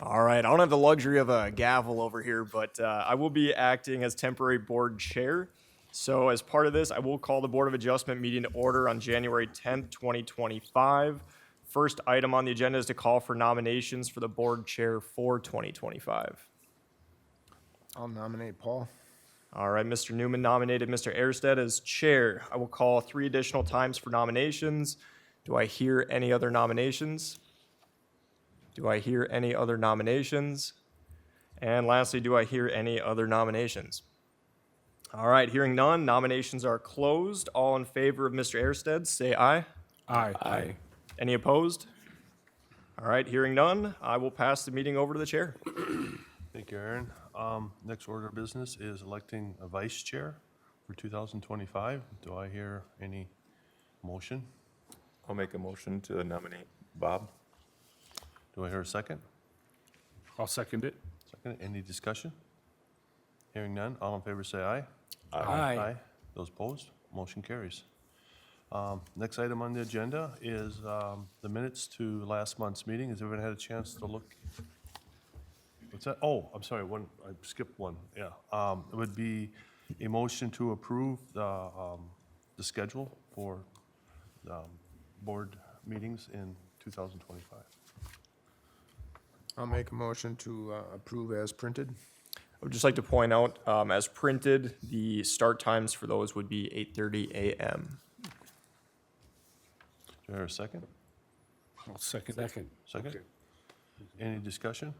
All right, I don't have the luxury of a gavel over here, but I will be acting as temporary board chair. So as part of this, I will call the Board of Adjustment meeting to order on January 10th, 2025. First item on the agenda is to call for nominations for the board chair for 2025. I'll nominate Paul. All right, Mr. Newman nominated Mr. Airstead as chair. I will call 3 additional times for nominations. Do I hear any other nominations? Do I hear any other nominations? And lastly, do I hear any other nominations? All right, hearing none, nominations are closed. All in favor of Mr. Airstead, say aye. Aye. Aye. Any opposed? All right, hearing none, I will pass the meeting over to the chair. Thank you, Aaron. Next order of business is electing a vice chair for 2025. Do I hear any motion? I'll make a motion to nominate Bob. Do I hear a second? I'll second it. Second. Any discussion? Hearing none. All in favor say aye. Aye. Those opposed? Motion carries. Next item on the agenda is the minutes to last month's meeting. Has everyone had a chance to look? What's that? Oh, I'm sorry, I skipped one, yeah. It would be a motion to approve the schedule for board meetings in 2025. I'll make a motion to approve as printed. I would just like to point out, as printed, the start times for those would be 8:30 a.m. Do I hear a second? I'll second it. Second? Any discussion?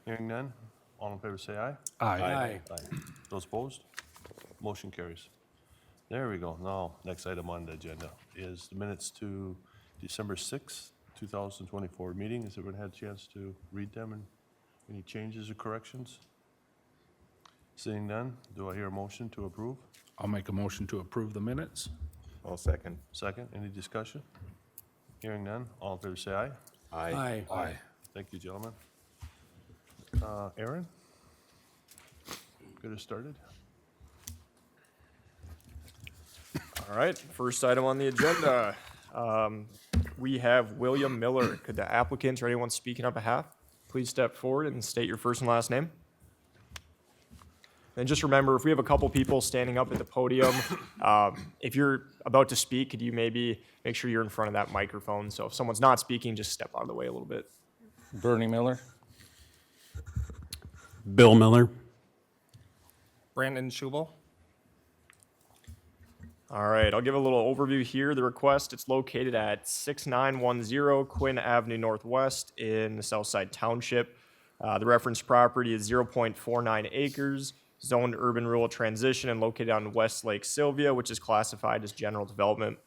Hearing none. All in favor say aye. Aye. Those opposed? Motion carries. There we go. Now, next item on the agenda is the minutes to December 6th, 2024 meeting. Has everyone had a chance to read them and any changes or corrections? Seeing none, do I hear a motion to approve? I'll make a motion to approve the minutes. I'll second. Second, any discussion? Hearing none, all in favor say aye. Aye. Thank you, gentlemen. Aaron? Get us started. All right, first item on the agenda. We have William Miller. Could the applicant or anyone speaking on behalf please step forward and state your first and last name? And just remember, if we have a couple people standing up at the podium, if you're about to speak, could you maybe make sure you're in front of that microphone? So if someone's not speaking, just step out of the way a little bit. Bernie Miller. Bill Miller. Brandon Schubel. All right, I'll give a little overview here. The request, it's located at 6910 Quinn Avenue Northwest in Southside Township. The reference property is 0.49 acres, zoned urban rural transition and located on West Lake Sylvia, which is classified as general development.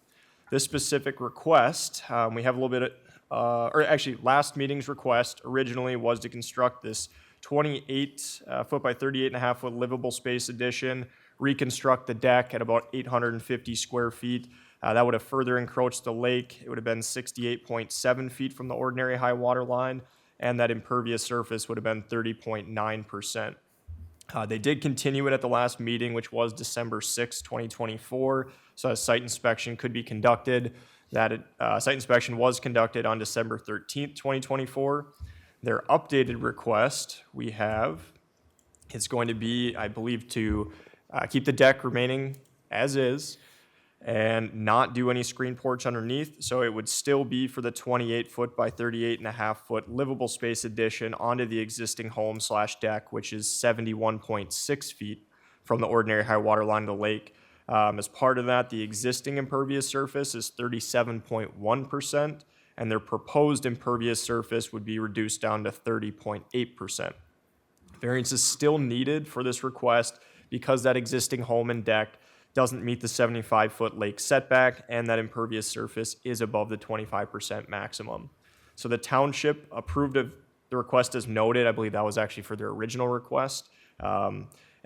This specific request, we have a little bit, last meeting's request originally was to construct this 28 foot by 38.5 foot livable space addition, reconstruct the deck at about 850 square feet. That would have further encroached the lake. It would have been 68.7 feet from the ordinary high water line, and that impervious surface would have been 30.9%. They did continue it at the last meeting, which was December 6, 2024, so a site inspection could be conducted. That site inspection was conducted on December 13th, 2024. Their updated request we have, it's going to be, I believe, to keep the deck remaining as is and not do any screen porch underneath. So it would still be for the 28 foot by 38.5 foot livable space addition onto the existing home / deck, which is 71.6 feet from the ordinary high water line of the lake. As part of that, the existing impervious surface is 37.1%, and their proposed impervious surface would be reduced down to 30.8%. Variance is still needed for this request because that existing home and deck doesn't meet the 75-foot lake setback, and that impervious surface is above the 25% maximum. So the township approved of the request as noted. I believe that was actually for their original request,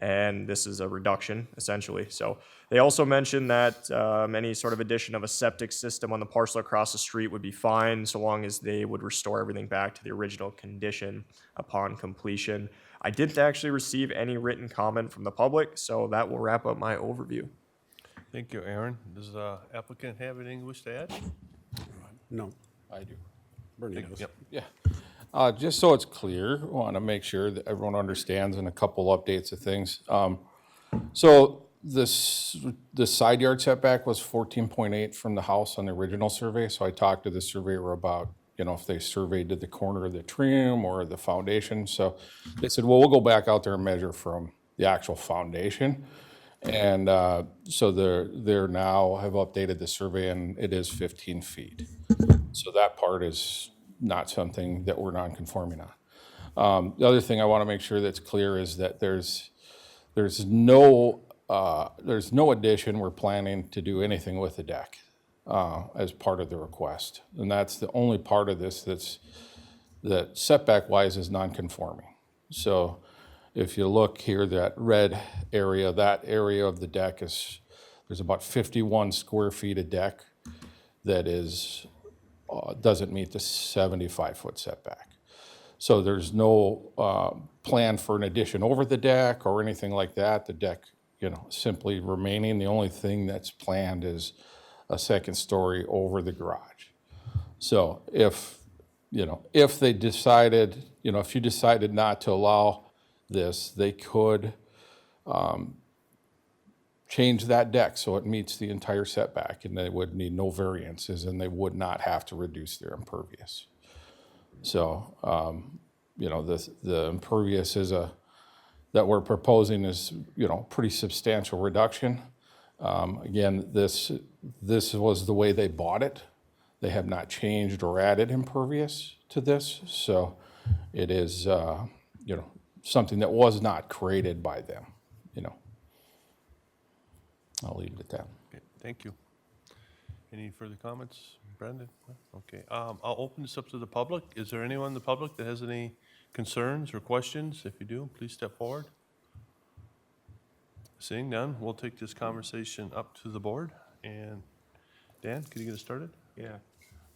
and this is a reduction, essentially. So they also mentioned that any sort of addition of a septic system on the parcel across the street would be fine, so long as they would restore everything back to the original condition upon completion. I didn't actually receive any written comment from the public, so that will wrap up my overview. Thank you, Aaron. Does the applicant have anything you wish to add? No, I do. Bernie does. Yep. Yeah. Just so it's clear, want to make sure that everyone understands and a couple updates of things. So the side yard setback was 14.8 from the house on the original survey. So I talked to the surveyor about, if they surveyed to the corner of the trim or the foundation. So they said, well, we'll go back out there and measure from the actual foundation. And so they're now have updated the survey and it is 15 feet. So that part is not something that we're non-conforming on. The other thing I want to make sure that's clear is that there's no addition we're planning to do anything with the deck as part of the request. And that's the only part of this that setback-wise is non-conforming. So if you look here, that red area, that area of the deck there's about 51 square feet of deck that doesn't meet the 75-foot setback. So there's no plan for an addition over the deck or anything like that. The deck, simply remaining. The only thing that's planned is a second story over the garage. So if they decided, if you decided not to allow this, they could change that deck so it meets the entire setback, and they would need no variances, and they would not have to reduce their impervious. So, the impervious that we're proposing is, pretty substantial reduction. Again, this was the way they bought it. They have not changed or added impervious to this, so it is, something that was not created by them, I'll leave it at that. Okay, thank you. Any further comments, Brandon? Okay, I'll open this up to the public. Is there anyone in the public that has any concerns or questions? If you do, please step forward. Seeing none, we'll take this conversation up to the board. And Dan, can you get us started? Yeah.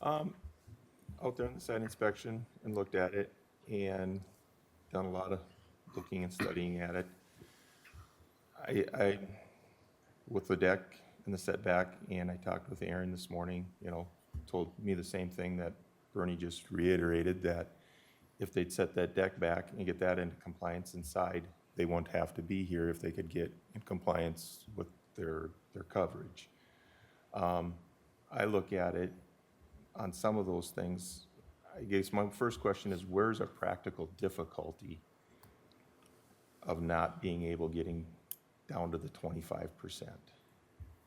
Out there on the site inspection and looked at it and done a lot of looking and studying at it. I with the deck and the setback, and I talked with Aaron this morning, told me the same thing that Bernie just reiterated, that if they'd set that deck back and get that into compliance inside, they won't have to be here if they could get in compliance with their coverage. I look at it on some of those things. I guess my first question is, where's a practical difficulty of not being able getting down to the 25%?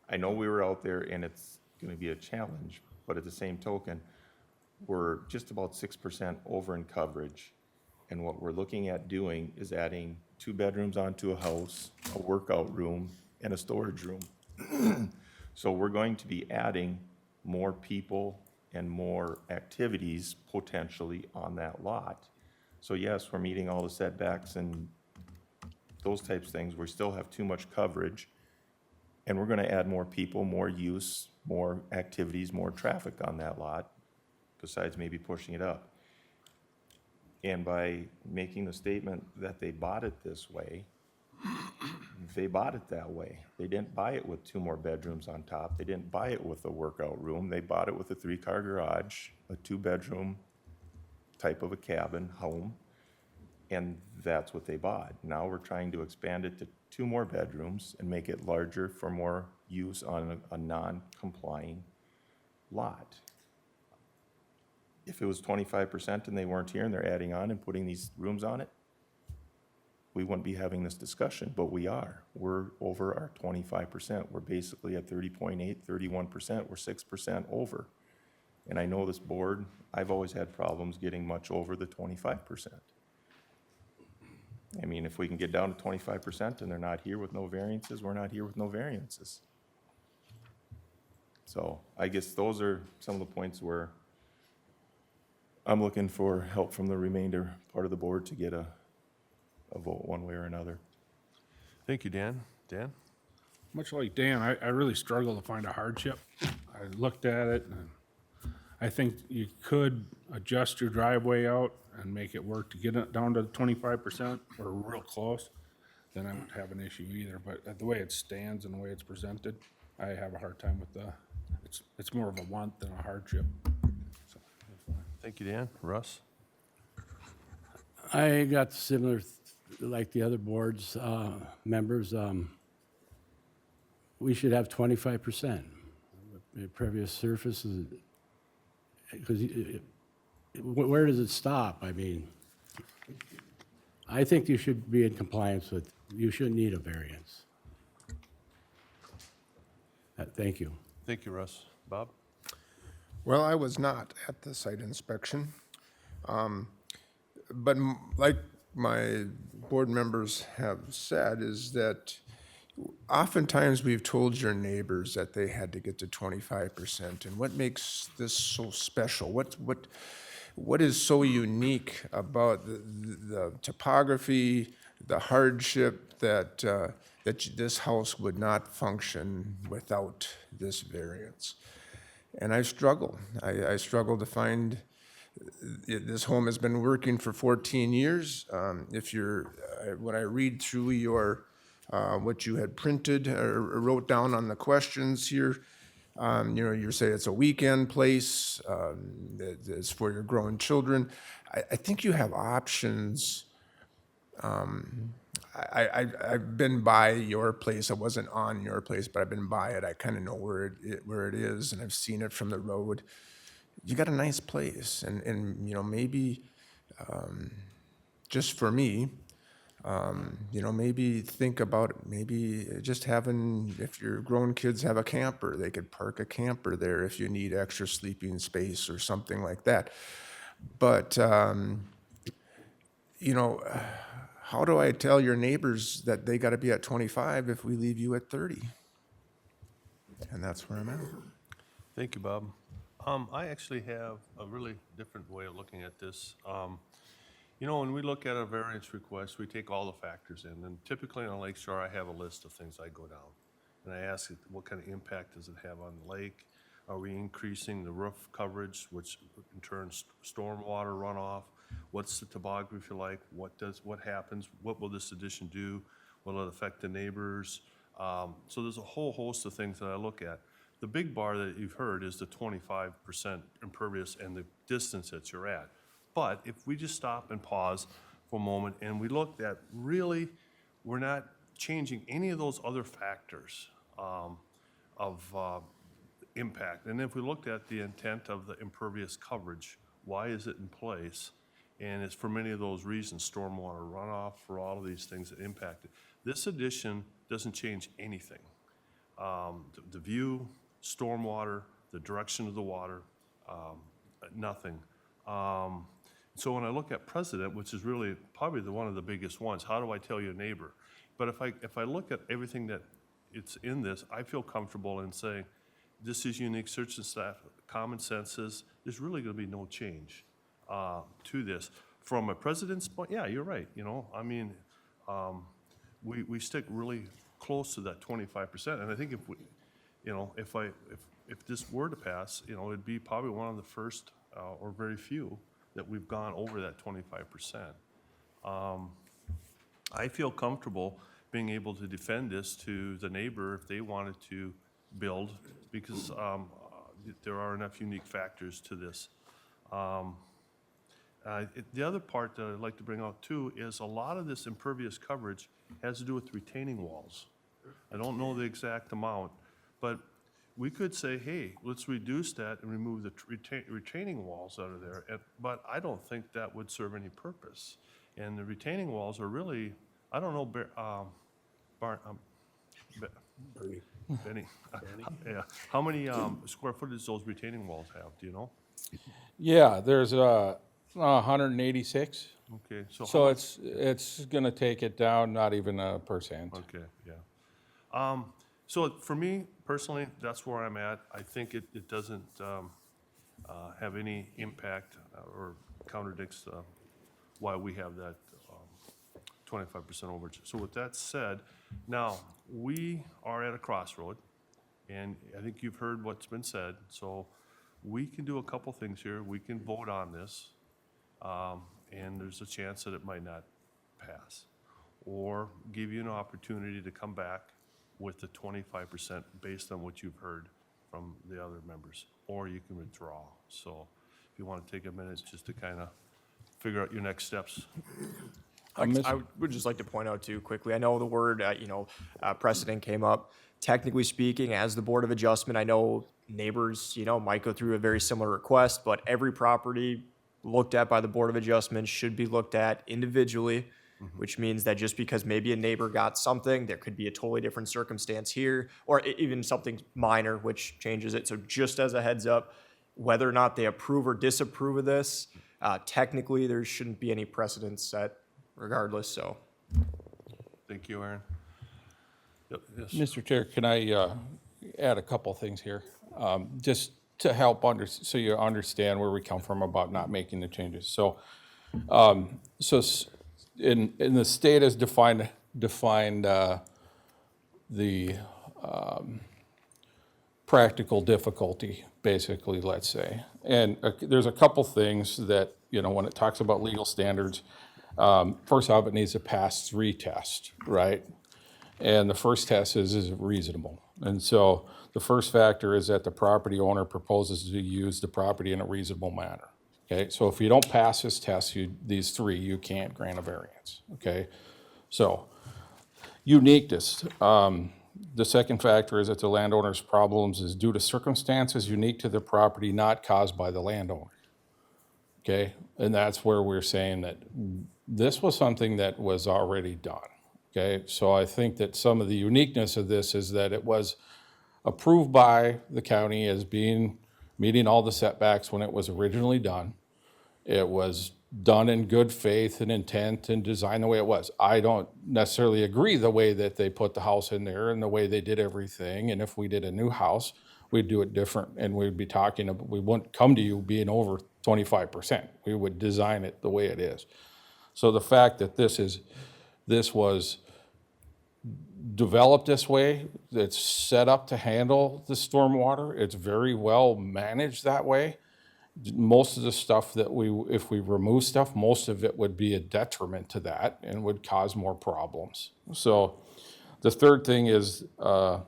I know we were out there and it's going to be a challenge, but at the same token, we're just about 6% over in coverage. And what we're looking at doing is adding 2 bedrooms onto a house, a workout room, and a storage room. So we're going to be adding more people and more activities potentially on that lot. So yes, we're meeting all the setbacks and those types of things. We still have too much coverage, and we're going to add more people, more use, more activities, more traffic on that lot, besides maybe pushing it up. And by making the statement that they bought it this way, they bought it that way. They didn't buy it with 2 more bedrooms on top. They didn't buy it with a workout room. They bought it with a 3-car garage, a 2-bedroom type of a cabin home, and that's what they bought. Now we're trying to expand it to 2 more bedrooms and make it larger for more use on a non-complying lot. If it was 25% and they weren't here and they're adding on and putting these rooms on it, we wouldn't be having this discussion, but we are. We're over our 25%. We're basically at 30.8, 31%. We're 6% over. And I know this board, I've always had problems getting much over the 25%. I mean, if we can get down to 25% and they're not here with no variances, we're not here with no variances. So I guess those are some of the points where I'm looking for help from the remainder part of the board to get a vote one way or another. Thank you, Dan. Dan? Much like Dan, I really struggle to find a hardship. I looked at it, and I think you could adjust your driveway out and make it work to get it down to 25% or real close. Then I wouldn't have an issue either. But the way it stands and the way it's presented, I have a hard time with it's more of a want than a hardship. So, Thank you, Dan. Russ? I got similar, like the other boards, members, we should have 25%. Impervious surfaces, because where does it stop? I mean, I think you should be in compliance with, you shouldn't need a variance. Thank you. Thank you, Russ. Bob? Well, I was not at the site inspection. But like my board members have said, is that oftentimes we've told your neighbors that they had to get to 25%. And what makes this so special? What is so unique about the topography, the hardship that this house would not function without this variance? And I struggle. I struggle to find. This home has been working for 14 years. When I read through your what you had printed or wrote down on the questions here, you say it's a weekend place. It's for your growing children. I think you have options. I've been by your place. I wasn't on your place, but I've been by it. I kind of know where it is, and I've seen it from the road. You got a nice place, and maybe just for me, maybe think about maybe just having, if your grown kids have a camper, they could park a camper there if you need extra sleeping space or something like that. But how do I tell your neighbors that they got to be at 25 if we leave you at 30? And that's where I'm at. Thank you, Bob. I actually have a really different way of looking at this. When we look at a variance request, we take all the factors in, and typically on Lake Shore, I have a list of things I go down. And I ask it, what kind of impact does it have on the lake? Are we increasing the roof coverage, which in turn stormwater runoff? What's the topography like? What happens? What will this addition do? Will it affect the neighbors? So there's a whole host of things that I look at. The big bar that you've heard is the 25% impervious and the distance that you're at. But if we just stop and pause for a moment and we look at really, we're not changing any of those other factors of impact. And if we looked at the intent of the impervious coverage, why is it in place? And it's for many of those reasons, stormwater runoff, for all of these things that impact it. This addition doesn't change anything. The view, stormwater, the direction of the water, nothing. So when I look at precedent, which is really probably one of the biggest ones, how do I tell your neighbor? But if I look at everything that it's in this, I feel comfortable in saying, this is unique, search and staff, common sense is, there's really gonna be no change to this. From a precedent's point, yeah, you're right, we stick really close to that 25%, and I think if this were to pass, it'd be probably one of the first or very few that we've gone over that 25%. I feel comfortable being able to defend this to the neighbor if they wanted to build, because there are enough unique factors to this. The other part that I'd like to bring out too is a lot of this impervious coverage has to do with retaining walls. I don't know the exact amount, but we could say, hey, let's reduce that and remove the retaining walls out of there. But I don't think that would serve any purpose. And the retaining walls are really, I don't know, Benny, yeah, how many square footage those retaining walls have? Do you know? Yeah, there's 186. Okay, so So it's gonna take it down, not even a %. okay, yeah. So for me personally, that's where I'm at. I think it doesn't have any impact or contradicts why we have that 25% overage. So with that said, now we are at a crossroad, and I think you've heard what's been said. So we can do a couple things here. We can vote on this, and there's a chance that it might not pass, or give you an opportunity to come back with the 25% based on what you've heard from the other members, or you can withdraw. So if you want to take a minute just to kind of figure out your next steps. I would just like to point out too quickly, I know the word, precedent came up. Technically speaking, as the Board of Adjustment, I know neighbors, might go through a very similar request, but every property looked at by the Board of Adjustment should be looked at individually, which means that just because maybe a neighbor got something, there could be a totally different circumstance here, or even something minor, which changes it. So just as a heads up, whether or not they approve or disapprove of this, technically, there shouldn't be any precedent set regardless, so. Thank you, Aaron. Yep, yes. Mr. Chair, can I add a couple things here? Just to help so you understand where we come from about not making the changes. So, in the state has defined the practical difficulty, basically, let's say. And there's a couple things that, when it talks about legal standards, first off, it needs to pass 3 tests, right? And the first test is it reasonable? And so the first factor is that the property owner proposes to use the property in a reasonable manner. Okay, so if you don't pass this test, these 3, you can't grant a variance. Okay, so uniqueness. The second factor is that the landowner's problems is due to circumstances unique to the property, not caused by the landowner. Okay, and that's where we're saying that this was something that was already done. Okay, so I think that some of the uniqueness of this is that it was approved by the county as meeting all the setbacks when it was originally done. It was done in good faith and intent and designed the way it was. I don't necessarily agree the way that they put the house in there and the way they did everything. And if we did a new house, we'd do it different, and we'd be talking about, we wouldn't come to you being over 25%. We would design it the way it is. So the fact that this was developed this way, it's set up to handle the stormwater, it's very well managed that way. Most of the stuff that if we remove stuff, most of it would be a detriment to that and would cause more problems. So the third thing is, the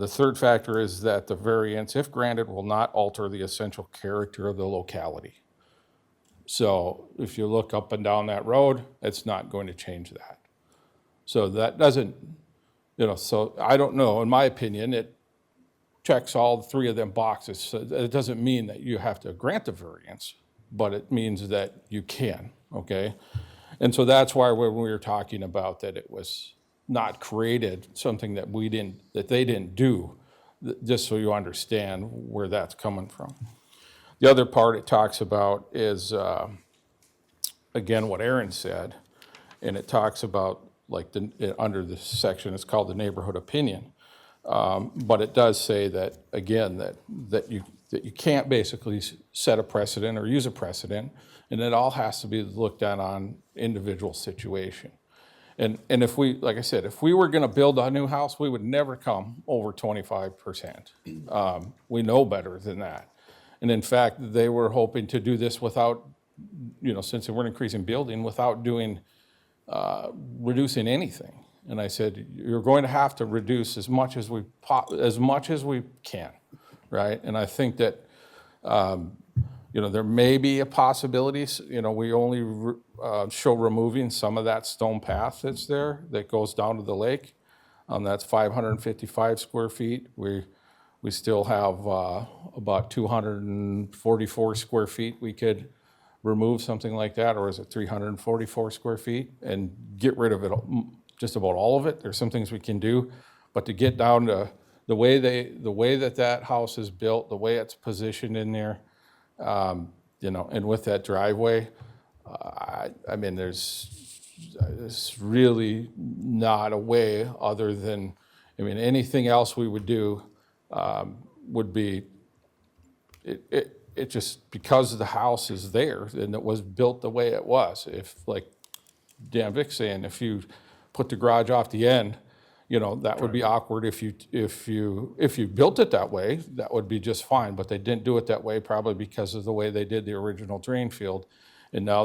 third factor is that the variance, if granted, will not alter the essential character of the locality. So if you look up and down that road, it's not going to change that. So that doesn't, so I don't know, in my opinion, it checks all 3 of them boxes. So it doesn't mean that you have to grant the variance, but it means that you can, okay? And so that's why when we were talking about that it was not created, something that they didn't do, just so you understand where that's coming from. The other part it talks about is, again, what Aaron said, and it talks about, like, under this section, it's called the neighborhood opinion. But it does say that, again, that you can't basically set a precedent or use a precedent, and it all has to be looked at on individual situation. And if we, like I said, if we were gonna build a new house, we would never come over 25%. We know better than that. And in fact, they were hoping to do this without, since they weren't increasing building, without reducing anything. And I said, you're going to have to reduce as much as we can, right? And I think that, there may be a possibility. We only show removing some of that stone path that's there that goes down to the lake. That's 555 square feet. We still have about 244 square feet we could remove, something like that, or is it 344 square feet, and get rid of it, just about all of it. There's some things we can do, but to get down to the way that house is built, the way it's positioned in there, and with that driveway, I mean, there's really not a way other than, anything else we would do would be, it just, because the house is there and it was built the way it was. If, like Dan Vick's saying, if you put the garage off the end, that would be awkward. If you built it that way, that would be just fine, but they didn't do it that way, probably because of the way they did the original drain field. And now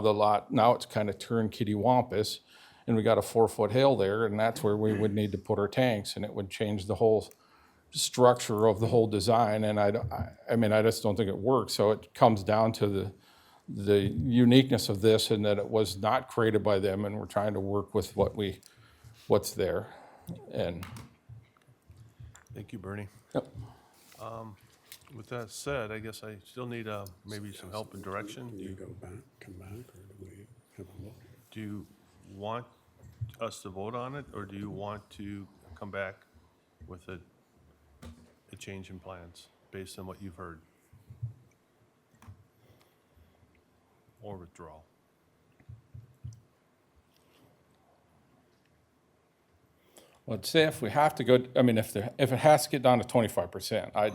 now it's kind of turned kitty-wampus, and we got a 4-foot hill there, and that's where we would need to put our tanks, and it would change the whole structure of the whole design. And I just don't think it works. So it comes down to the uniqueness of this and that it was not created by them, and we're trying to work with what's there. And, Thank you, Bernie. yep. With that said, I guess I still need maybe some help and direction. Do you go back, come back, or do we have a look? Do you want us to vote on it, or do you want to come back with a change in plans based on what you've heard? Or withdrawal? Let's say if we have to go, I mean, if it has to get down to 25%, I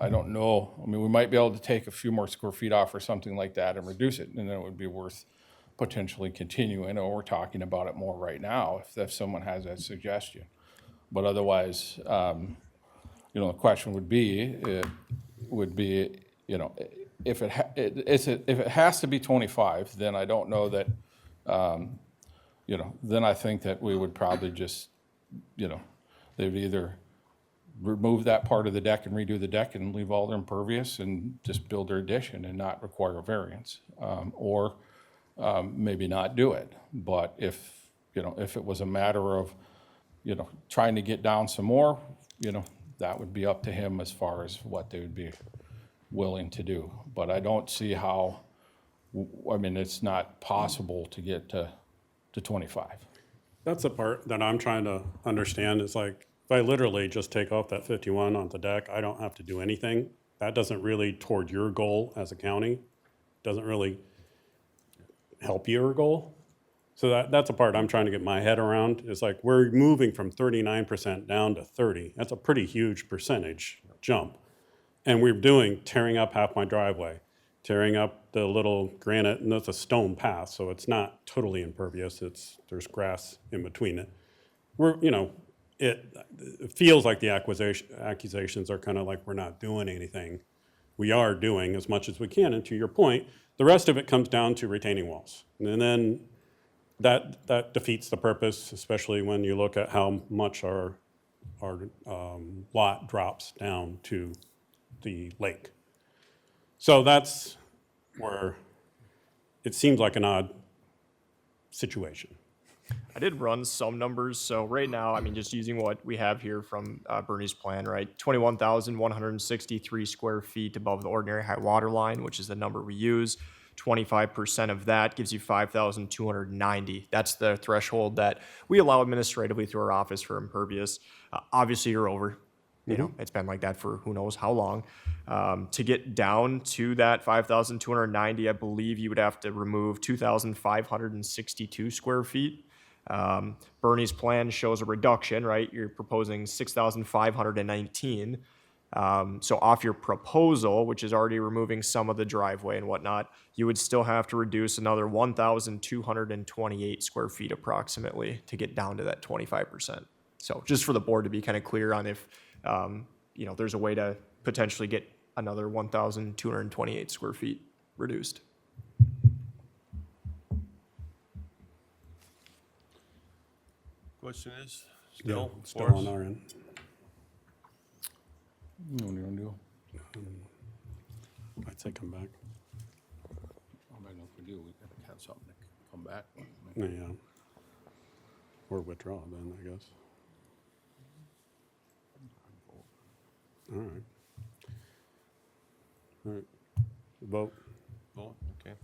don't know. I mean, we might be able to take a few more square feet off or something like that and reduce it, and then it would be worth potentially continuing, or we're talking about it more right now if someone has that suggestion. But otherwise, the question would be, if it has to be 25, then I don't know that, then I think that we would probably just, they'd either remove that part of the deck and redo the deck and leave all their impervious and just build their addition and not require a variance, or maybe not do it. But if it was a matter of, trying to get down some more, that would be up to him as far as what they would be willing to do. But I don't see how, it's not possible to get to 25. That's the part that I'm trying to understand, is like, if I literally just take off that 51 on the deck, I don't have to do anything. That doesn't really, toward your goal as a county, doesn't really help your goal. So that's a part I'm trying to get my head around. It's like, we're moving from 39% down to 30. That's a pretty huge percentage jump. And we're tearing up half my driveway, tearing up the little granite, and that's a stone path, so it's not totally impervious. There's grass in between it. It feels like the accusations are kind of like we're not doing anything. We are doing as much as we can, and to your point, the rest of it comes down to retaining walls. And then that defeats the purpose, especially when you look at how much our lot drops down to the lake. So that's where it seems like an odd situation. I did run some numbers. So right now, just using what we have here from Bernie's plan, right? 21,163 square feet above the ordinary high water line, which is the number we use. 25% of that gives you 5,290. That's the threshold that we allow administratively through our office for impervious. Obviously, you're over. It's been like that for who knows how long. To get down to that 5,290, I believe you would have to remove 2,562 square feet. Bernie's plan shows a reduction, right? You're proposing 6,519. So off your proposal, which is already removing some of the driveway and whatnot, you would still have to reduce another 1,228 square feet approximately to get down to that 25%. So just for the board to be kind of clear on if, there's a way to potentially get another 1,228 square feet reduced. Question is, Yeah, still, still for us? on our end. What do you want to do? I'd say come back. I know if we do, we gotta have something to come back. Yeah. Or withdraw then, I guess. All right. All right. Vote. Oh, okay.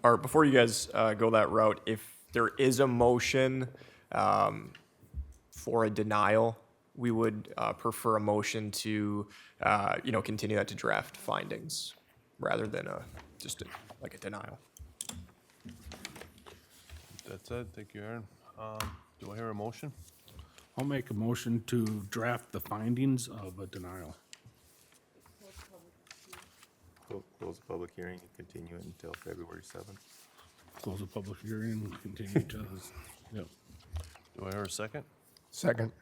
Or before you guys go that route, if there is a motion for a denial, we would prefer a motion to, continue that to draft findings rather than just like a denial. That said, thank you, Aaron. Do I hear a motion? I'll make a motion to draft the findings of a denial. Close the public hearing and continue it until February 7th. Close the public hearing, continue to, yep. Do I hear a second? Second.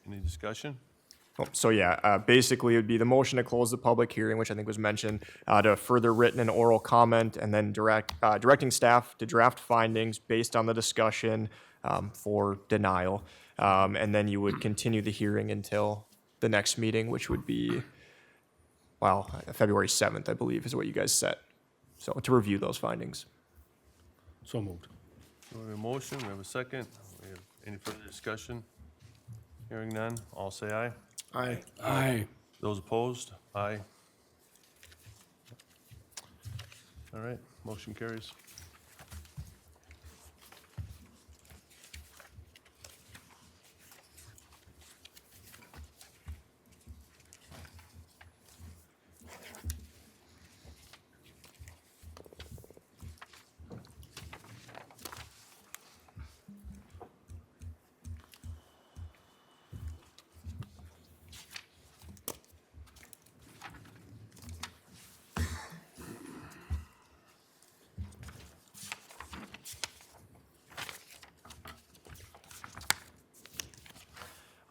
Any discussion? So yeah, basically it would be the motion to close the public hearing, which I think was mentioned, to further written and oral comment, and then directing staff to draft findings based on the discussion for denial. And then you would continue the hearing until the next meeting, which would be February 7th, I believe, is what you guys set. So to review those findings. So moved. We have a motion, we have a second. We have any further discussion? Hearing none, all say aye. Aye. Aye. Those opposed? Aye. All right, motion carries.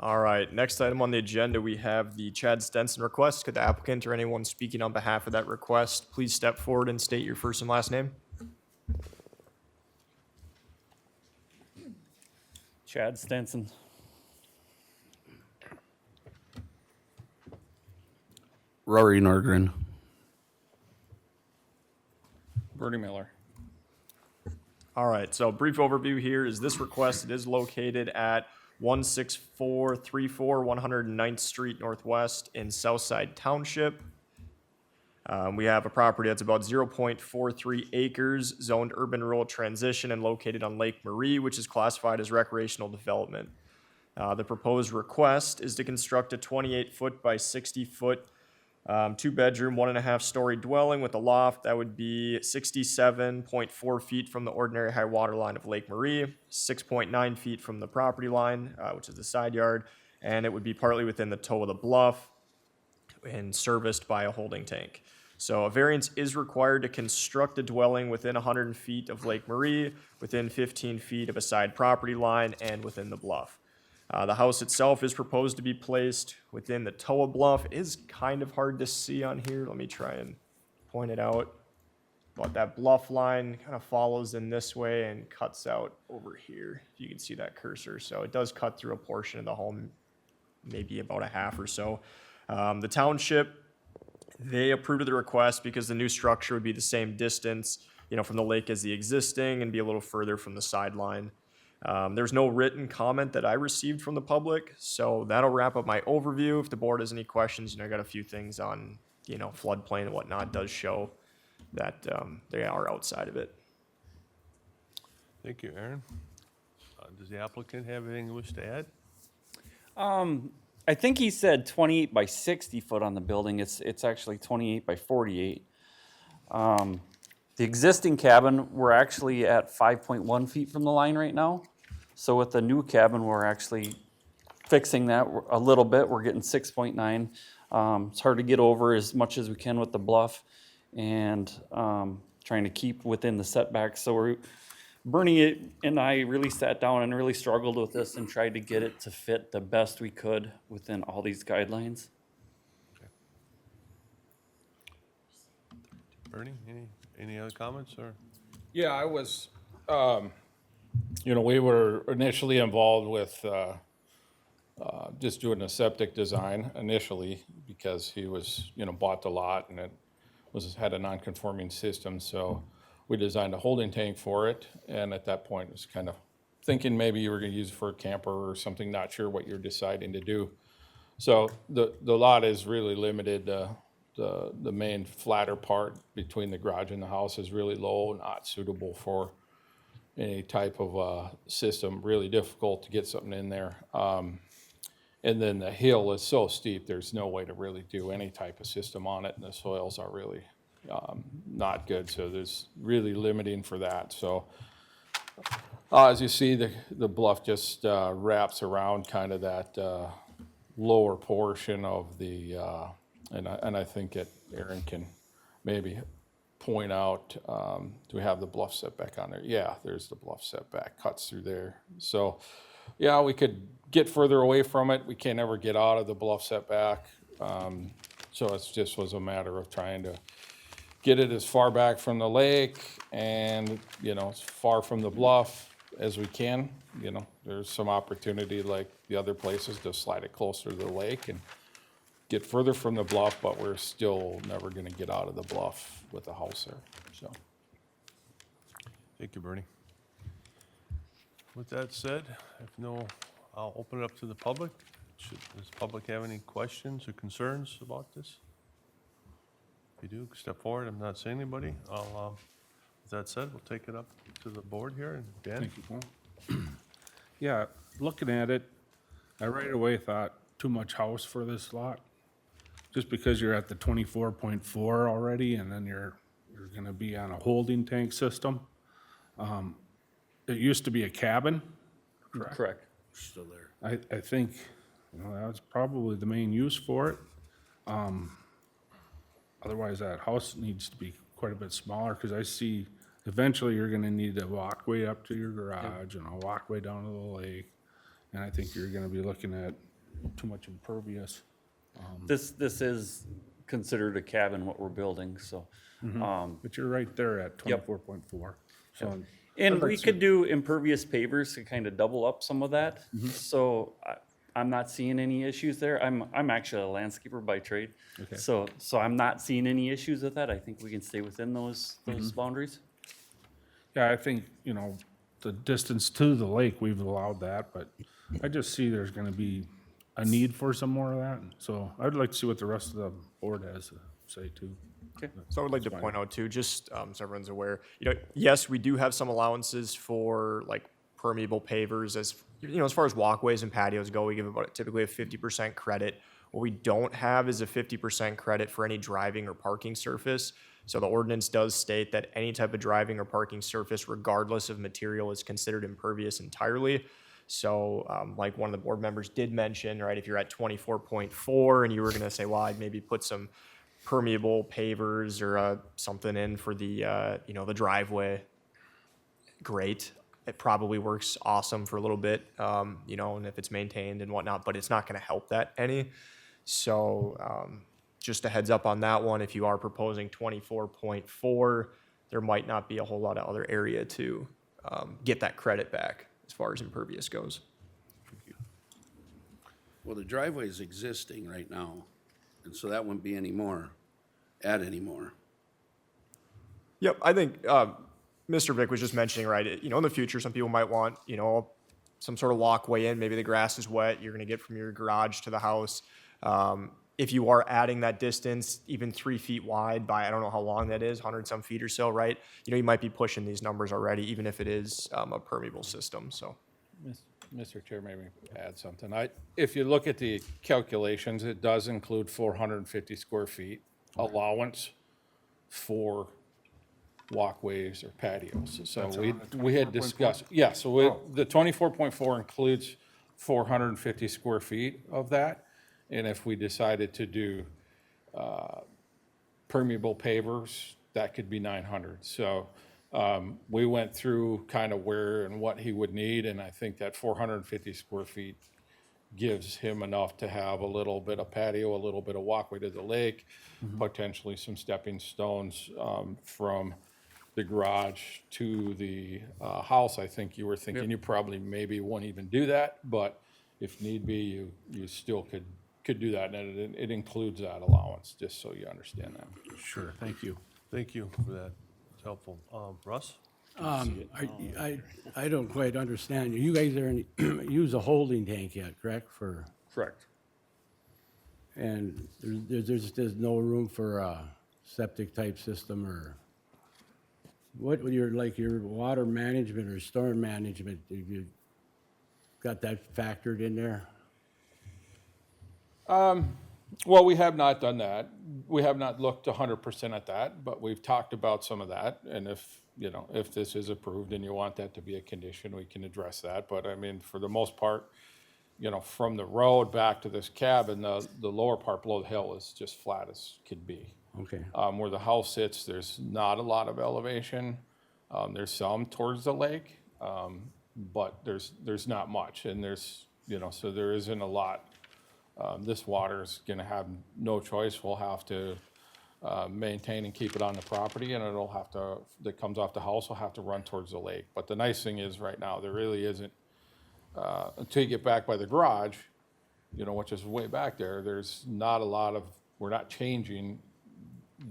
All right, next item on the agenda, we have the Chad Stenson request. Could the applicant or anyone speaking on behalf of that request please step forward and state your first and last name? Chad Stenson. Rory Nordgren. Bernie Miller. All right, so brief overview here is this request, it is located at 16434 109th Street Northwest in Southside Township. We have a property that's about 0.43 acres, zoned urban rural transition and located on Lake Marie, which is classified as recreational development. The proposed request is to construct a 28-foot by 60-foot 2-bedroom, 1.5-story dwelling with a loft that would be 67.4 feet from the ordinary high water line of Lake Marie, 6.9 feet from the property line, which is the side yard, and it would be partly within the toe of the bluff and serviced by a holding tank. So a variance is required to construct a dwelling within 100 feet of Lake Marie, within 15 feet of a side property line, and within the bluff. The house itself is proposed to be placed within the toe of bluff. It is kind of hard to see on here. Let me try and point it out. But that bluff line kind of follows in this way and cuts out over here, if you can see that cursor. So it does cut through a portion of the home, maybe about a half or so. The township, they approved of the request because the new structure would be the same distance, from the lake as the existing and be a little further from the sideline. There's no written comment that I received from the public, so that'll wrap up my overview. If the board has any questions, I got a few things on, floodplain and whatnot. It does show that they are outside of it. Thank you, Aaron. Does the applicant have anything he wishes to add? I think he said 28 by 60 foot on the building. It's actually 28 by 48. The existing cabin, we're actually at 5.1 feet from the line right now. So with the new cabin, we're actually fixing that a little bit. We're getting 6.9. It's hard to get over as much as we can with the bluff and trying to keep within the setbacks. So Bernie and I really sat down and really struggled with this and tried to get it to fit the best we could within all these guidelines. Bernie, any other comments or? Yeah, I was, we were initially involved with just doing a septic design initially because he was, bought the lot and it had a non-conforming system. So we designed a holding tank for it. And at that point, it was kind of thinking maybe you were going to use it for a camper or something, not sure what you're deciding to do. So the lot is really limited. The main flatter part between the garage and the house is really low, not suitable for any type of system, really difficult to get something in there. And then the hill is so steep, there's no way to really do any type of system on it, and the soils are really not good, so there's really limiting for that. So as you see, the bluff just wraps around kind of that lower portion of the and I think Aaron can maybe point out, do we have the bluff setback on there? Yeah, there's the bluff setback, cuts through there. So, yeah, we could get further away from it. We can't ever get out of the bluff setback. So it just was a matter of trying to get it as far back from the lake and, as far from the bluff as we can. There's some opportunity like the other places to slide it closer to the lake and get further from the bluff, but we're still never gonna get out of the bluff with the house there, so. Thank you, Bernie. With that said, if no, I'll open it up to the public. Does the public have any questions or concerns about this? If you do, step forward. I'm not seeing anybody. With that said, we'll take it up to the board here. And Dan? Thank you, Paul. Yeah, looking at it, I right away thought too much house for this lot. Just because you're at the 24.4 already, and then you're gonna be on a holding tank system. It used to be a cabin. Correct. Still there. I think, that's probably the main use for it. Otherwise, that house needs to be quite a bit smaller, because I see eventually you're gonna need a walkway up to your garage and a walkway down to the lake. And I think you're gonna be looking at too much impervious. This is considered a cabin, what we're building, so. But you're right there at 24.4. So And we could do impervious pavers to kind of double up some of that. So I'm not seeing any issues there. I'm actually a landscaper by trade. Okay. So I'm not seeing any issues with that. I think we can stay within those boundaries. Yeah, I think, the distance to the lake, we've allowed that, but I just see there's gonna be a need for some more of that. So I'd like to see what the rest of the board has to say too. So I would like to point out too, just so everyone's aware, yes, we do have some allowances for like permeable pavers as far as walkways and patios go, we give about typically a 50% credit. What we don't have is a 50% credit for any driving or parking surface. So the ordinance does state that any type of driving or parking surface, regardless of material, is considered impervious entirely. So like one of the board members did mention, right, if you're at 24.4 and you were gonna say, well, I'd maybe put some permeable pavers or something in for the the driveway, great. It probably works awesome for a little bit, and if it's maintained and whatnot, but it's not going to help that any. So just a heads up on that one. If you are proposing 24.4, there might not be a whole lot of other area to get that credit back as far as impervious goes. Well, the driveway is existing right now, and so that wouldn't be anymore. Yep, I think Mr. Vick was just mentioning, right, in the future, some people might want, some sort of walkway in, maybe the grass is wet, you're gonna get from your garage to the house. If you are adding that distance, even 3 feet wide by, I don't know how long that is, 100 some feet or so, right? You might be pushing these numbers already, even if it is a permeable system, so. Mr. Chair, maybe add something. If you look at the calculations, it does include 450 square feet allowance for walkways or patios. So we had discussed, the 24.4 includes 450 square feet of that. And if we decided to do permeable pavers, that could be 900. So we went through kind of where and what he would need, and I think that 450 square feet gives him enough to have a little bit of patio, a little bit of walkway to the lake, potentially some stepping stones from the garage to the house. I think you were thinking you probably maybe won't even do that, but if need be, you still could do that, and it includes that allowance, just so you understand that. Sure, thank you. Thank you for that. It's helpful. Russ? I don't quite understand. You guys use a holding tank yet, correct? Correct. And there's no room for a septic type system or what would your water management or storm management, have you got that factored in there? Well, we have not done that. We have not looked 100% at that, but we've talked about some of that. And if this is approved and you want that to be a condition, we can address that. But I mean, for the most part, from the road back to this cabin, the lower part below the hill is just flat as could be. Okay. Where the house sits, there's not a lot of elevation. There's some towards the lake, but there's not much. And so there isn't a lot. This water's gonna have no choice. We'll have to maintain and keep it on the property, and that comes off the house will have to run towards the lake. But the nice thing is right now, there really isn't, until you get back by the garage, which is way back there, there's not a lot of, we're not changing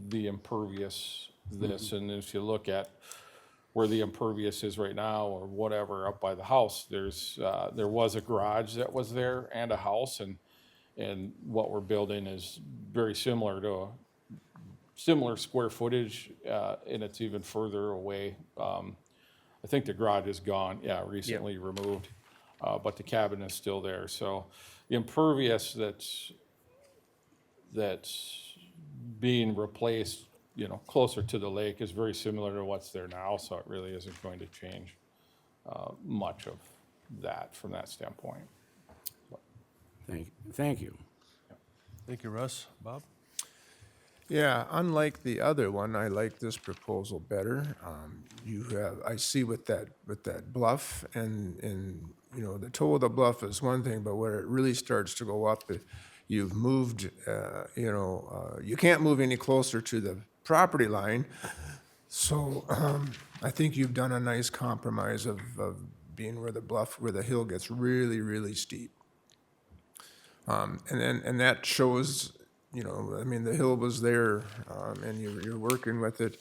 the impervious this. And if you look at where the impervious is right now or whatever up by the house, there was a garage that was there and a house, and what we're building is very similar to similar square footage, and it's even further away. I think the garage is gone, recently removed, but the cabin is still there. So the impervious that's being replaced, closer to the lake is very similar to what's there now, so it really isn't going to change much of that from that standpoint. Thank you. Thank you, Russ. Bob? Yeah, unlike the other one, I like this proposal better. I see with that bluff and, the toe of the bluff is one thing, but where it really starts to go up, you've moved, you can't move any closer to the property line. So, I think you've done a nice compromise of being where the hill gets really, really steep. And that shows, the hill was there, and you're working with it.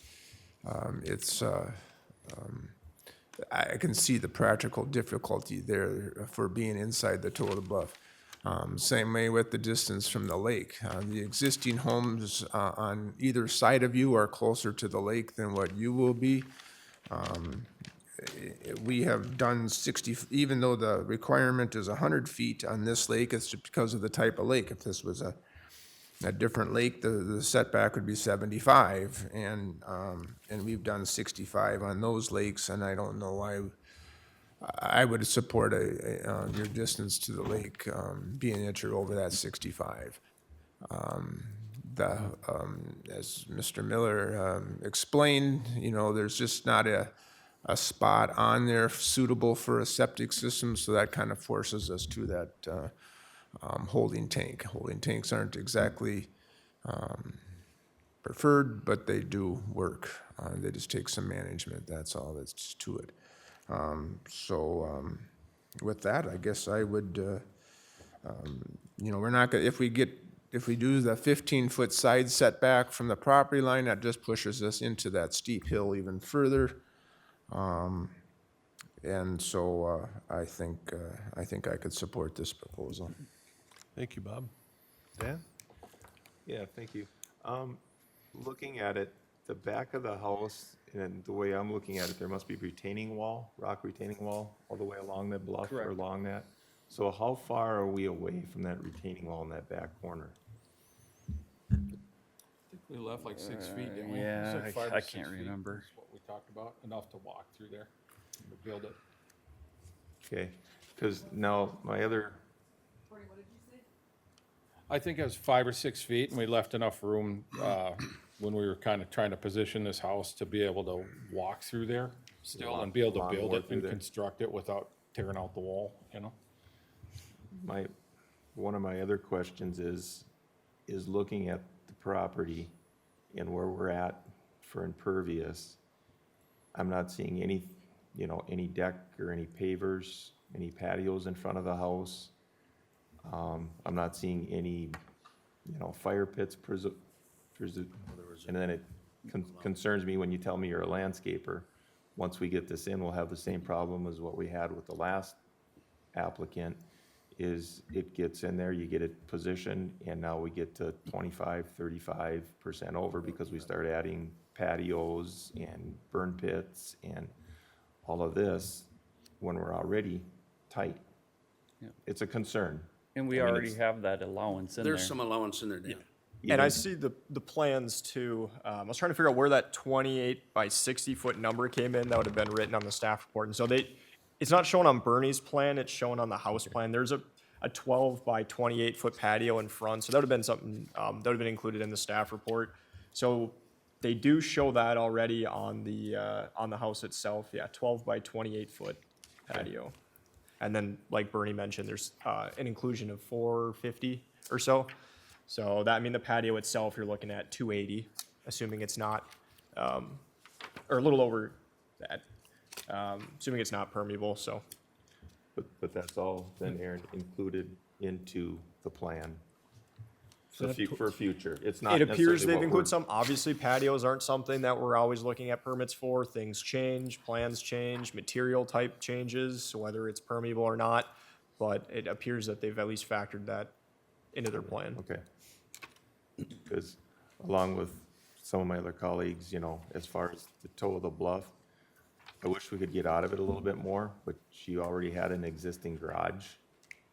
I can see the practical difficulty there for being inside the toe of the bluff. Same way with the distance from the lake. The existing homes on either side of you are closer to the lake than what you will be. We have done 60, even though the requirement is 100 feet on this lake, it's because of the type of lake. If this was a different lake, the setback would be 75, and we've done 65 on those lakes, and I don't know why. I would support your distance to the lake being that you're over that 65. As Mr. Miller explained, there's just not a spot on there suitable for a septic system, so that kind of forces us to that holding tank. Holding tanks aren't exactly preferred, but they do work. They just take some management, that's all that's to it. With that, I guess I would, we're not gonna, if we do the 15-foot side setback from the property line, that just pushes us into that steep hill even further. And so I think I could support this proposal. Thank you, Bob. Dan? Yeah, thank you. Looking at it, the back of the house, and the way I'm looking at it, there must be retaining wall, rock retaining wall, all the way along that bluff or along that. So how far are we away from that retaining wall in that back corner? I think we left like 6 feet, didn't we? Yeah, Said 5 or I 6 can't feet remember. is what we talked about, enough to walk through there and build it. Okay, because now my other, I think it was 5 or 6 feet, and we left enough room when we were kind of trying to position this house to be able to walk through there still and be able to lot build more it through and there. construct it without tearing out the wall, one of my other questions is looking at the property and where we're at for impervious. I'm not seeing any deck or any pavers, any patios in front of the house. I'm not seeing any, fire pits, and then it concerns me when you tell me you're a landscaper. Once we get this in, we'll have the same problem as what we had with the last applicant, is it gets in there, you get it positioned, and now we get to 25, 35% over because we start adding patios and burn pits and all of this when we're already tight. Yep. It's a concern. And we I mean, already it's- have that allowance in there. There's some allowance in there, Dan. And I see the plans too. I was trying to figure out where that 28 by 60 foot number came in. That would have been written on the staff report. And so it's not shown on Bernie's plan. It's shown on the house plan. There's a 12 by 28 foot patio in front. So that would have been something that would have been included in the staff report. So they do show that already on the house itself. Yeah, 12 by 28 foot patio. And then, like Bernie mentioned, there's an inclusion of 450 or so. So that, the patio itself, you're looking at 280, assuming it's not, or a little over that, assuming it's not permeable, so. But that's all then, Aaron, included into the plan for that for future. It's not It appears necessarily they've what included we're- some. Obviously, patios aren't something that we're always looking at permits for. Things change, plans change, material type changes, whether it's permeable or not. But it appears that they've at least factored that into their plan. Okay. Because along with some of my other colleagues, you know, as far as the toe of the bluff, I wish we could get out of it a little bit more, but she already had an existing garage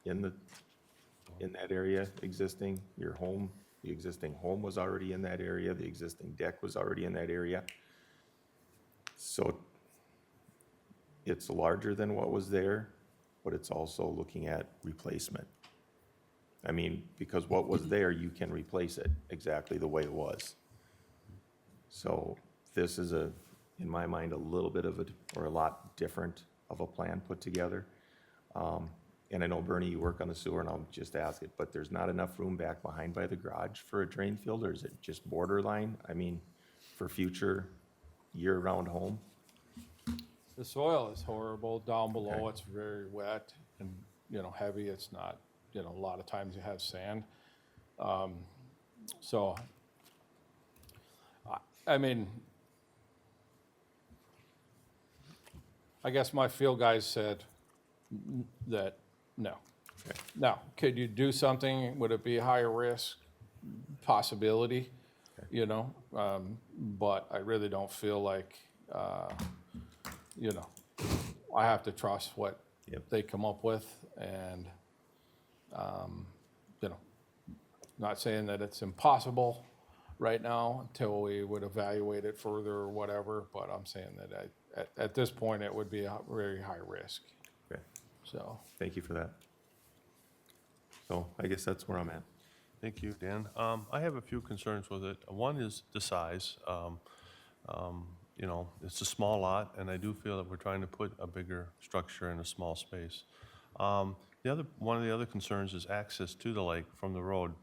in that area existing. The existing home was already in that area. The existing deck was already in that area. So it's larger than what was there, but it's also looking at replacement. I mean, because what was there, you can replace it exactly the way it was. So this is in my mind, a little bit of or a lot different of a plan put together. And I know, Bernie, you work on the sewer, and I'll just ask it, but there's not enough room back behind by the garage for a drain field, or is it just borderline? I mean, for future year-round home? The soil is horrible down below. Okay. It's very wet and, heavy. It's not, a lot of times you have sand. So, I mean, I guess my field guys said that, no. Okay. Now, could you do something? Would it be a higher risk? Possibility, but I really don't feel like, I have to trust what Yep. they come up with, and, not saying that it's impossible right now until we would evaluate it further or whatever, but I'm saying that at this point, it would be a very high risk, Okay, so. thank you for that. So I guess that's where I'm at. Thank you, Dan. I have a few concerns with it. One is the size. It's a small lot, and I do feel that we're trying to put a bigger structure in a small space. One of the other concerns is access to the lake from the road.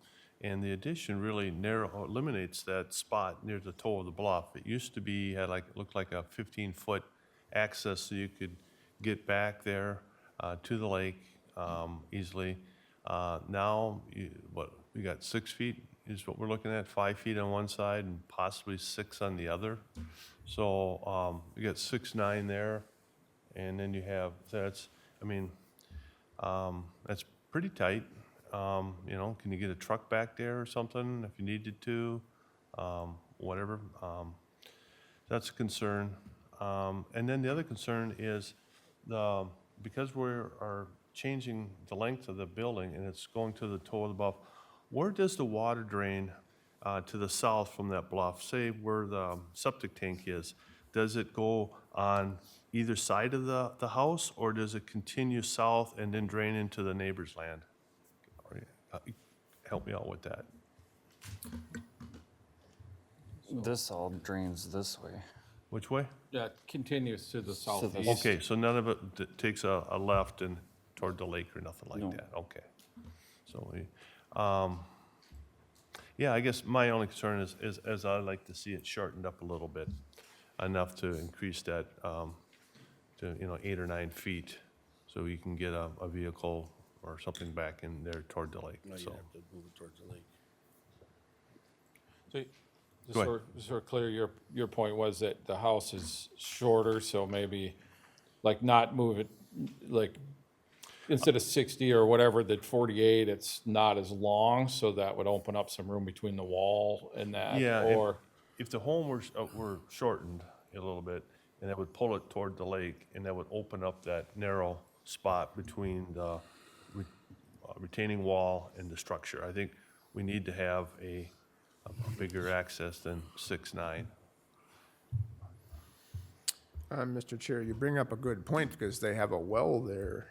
And the addition really eliminates that spot near the toe of the bluff. It used to be, looked like a 15-foot access so you could get back there to the lake easily. Now, we got 6 feet is what we're looking at, 5 feet on one side and possibly 6 on the other. So you got 6'9" there, and then you have, that's pretty tight. Can you get a truck back there or something if you needed to? Whatever. That's a concern. And then the other concern is because we are changing the length of the building and it's going to the toe of the bluff, where does the water drain to the south from that bluff? Say where the septic tank is. Does it go on either side of the house, or does it continue south and then drain into the neighbor's land? Help me out with that. This all drains this way. Which way? Yeah, it continues to the southeast. Okay, so none of it takes a left and toward the lake or nothing like No. that? Okay. So I guess my only concern is I'd like to see it shortened up a little bit, enough to increase that to 8 or 9 feet, so you can get a vehicle or something back in there toward the lake. No, you'd So have to move it towards the lake. So, Go ahead. so clear, your point was that the house is shorter, so maybe, not move it, instead of 60 or whatever, that 48, it's not as long, so that would open up some room between the wall and that, Yeah, or, if the home were shortened a little bit, and that would pull it toward the lake, and that would open up that narrow spot between the retaining wall and the structure. I think we need to have a bigger access than 6'9". Mr. Chair, you bring up a good point, because they have a well there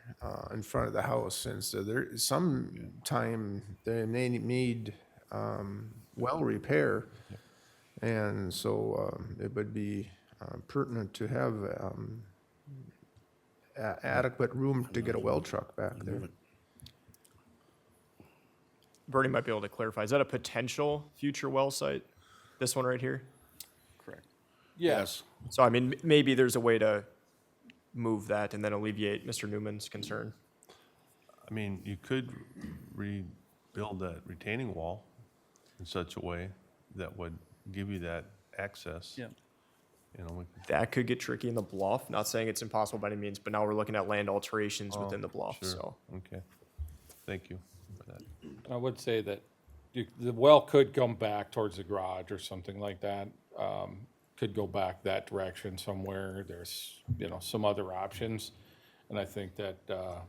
in front of the house, and so there, sometime they may need well repair, and so it would be pertinent to have adequate room to get a well truck back there. Bernie might be able to clarify. Is that a potential future well site? This one right here? Correct. Yes. So, I mean, maybe there's a way to move that and then alleviate Mr. Newman's concern. I mean, you could rebuild that retaining wall in such a way that would give you that access. Yeah. You know, That could get tricky in the bluff. Not saying it's impossible by any means, but now we're looking at land alterations within the bluff, sure. so. Okay, thank you for that. I would say that the well could come back towards the garage or something like that. Could go back that direction somewhere. There's, some other options. And I think that, a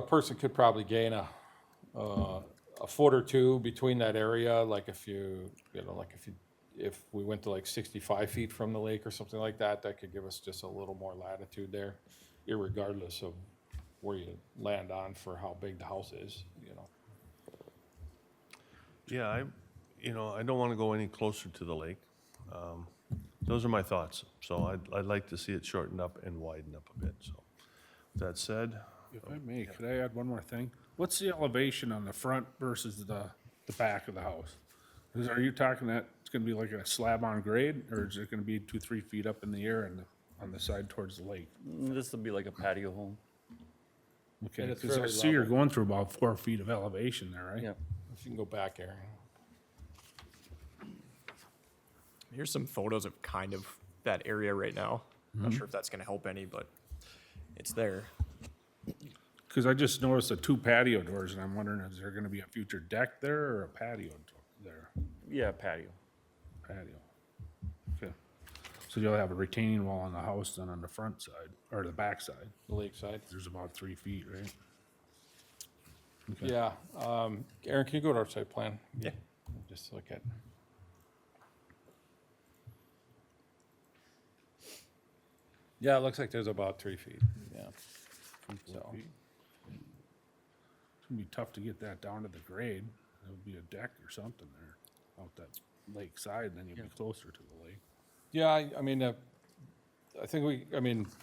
person could probably gain a foot or two between that area. Like if if we went to like 65 feet from the lake or something like that, that could give us just a little more latitude there, irregardless of where you land on for how big the house is. Yeah, I don't want to go any closer to the lake. Those are my thoughts. So I'd like to see it shortened up and widened up a bit, so. With that said, If I may, could I add one more thing? What's the elevation on the front versus the back of the house? Are you talking that it's gonna be like a slab on grade, or is it gonna be 2-3 feet up in the air and on the side towards the lake? This will be like a patio home. Okay, And it's because I fairly see you're going through about 4 feet of elevation there, right? Yep. If you can go back, Aaron. Here's some photos of kind of that area right now. Not sure if that's gonna help any, but it's there. Because I just noticed the 2 patio doors, and I'm wondering, is there gonna be a future deck there or a patio there? Yeah, patio. Patio. Okay. So you'll have a retaining wall on the house then on the front side, or the back side. The lake side. There's about 3 feet, right? Okay. Yeah, Aaron, can you go to our site plan? Yeah. Just look at. Yeah, it looks like there's about 3 feet, yeah. So, It's gonna be tough to get that down to the grade. There would be a deck or something there out that lake side, and then you'd be closer to the lake. yeah, I mean, I think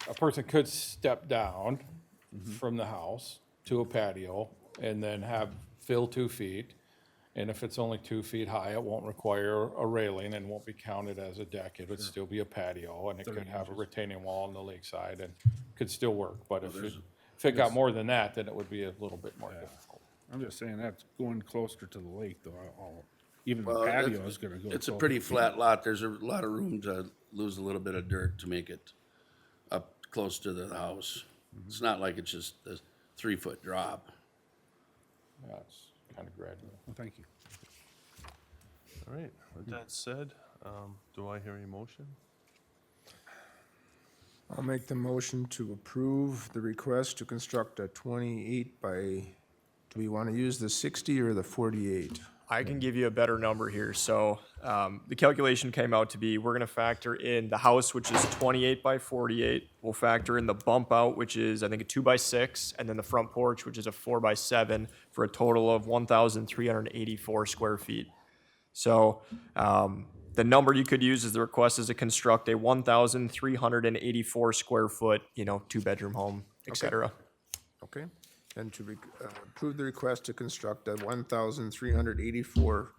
a person could step down from the house to a patio and then fill 2 feet. And if it's only 2 feet high, it won't require a railing and won't be counted as a deck. It would still be a patio, and it could have a retaining wall on the lakeside and could still work. But if it got more than that, then it would be a little bit more difficult. I'm just saying that's going closer to the lake though. Even the Well, patio is gonna go. It's a closer. pretty flat lot. There's a lot of room to lose a little bit of dirt to make it up close to the house. It's not like it's just a 3-foot drop. Yeah, it's kind of gradual. Well, thank you. all right, with that said, do I hear a motion? I'll make the motion to approve the request to construct a 28 by, do we want to use the 60 or the 48? I can give you a better number here. So the calculation came out to be, we're gonna factor in the house, which is 28 by 48. We'll factor in the bump out, which is, I think, a 2 by 6, and then the front porch, which is a 4 by 7, for a total of 1,384 square feet. So the number you could use is the request is to construct a 1,384 square foot, 2-bedroom home, et cetera. Okay, and to approve the request to construct a 1,384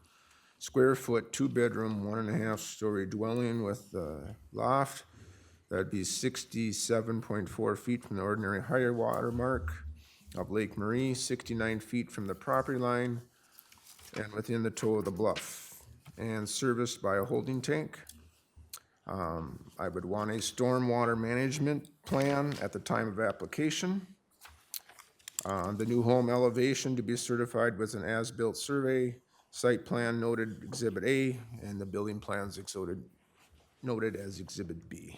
square foot, 2-bedroom, 1.5-story dwelling with loft. That'd be 67.4 feet from the ordinary high water mark of Lake Marie, 69 feet from the property line, and within the toe of the bluff, and serviced by a holding tank. I would want a stormwater management plan at the time of application. The new home elevation to be certified with an as-built survey, site plan noted Exhibit A, and the building plans noted as Exhibit B.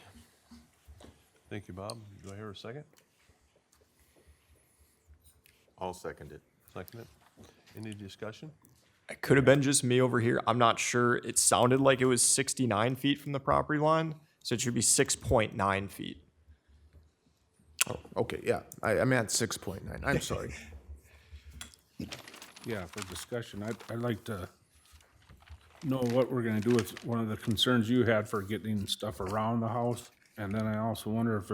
Thank you, Bob. Do I hear a second? I'll second it. Second it? Any discussion? It could have been just me over here. I'm not sure. It sounded like it was 69 feet from the property line, so it should be 6.9 feet. Oh, okay, yeah, I meant 6.9, I'm sorry. Yeah, for discussion, I'd like to know what we're gonna do with one of the concerns you had for getting stuff around the house. And then I also wonder if,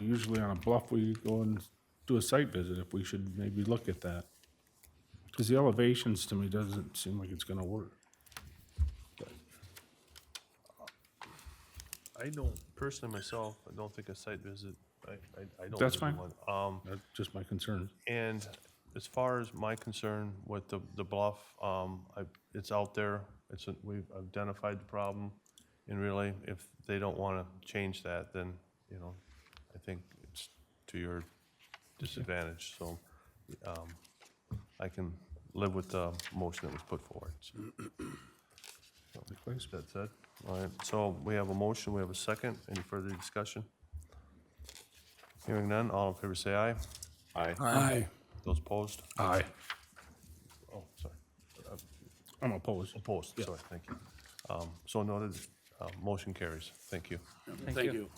usually on a bluff, we go and do a site visit, if we should maybe look at that. Because the elevations to me doesn't seem like it's gonna work. I don't, personally myself, I don't think a site visit I don't. That's live in fine. one. That's just my concern. And as far as my concern with the bluff, it's out there. We've identified the problem. And really, if they don't want to change that, then, you know, I think it's to your disadvantage. So I can live with the motion that was put forward. So, that said, all right, so we have a motion, we have a second. Any further discussion? Hearing none, all in favor say aye. Aye. Aye. Those opposed? Aye. Oh, sorry. I'm opposed. Opposed, sorry, thank you. So noted, motion carries. Thank you. Thank you.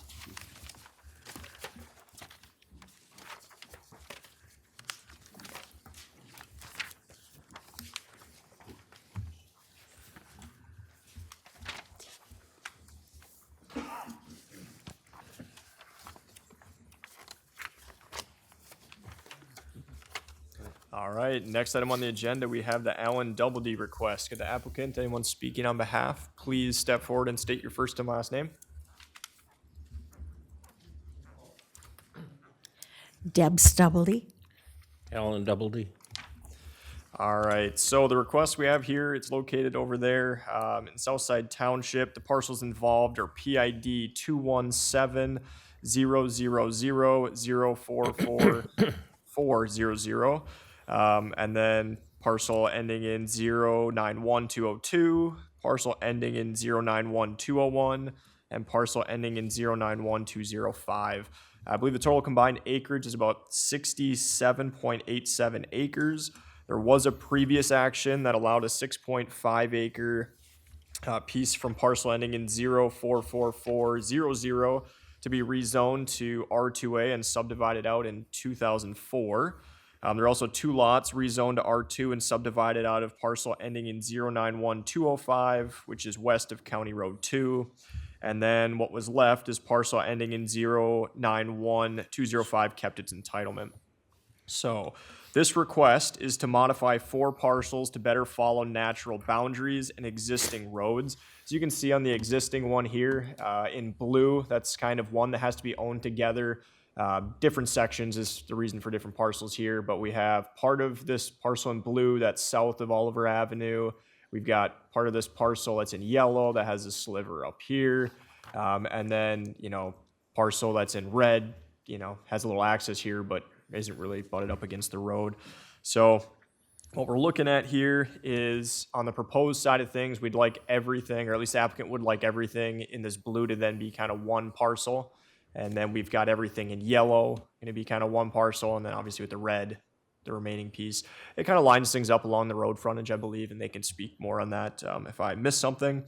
All right, next item on the agenda, we have the Allen Double D request. Could the applicant, anyone speaking on behalf, please step forward and state your first and last name? Deb Stubblety. Alan Double D. All right, so the request we have here, it's located over there in Southside Township. The parcels involved are PID 217-000-044-400, and then parcel ending in 091202, parcel ending in 091201, and parcel ending in 091205. I believe the total combined acreage is about 67.87 acres. There was a previous action that allowed a 6.5 acre piece from parcel ending in 044400 to be rezoned to R2A and subdivided out in 2004. There are also two lots rezoned to R2 and subdivided out of parcel ending in 091205, which is west of County Road 2. And then what was left is parcel ending in 091205 kept its entitlement. So this request is to modify 4 parcels to better follow natural boundaries and existing roads. So you can see on the existing one here in blue, that's kind of one that has to be owned together. Different sections is the reason for different parcels here, but we have part of this parcel in blue that's south of Oliver Avenue. We've got part of this parcel that's in yellow that has a sliver up here. And then, parcel that's in red, has a little access here, but isn't really butted up against the road. So what we're looking at here is on the proposed side of things, we'd like everything, or at least the applicant would like everything in this blue to then be kind of one parcel. And then we've got everything in yellow going to be kind of one parcel. And then obviously with the red, the remaining piece. It kind of lines things up along the road frontage, I believe, and they can speak more on that if I miss something.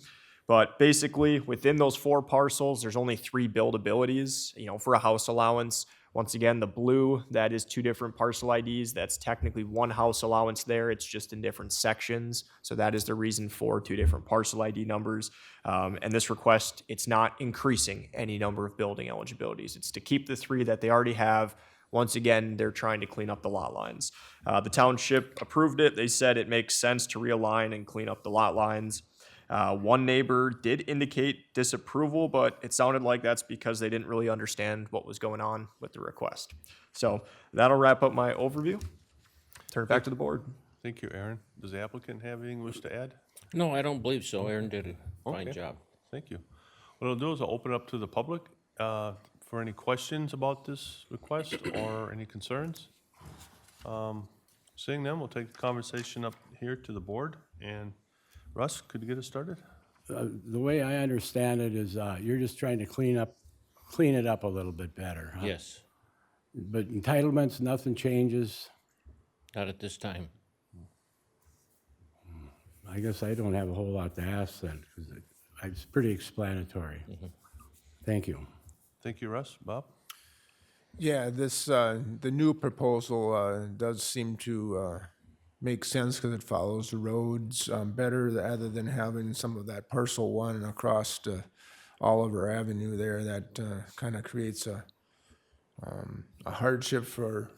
But basically, within those 4 parcels, there's only 3 buildabilities, for a house allowance. Once again, the blue, that is 2 different parcel IDs. That's technically 1 house allowance there. It's just in different sections. So that is the reason for 2 different parcel ID numbers. And this request, it's not increasing any number of building eligibilities. It's to keep the 3 that they already have. Once again, they're trying to clean up the lot lines. The township approved it. They said it makes sense to realign and clean up the lot lines. One neighbor did indicate disapproval, but it sounded like that's because they didn't really understand what was going on with the request. So that'll wrap up my overview. Turn it back to the board. Thank you, Aaron. Does the applicant have anything wish to add? No, I don't believe so. Aaron did a fine Okay. job. Thank you. What I'll do is I'll open up to the public for any questions about this request or any concerns. Seeing them, we'll take the conversation up here to the board. And Russ, could you get us started? The way I understand it is you're just trying to clean it up a little bit better, huh? Yes, But entitlements, nothing changes. not at this time. I guess I don't have a whole lot to ask then, because it's pretty explanatory. Thank you. Thank you, Russ. Bob? Yeah, the new proposal does seem to make sense because it follows the roads better rather than having some of that parcel 1 across to Oliver Avenue there. That kind of creates a hardship for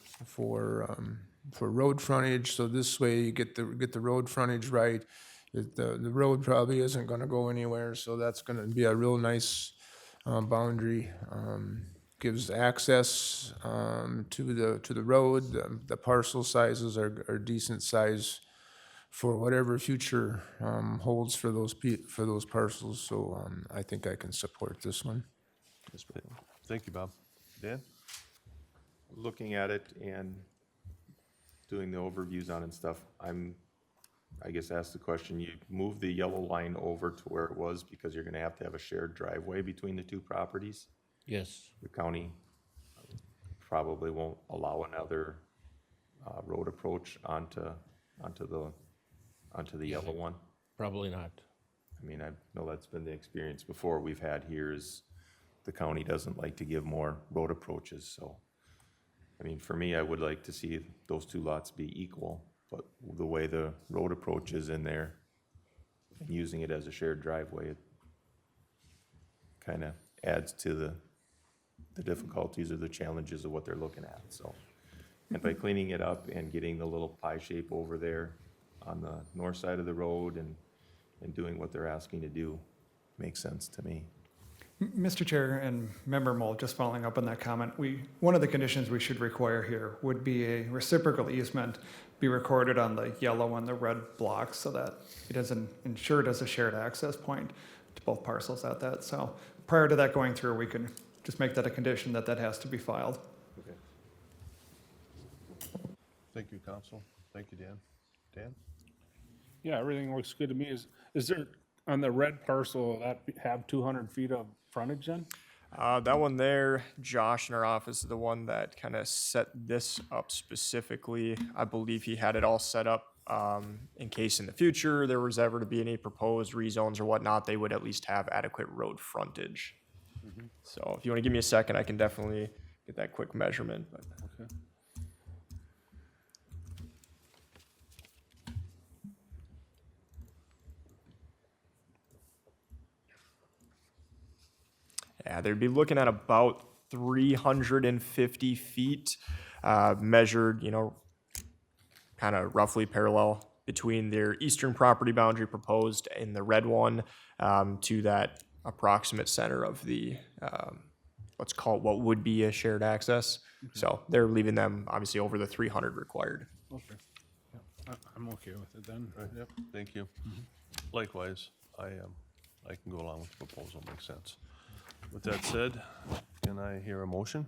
road frontage. So this way you get the road frontage right. The road probably isn't going to go anywhere, so that's going to be a real nice boundary. gives access to the road. The parcel sizes are decent size for whatever future holds for for those parcels. So I think I can support this one. Thank you, Bob. Dan? Looking at it and doing the overviews on it and stuff, I guess ask the question, you move the yellow line over to where it was because you're gonna have to have a shared driveway between the two properties. Yes, The county probably won't allow another road approach onto the yellow one. probably not. I mean, I know that's been the experience before we've had here is the county doesn't like to give more road approaches, so. I mean, for me, I would like to see those two lots be equal, but the way the road approach is in there and using it as a shared driveway, it kind of adds to the difficulties or the challenges of what they're looking at, so. And by cleaning it up and getting the little pie shape over there on the north side of the road and doing what they're asking to do, makes sense to me. Mr. Chair and Member Mold, just following up on that comment, one of the conditions we should require here would be a reciprocal easement be recorded on the yellow and the red blocks so that it is ensured as a shared access point to both parcels at that. So prior to that going through, we can just make that a condition that has to be filed. Okay. Thank you, counsel. Thank you, Dan. Dan? Yeah, everything looks good to me. Is there, on the red parcel, that have 200 feet of frontage then? That one there, Josh in our office is the one that kind of set this up specifically. I believe he had it all set up in case in the future there was ever to be any proposed rezones or whatnot, they would at least have adequate road frontage. So if you want to give me a second, I can definitely get that quick measurement. But Okay. yeah, they'd be looking at about 350 feet measured, kind of roughly parallel between their eastern property boundary proposed in the red one to that approximate center of the, let's call it what would be a shared access. So they're leaving them obviously over the 300 required. Okay. Yeah, I'm okay with it then. Right, yep, thank you. Likewise, I can go along with the proposal, makes sense. With that said, can I hear a motion?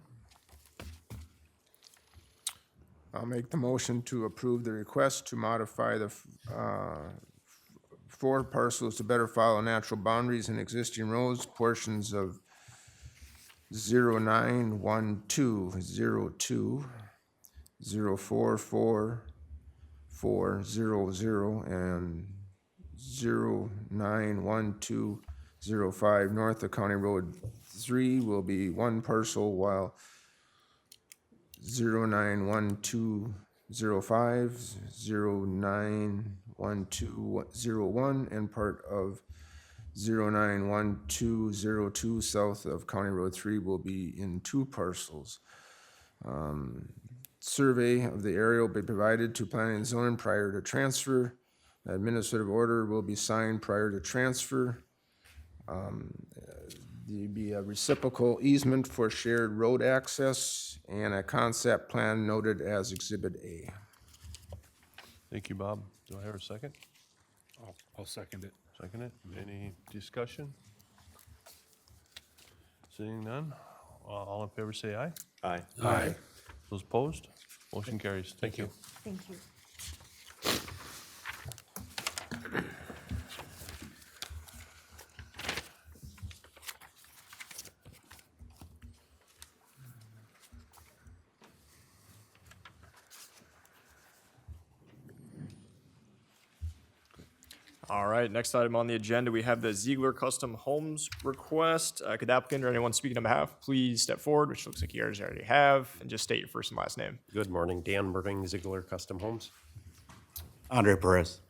I'll make the motion to approve the request to modify the four parcels to better follow natural boundaries and existing roads, portions of 091202, 044400, and 091205 north of County Road 3 will be one parcel, while 091205, 091201, and part of 091202 south of County Road 3 will be in two parcels. Survey of the area will be provided to planning and zoning prior to transfer. Administrative order will be signed prior to transfer. There'd be a reciprocal easement for shared road access and a concept plan noted as Exhibit A. Thank you, Bob. Do I hear a second? I'll second it. Second it. Any discussion? Seeing none, all in favor say aye. Aye. Aye. Those opposed? Motion carries. Thank you. Thank you. All right, next item on the agenda, we have the Ziegler Custom Homes request. Could the applicant or anyone speaking on behalf please step forward, which looks like you guys already have, and just state your first and last name. Good morning, Dan Merving, Ziegler Custom Homes. Andre Perez.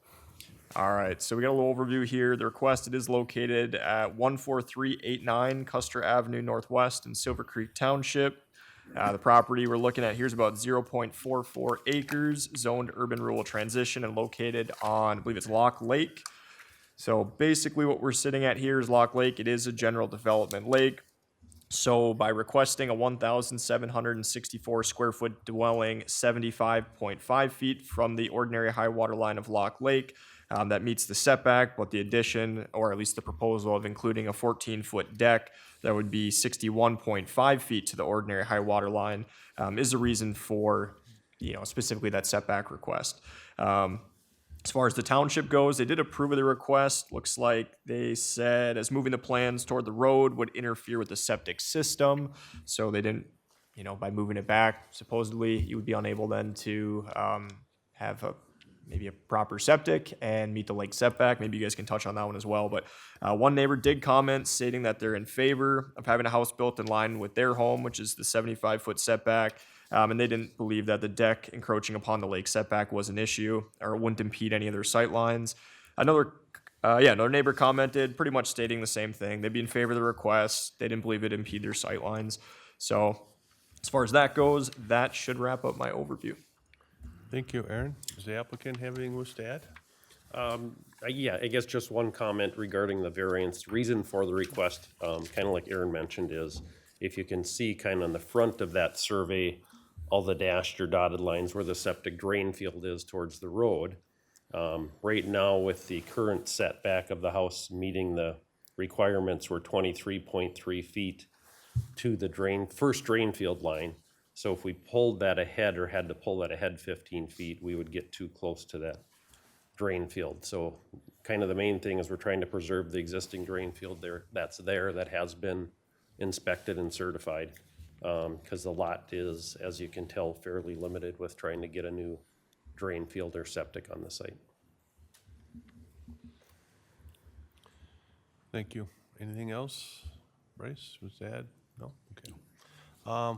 All right, so we got a little overview here. The request, it is located at 14389 Custer Avenue Northwest in Silver Creek Township. The property we're looking at here is about 0.44 acres, zoned urban rural transition and located on, I believe it's Lock Lake. So basically what we're sitting at here is Lock Lake. It is a general development lake. So by requesting a 1,764 square foot dwelling 75.5 feet from the ordinary high water line of Lock Lake, that meets the setback, but the addition, or at least the proposal of including a 14-foot deck that would be 61.5 feet to the ordinary high water line, is the reason for, specifically that setback request. As far as the township goes, they did approve of the request. Looks like they said as moving the plans toward the road would interfere with the septic system. So they didn't, by moving it back, supposedly you would be unable then to have maybe a proper septic and meet the lake setback. Maybe you guys can touch on that one as well. But one neighbor did comment stating that they're in favor of having a house built in line with their home, which is the 75-foot setback. And they didn't believe that the deck encroaching upon the lake setback was an issue or wouldn't impede any of their sight lines. Another neighbor commented pretty much stating the same thing. They'd be in favor of the request. They didn't believe it'd impede their sight lines. So as far as that goes, that should wrap up my overview. Thank you, Aaron. Does the applicant have anything wish to add? Yeah, I guess just one comment regarding the variance. Reason for the request, kind of like Aaron mentioned, is if you can see kind of on the front of that survey, all the dashed or dotted lines where the septic drain field is towards the road. Right now, with the current setback of the house meeting the requirements, we're 23.3 feet to the first drain field line. So if we pulled that ahead or had to pull that ahead 15 feet, we would get too close to that drain field. So kind of the main thing is we're trying to preserve the existing drain field that has been inspected and certified. Because the lot is, as you can tell, fairly limited with trying to get a new drain field or septic on the site. Thank you. Anything else? Bryce, was to add? No? Okay.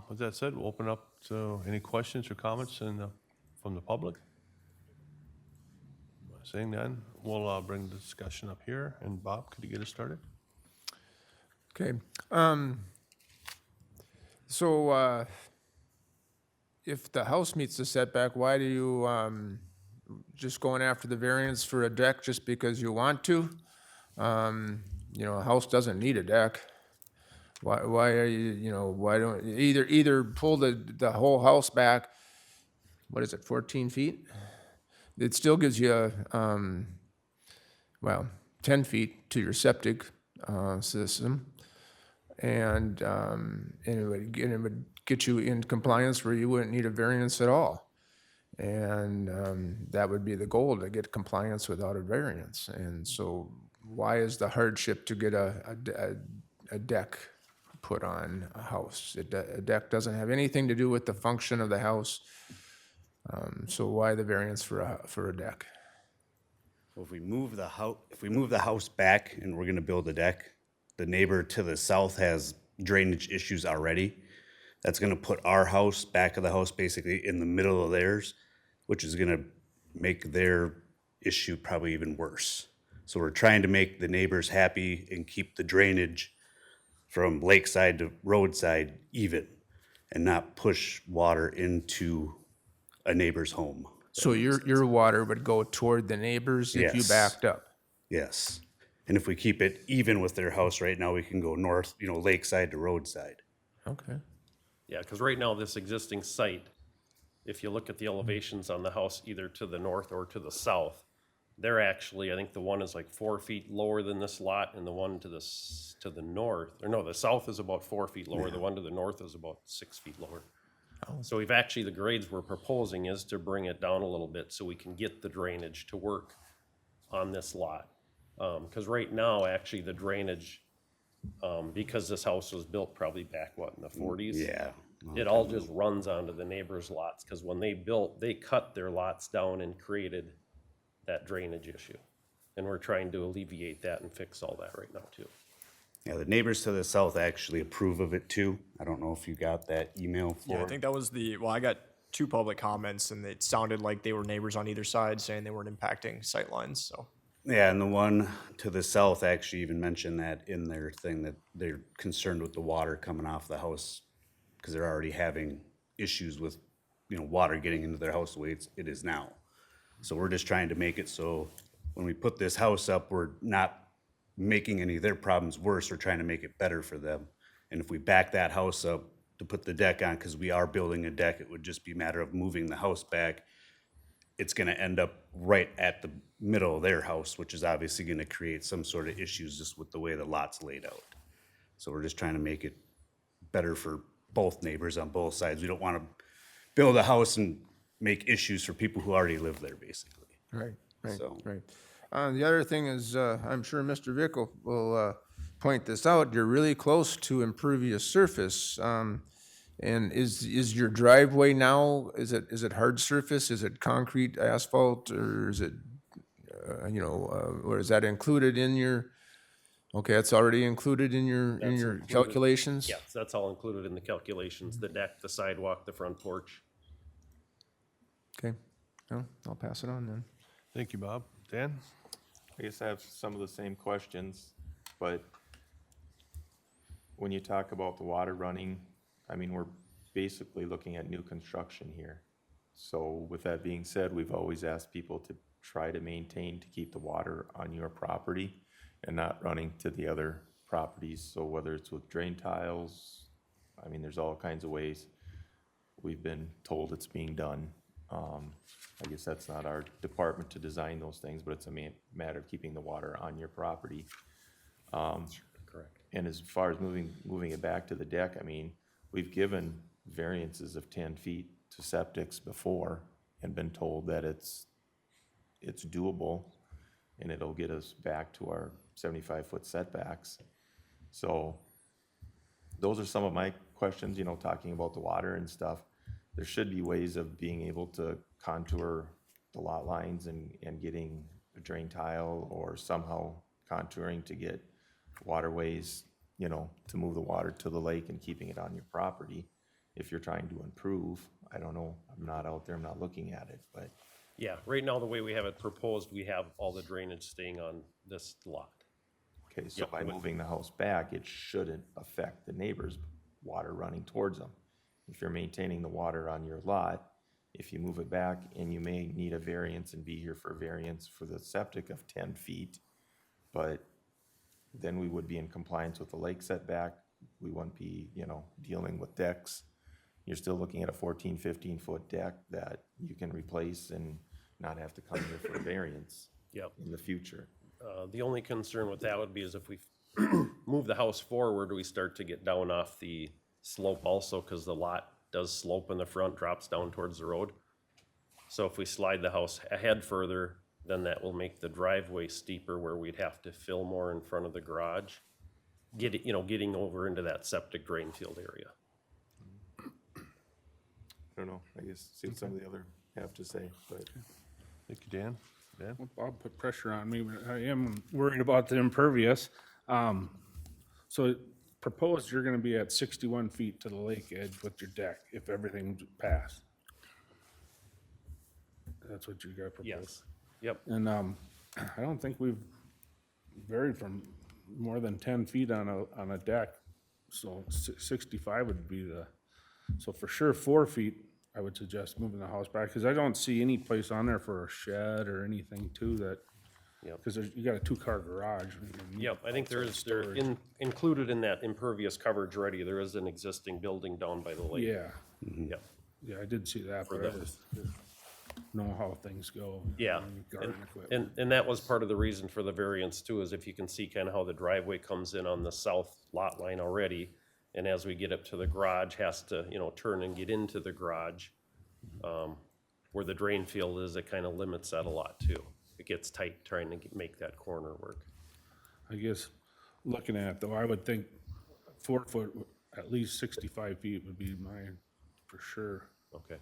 With that said, we'll open up to any questions or comments from the public. Seeing none, we'll bring the discussion up here. And Bob, could you get us started? Okay. So if the house meets the setback, why do you just going after the variance for a deck just because you want to? A house doesn't need a deck. Why are why don't you either pull the whole house back, what is it, 14 feet? It still gives you 10 feet to your septic system. And it would get you in compliance where you wouldn't need a variance at all. And that would be the goal, to get compliance without a variance. And so why is the hardship to get a deck put on a house? A deck doesn't have anything to do with the function of the house. So why the variance for a deck? Well, if we move the house back and we're gonna build a deck, the neighbor to the south has drainage issues already. That's gonna put our house, back of the house, basically in the middle of theirs, which is gonna make their issue probably even worse. So we're trying to make the neighbors happy and keep the drainage from lakeside to roadside even, and not push water into a neighbor's home. So your water would go toward the neighbors if you Yes. backed up? Yes. And if we keep it even with their house right now, we can go north, lakeside to roadside. Okay. Yeah, because right now, this existing site, if you look at the elevations on the house, either to the north or to the south, they're actually, I think the one is like 4 feet lower than this lot, and the one to the north, or no, the south is about 4 feet lower, the one to the north is about 6 feet lower. So we've actually, the grades we're proposing is to bring it down a little bit so we can get the drainage to work on this lot. Because right now, actually, the drainage, because this house was built probably back, in the 40s? Yeah. It all just runs onto the neighbors' lots, because when they built, they cut their lots down and created that drainage issue. And we're trying to alleviate that and fix all that right now, too. Yeah, the neighbors to the south actually approve of it too. I don't know if you got that email for. Yeah, I think that was I got 2 public comments, and it sounded like they were neighbors on either side saying they weren't impacting sight lines, so. Yeah, and the one to the south actually even mentioned that in their thing, that they're concerned with the water coming off the house because they're already having issues with, water getting into their house the way it is now. So we're just trying to make it so when we put this house up, we're not making any of their problems worse. We're trying to make it better for them And if we back that house up to put the deck on, because we are building a deck, it would just be a matter of moving the house back. It's gonna end up right at the middle of their house, which is obviously gonna create some sort of issues just with the way the lot's laid out. So we're just trying to make it better for both neighbors on both sides. We don't wanna build a house and make issues for people who already live there, basically. Right, right, So- right. The other thing is, I'm sure Mr. Vick will point this out, you're really close to impervious surface. And is your driveway now, is it hard surface? Is it concrete, asphalt, or is it, or is that included in your, okay, that's already included in your That's included. calculations? Yes, that's all included in the calculations, the deck, the sidewalk, the front porch. Okay, well, I'll pass it on then. Thank you, Bob. Dan? I guess I have some of the same questions, but when you talk about the water running, I mean, we're basically looking at new construction here. So with that being said, we've always asked people to try to maintain, to keep the water on your property and not running to the other properties. So whether it's with drain tiles, I mean, there's all kinds of ways we've been told it's being done. I guess that's not our department to design those things, but it's a matter of keeping the water on your property. Correct. And as far as moving it back to the deck, I mean, we've given variances of 10 feet to septics before and been told that it's doable and it'll get us back to our 75-foot setbacks. So those are some of my questions, talking about the water and stuff. There should be ways of being able to contour the lot lines and getting a drain tile or somehow contouring to get waterways, to move the water to the lake and keeping it on your property. If you're trying to improve, I don't know, I'm not out there, I'm not looking at it, but Yeah, right now, the way we have it proposed, we have all the drainage staying on this lot. okay, so by moving the house back, it shouldn't affect the neighbors' water running towards them. If you're maintaining the water on your lot, if you move it back, and you may need a variance and be here for a variance for the septic of 10 feet, but then we would be in compliance with the lake setback. We wouldn't be, dealing with decks. You're still looking at a 14, 15-foot deck that you can replace and not have to come here for a variance Yep. in the future. The only concern with that would be is if we move the house forward, we start to get down off the slope also, because the lot does slope in the front, drops down towards the road. So if we slide the house ahead further, then that will make the driveway steeper where we'd have to fill more in front of the garage. Getting over into that septic drain field area. I don't know, I guess, see what some of the other have to say, but. Thank you, Dan. Dan? Well, Bob put pressure on me, but I am worried about the impervious. So proposed, you're gonna be at 61 feet to the lake edge with your deck if everything's passed. That's what you got proposed. Yes. Yep. And I don't think we've varied from more than 10 feet on a deck. So 65 would be so for sure 4 feet, I would suggest moving the house back, because I don't see any place on there for a shed or anything too that, Yep. because you got a 2-car garage. Yep, I think included in that impervious coverage already, there is an existing building down by the lake. Yeah, Yep. yeah, I did see that, but I just know how things go. Yeah, Garden equipment. and that was part of the reason for the variance too, is if you can see kind of how the driveway comes in on the south lot line already, and as we get up to the garage, has to, turn and get into the garage, where the drain field is, it kind of limits that a lot too. It gets tight trying to make that corner work. I guess, looking at it though, I would think 4 foot, at least 65 feet would be mine, for sure. Okay.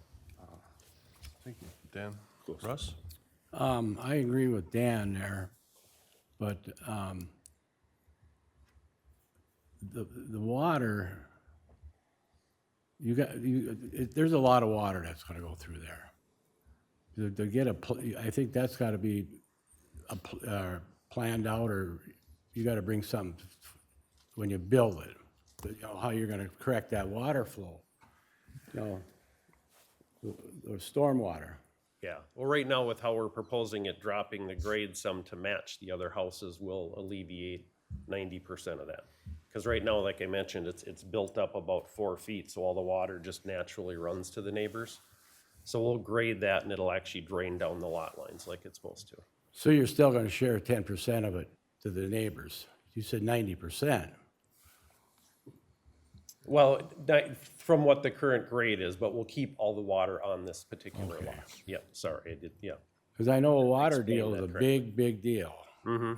Thank you. Dan? Russ? I agree with Dan there, but the water, there's a lot of water that's gonna go through there. To get I think that's gotta be planned out, or you gotta bring something when you build it, how you're gonna correct that water flow. Or stormwater. Yeah, well, right now with how we're proposing it, dropping the grade some to match the other houses will alleviate 90% of that Because right now, like I mentioned, it's built up about 4 feet, so all the water just naturally runs to the neighbors. So we'll grade that and it'll actually drain down the lot lines like it's supposed to. So you're still gonna share 10% of it to the neighbors? You said 90%. Well, from what the current grade is, but we'll keep all the water on this particular lot. Yep, sorry, I did, yeah. Because I know a water Explain deal is that a correctly. big deal. Mm-hmm.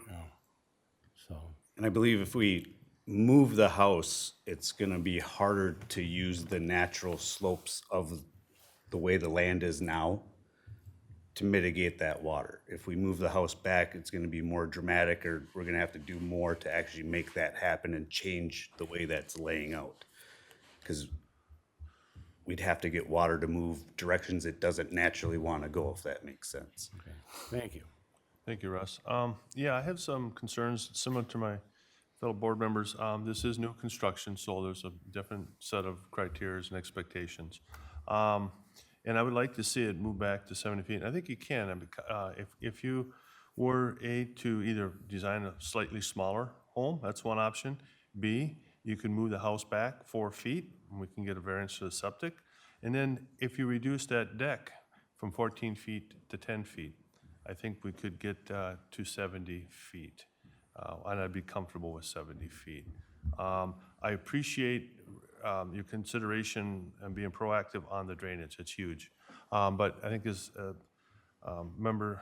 So, And I believe if we move the house, it's gonna be harder to use the natural slopes of the way the land is now to mitigate that water. If we move the house back, it's gonna be more dramatic, or we're gonna have to do more to actually make that happen and change the way that's laying out. Because we'd have to get water to move directions it doesn't naturally wanna go, if that makes sense. thank you. Thank you, Russ. Yeah, I have some concerns similar to my fellow board members. This is new construction, so there's a different set of criteria and expectations. And I would like to see it move back to 70 feet. And I think you can. I mean, if you were to either design a slightly smaller home, that's one option. B, you can move the house back 4 feet, and we can get a variance to the septic. And then if you reduce that deck from 14 feet to 10 feet, I think we could get to 70 feet. And I'd be comfortable with 70 feet. I appreciate your consideration and being proactive on the drainage. It's huge. But I think as member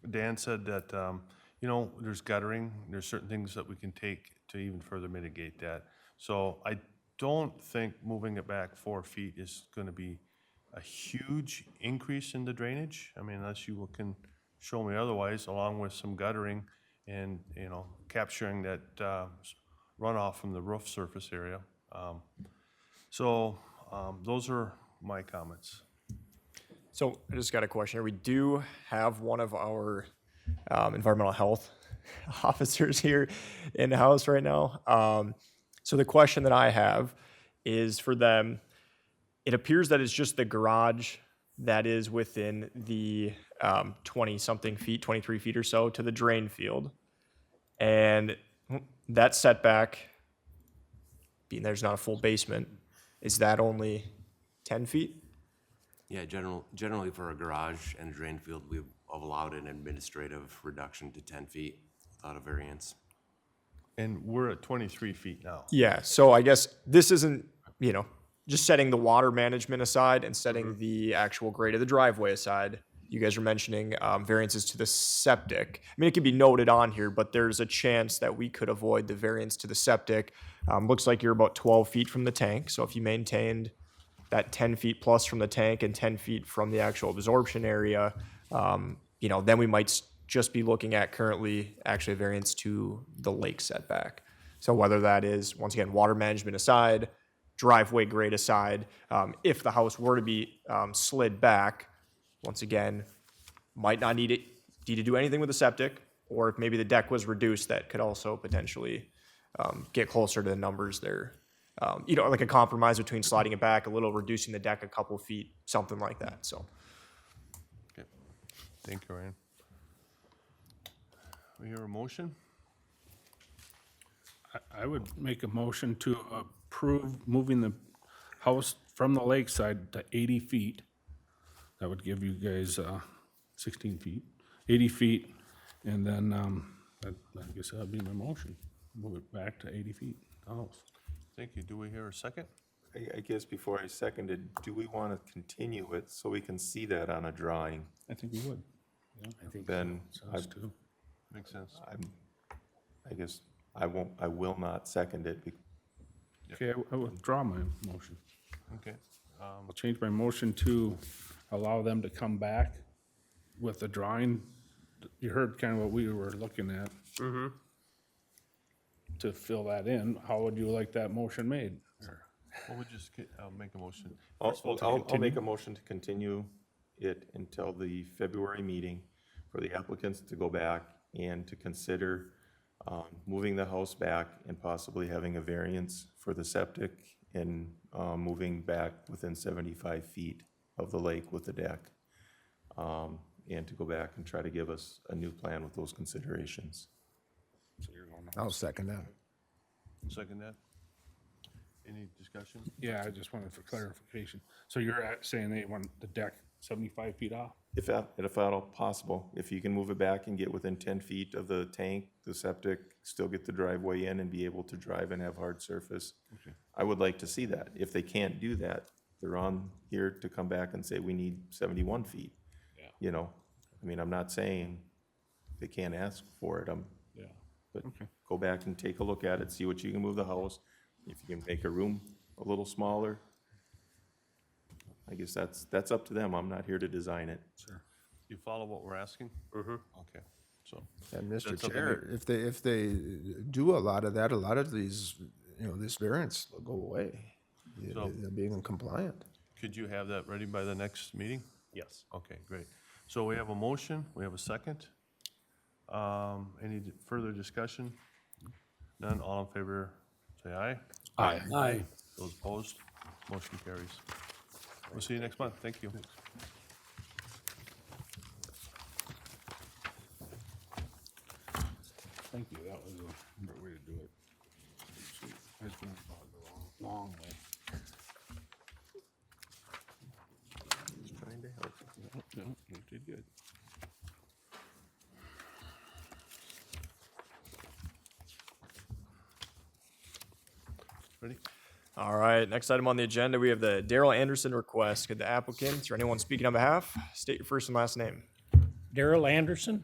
Dan said that, there's guttering, there's certain things that we can take to even further mitigate that. So I don't think moving it back 4 feet is going to be a huge increase in the drainage. I mean, unless you can show me otherwise, along with some guttering and, capturing that runoff from the roof surface area. Those are my comments. So I just got a question here. We do have one of our environmental health officers here in the house right now. So the question that I have is for them. It appears that it's just the garage that is within the 20-something feet, 23 feet or so to the drain field. And that setback, being there's not a full basement, is that only 10 feet? Yeah, generally for a garage and a drain field, we've allowed an administrative reduction to 10 feet without a variance. And we're at 23 feet now. Yeah, so I guess this isn't, just setting the water management aside and setting the actual grade of the driveway aside. You guys were mentioning variances to the septic. I mean, it could be noted on here, but there's a chance that we could avoid the variance to the septic. Looks like you're about 12 feet from the tank. So if you maintained that 10 feet plus from the tank and 10 feet from the actual absorption area, then we might just be looking at currently actually a variance to the lake setback. So whether that is, once again, water management aside, driveway grade aside, if the house were to be slid back, once again, might not need to do anything with the septic, or if maybe the deck was reduced, that could also potentially get closer to the numbers there. Like a compromise between sliding it back a little, reducing the deck a couple feet, something like that. So, Okay. Thank you, Ryan. We hear a motion? I would make a motion to approve moving the house from the lakeside to 80 feet. That would give you guys 16 feet, 80 feet, and then I guess that'd be my motion. Move it back to 80 feet, the house. Thank you. Do we hear a second? I guess before I seconded, do we want to continue it so we can see that on a drawing? I think we would. I think Then Sounds too. Makes sense. I guess I will not second it. Okay, I withdraw my motion. Okay. I'll change my motion to allow them to come back with the drawing. You heard kind of what we were looking at. Mm-hmm. To fill that in, how would you like that motion made? Well, I'll make a motion. I'll make a motion to continue it until the February meeting for the applicants to go back and to consider moving the house back and possibly having a variance for the septic and moving back within 75 feet of the lake with the deck. And to go back and try to give us a new plan with those considerations. I'll second that. Second that. Any discussion? Yeah, I just wanted for clarification. So you're saying they want the deck 75 feet off? If at all possible, if you can move it back and get within 10 feet of the tank, the septic, still get the driveway in and be able to drive and have hard surface. I would like to see that. If they can't do that, they're on here to come back and say, we need 71 feet. Yeah. You know, I mean, I'm not saying they can't ask for it, Yeah. but go back and take a look at it, see what you can move the house. If you can make a room a little smaller, I guess that's up to them. I'm not here to design it. Sure. You follow what we're asking? Mm-hmm. Okay, so. And That's Mr. something Chair, if they do a lot of that, a lot of these, this variance will go away. So- They're being compliant. Could you have that ready by the next meeting? Yes. Okay, great. So we have a motion, we have a second. Any further discussion? None, all in favor, say aye. Aye. Aye. Those opposed, motion carries. We'll see you next month, thank you. Thank you, that was a great way to do it. I was going about it the wrong way. Trying to help. No, you did good. Ready? All right, next item on the agenda, we have the Daryl Anderson request. Could the applicant or anyone speaking on behalf state your first and last name? Daryl Anderson?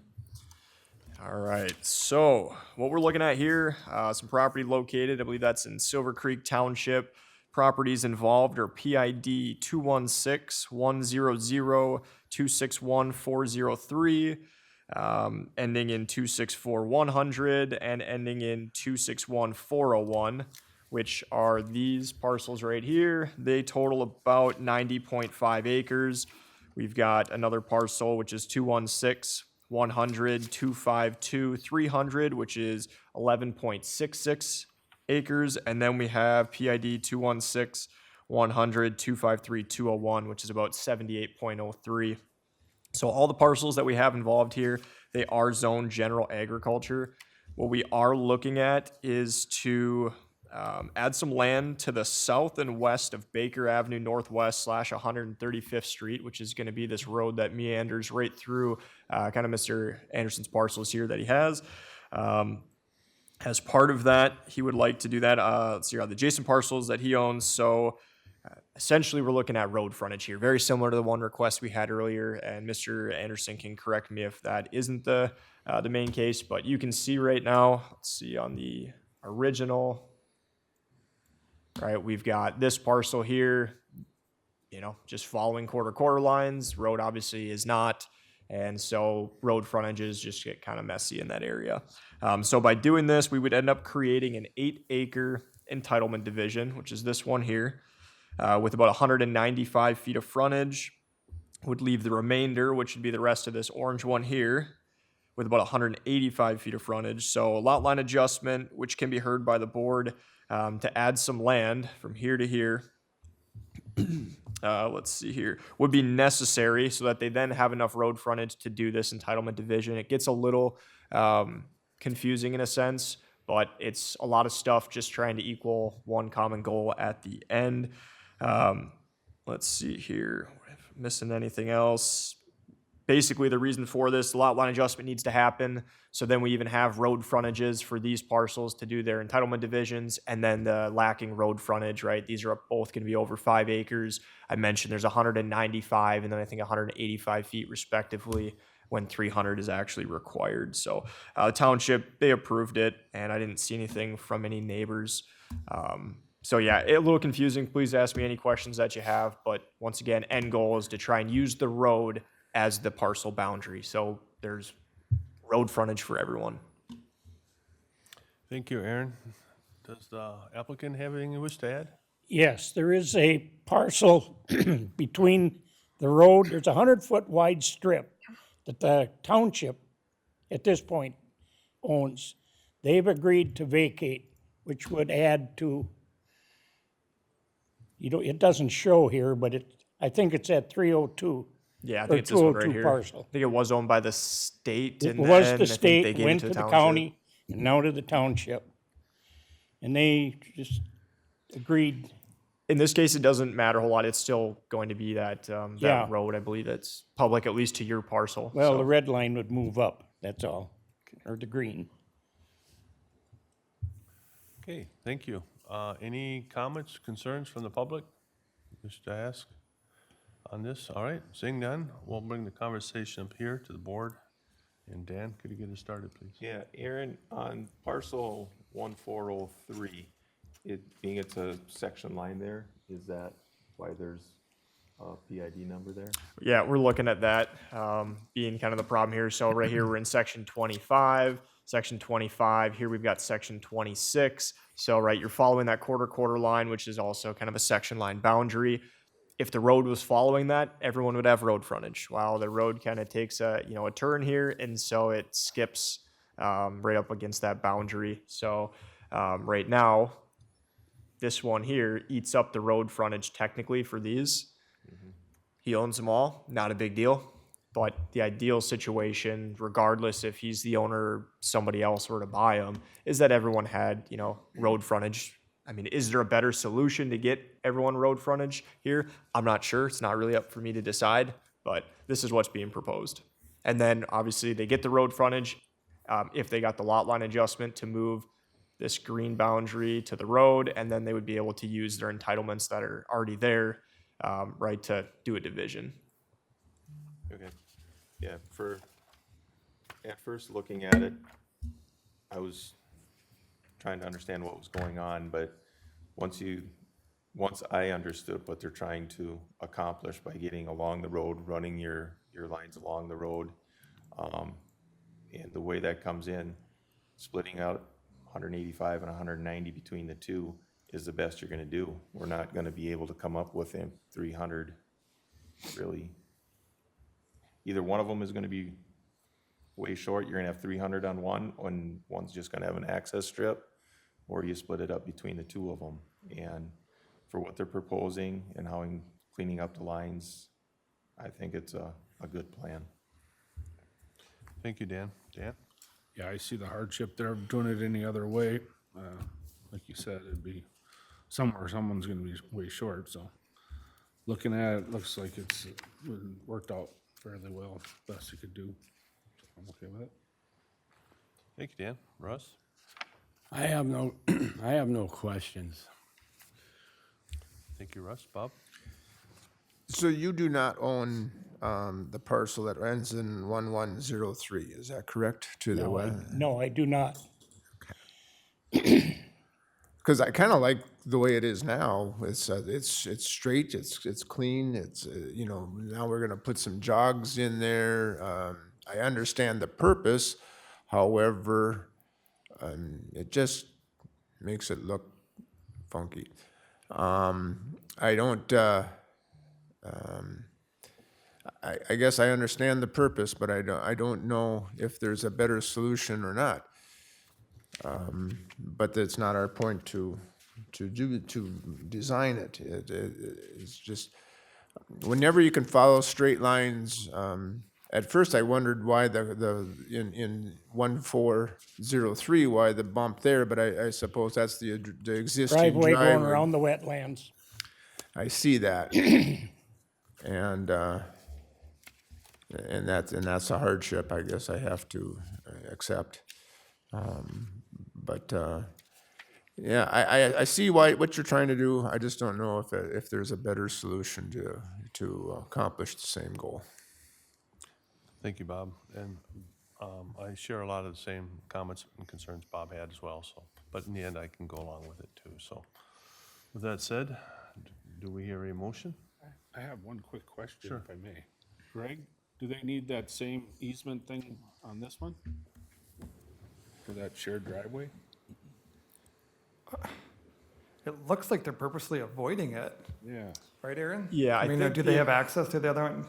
All right, so what we're looking at here, some property located, I believe that's in Silver Creek Township. Properties involved are PID 216-100-261-403, ending in 264-100 and ending in 261-401, which are these parcels right here. They total about 90.5 acres. We've got another parcel, which is 216-100, 252-300, which is 11.66 acres. And then we have PID 216-100, 253-201, which is about 78.03. So all the parcels that we have involved here, they are zoned general agriculture. What we are looking at is to add some land to the south and west of Baker Avenue Northwest / 135th Street, which is going to be this road that meanders right through kind of Mr. Anderson's parcels here that he has. As part of that, he would like to do that. Let's see, the adjacent parcels that he owns. So essentially, we're looking at road frontage here, very similar to the one request we had earlier. And Mr. Anderson can correct me if that isn't the main case. But you can see right now, let's see on the original. Right, we've got this parcel here, just following quarter lines. Road obviously is not, and so road frontages just get kind of messy in that area. So by doing this, we would end up creating an 8-acre entitlement division, which is this one here, with about 195 feet of frontage. Would leave the remainder, which would be the rest of this orange one here, with about 185 feet of frontage. So a lot line adjustment, which can be heard by the board, to add some land from here to here. Let's see here, would be necessary so that they then have enough road frontage to do this entitlement division. It gets a little confusing in a sense, but it's a lot of stuff just trying to equal one common goal at the end. Let's see here, missing anything else? Basically, the reason for this, the lot line adjustment needs to happen. So then we even have road frontages for these parcels to do their entitlement divisions, and then the lacking road frontage, right? These are both going to be over 5 acres. I mentioned there's 195 and then I think 185 feet respectively when 300 is actually required. So the township, they approved it, and I didn't see anything from any neighbors. So yeah, a little confusing. Please ask me any questions that you have. But once again, end goal is to try and use the road as the parcel boundary. So there's road frontage for everyone. Thank you, Aaron. Does the applicant have anything he wishes to add? Yes, there is a parcel between the road, there's a 100-foot wide strip that the township at this point owns. They've agreed to vacate, which would add to, it doesn't show here, but I think it's at 302. Yeah, I think it's this one right here. Parcel. I think it was owned by the state. It and was then the I think they state, gave it went to the township. county, and now to the township. and they just agreed. In this case, it doesn't matter a whole lot. It's still going to be that, Yeah. that road, I believe that's public, at least to your parcel. Well, so. the red line would move up, that's all, or the green. Okay, thank you. Any comments, concerns from the public? Wish to ask on this? All right, seeing none, we'll bring the conversation up here to the board. And Dan, could you get us started, please? Yeah, Aaron, on parcel 1403, it's a section line there, is that why there's a PID number there? Yeah, we're looking at that being kind of the problem here. So right here, we're in section 25. Section 25, here we've got section 26. So right, you're following that quarter line, which is also kind of a section line boundary. If the road was following that, everyone would have road frontage. While the road kind of takes a turn here, and so it skips right up against that boundary. So right now, this one here eats up the road frontage technically for these. He owns them all, not a big deal. But the ideal situation, regardless if he's the owner or somebody else were to buy them, is that everyone had, road frontage. I mean, is there a better solution to get everyone road frontage here? I'm not sure. It's not really up for me to decide, but this is what's being proposed. And then obviously they get the road frontage if they got the lot line adjustment to move this green boundary to the road, and then they would be able to use their entitlements that are already there, right, to do a division. Okay, yeah, at first looking at it, I was trying to understand what was going on, but once I understood what they're trying to accomplish by getting along the road, running your lines along the road, and the way that comes in, splitting out 185 and 190 between the two is the best you're gonna do. We're not gonna be able to come up with 300, really. Either one of them is gonna be way short, you're gonna have 300 on one, and one's just gonna have an access strip, or you split it up between the two of them. And for what they're proposing and how in cleaning up the lines, I think it's a good plan. Thank you, Dan. Dan? Yeah, I see the hardship there of doing it any other way. Like you said, it'd be somewhere someone's gonna be way short, so. Looking at it, looks like it's worked out fairly well, best you could do. So I'm okay with it. Thank you, Dan. Russ? I have no questions. Thank you, Russ. Bob? So you do not own the parcel that ends in 1103, is that correct? To the west? No, I do not. Because I kind of like the way it is now. It's straight, it's clean, now we're gonna put some jogs in there. I understand the purpose, however, it just makes it look funky. I don't, I guess I understand the purpose, but I don't know if there's a better solution or not. But that's not our point to design it. It's just, whenever you can follow straight lines, at first I wondered why in 1403, why the bump there, but I suppose that's the existing Driveway driveway. going around the wetlands. I see that. And that's a hardship I guess I have to accept. But yeah, I see what you're trying to do. I just don't know if there's a better solution to accomplish the same goal. Thank you, Bob. And I share a lot of the same comments and concerns Bob had as well, so, but in the end, I can go along with it too, so. With that said, do we hear a motion? I have one quick question, Sure. if I may. Greg, do they need that same easement thing on this one? For that shared driveway? It looks like they're purposely avoiding it, Yeah. right, Aaron? Yeah, I I mean, think do they have access to the other one?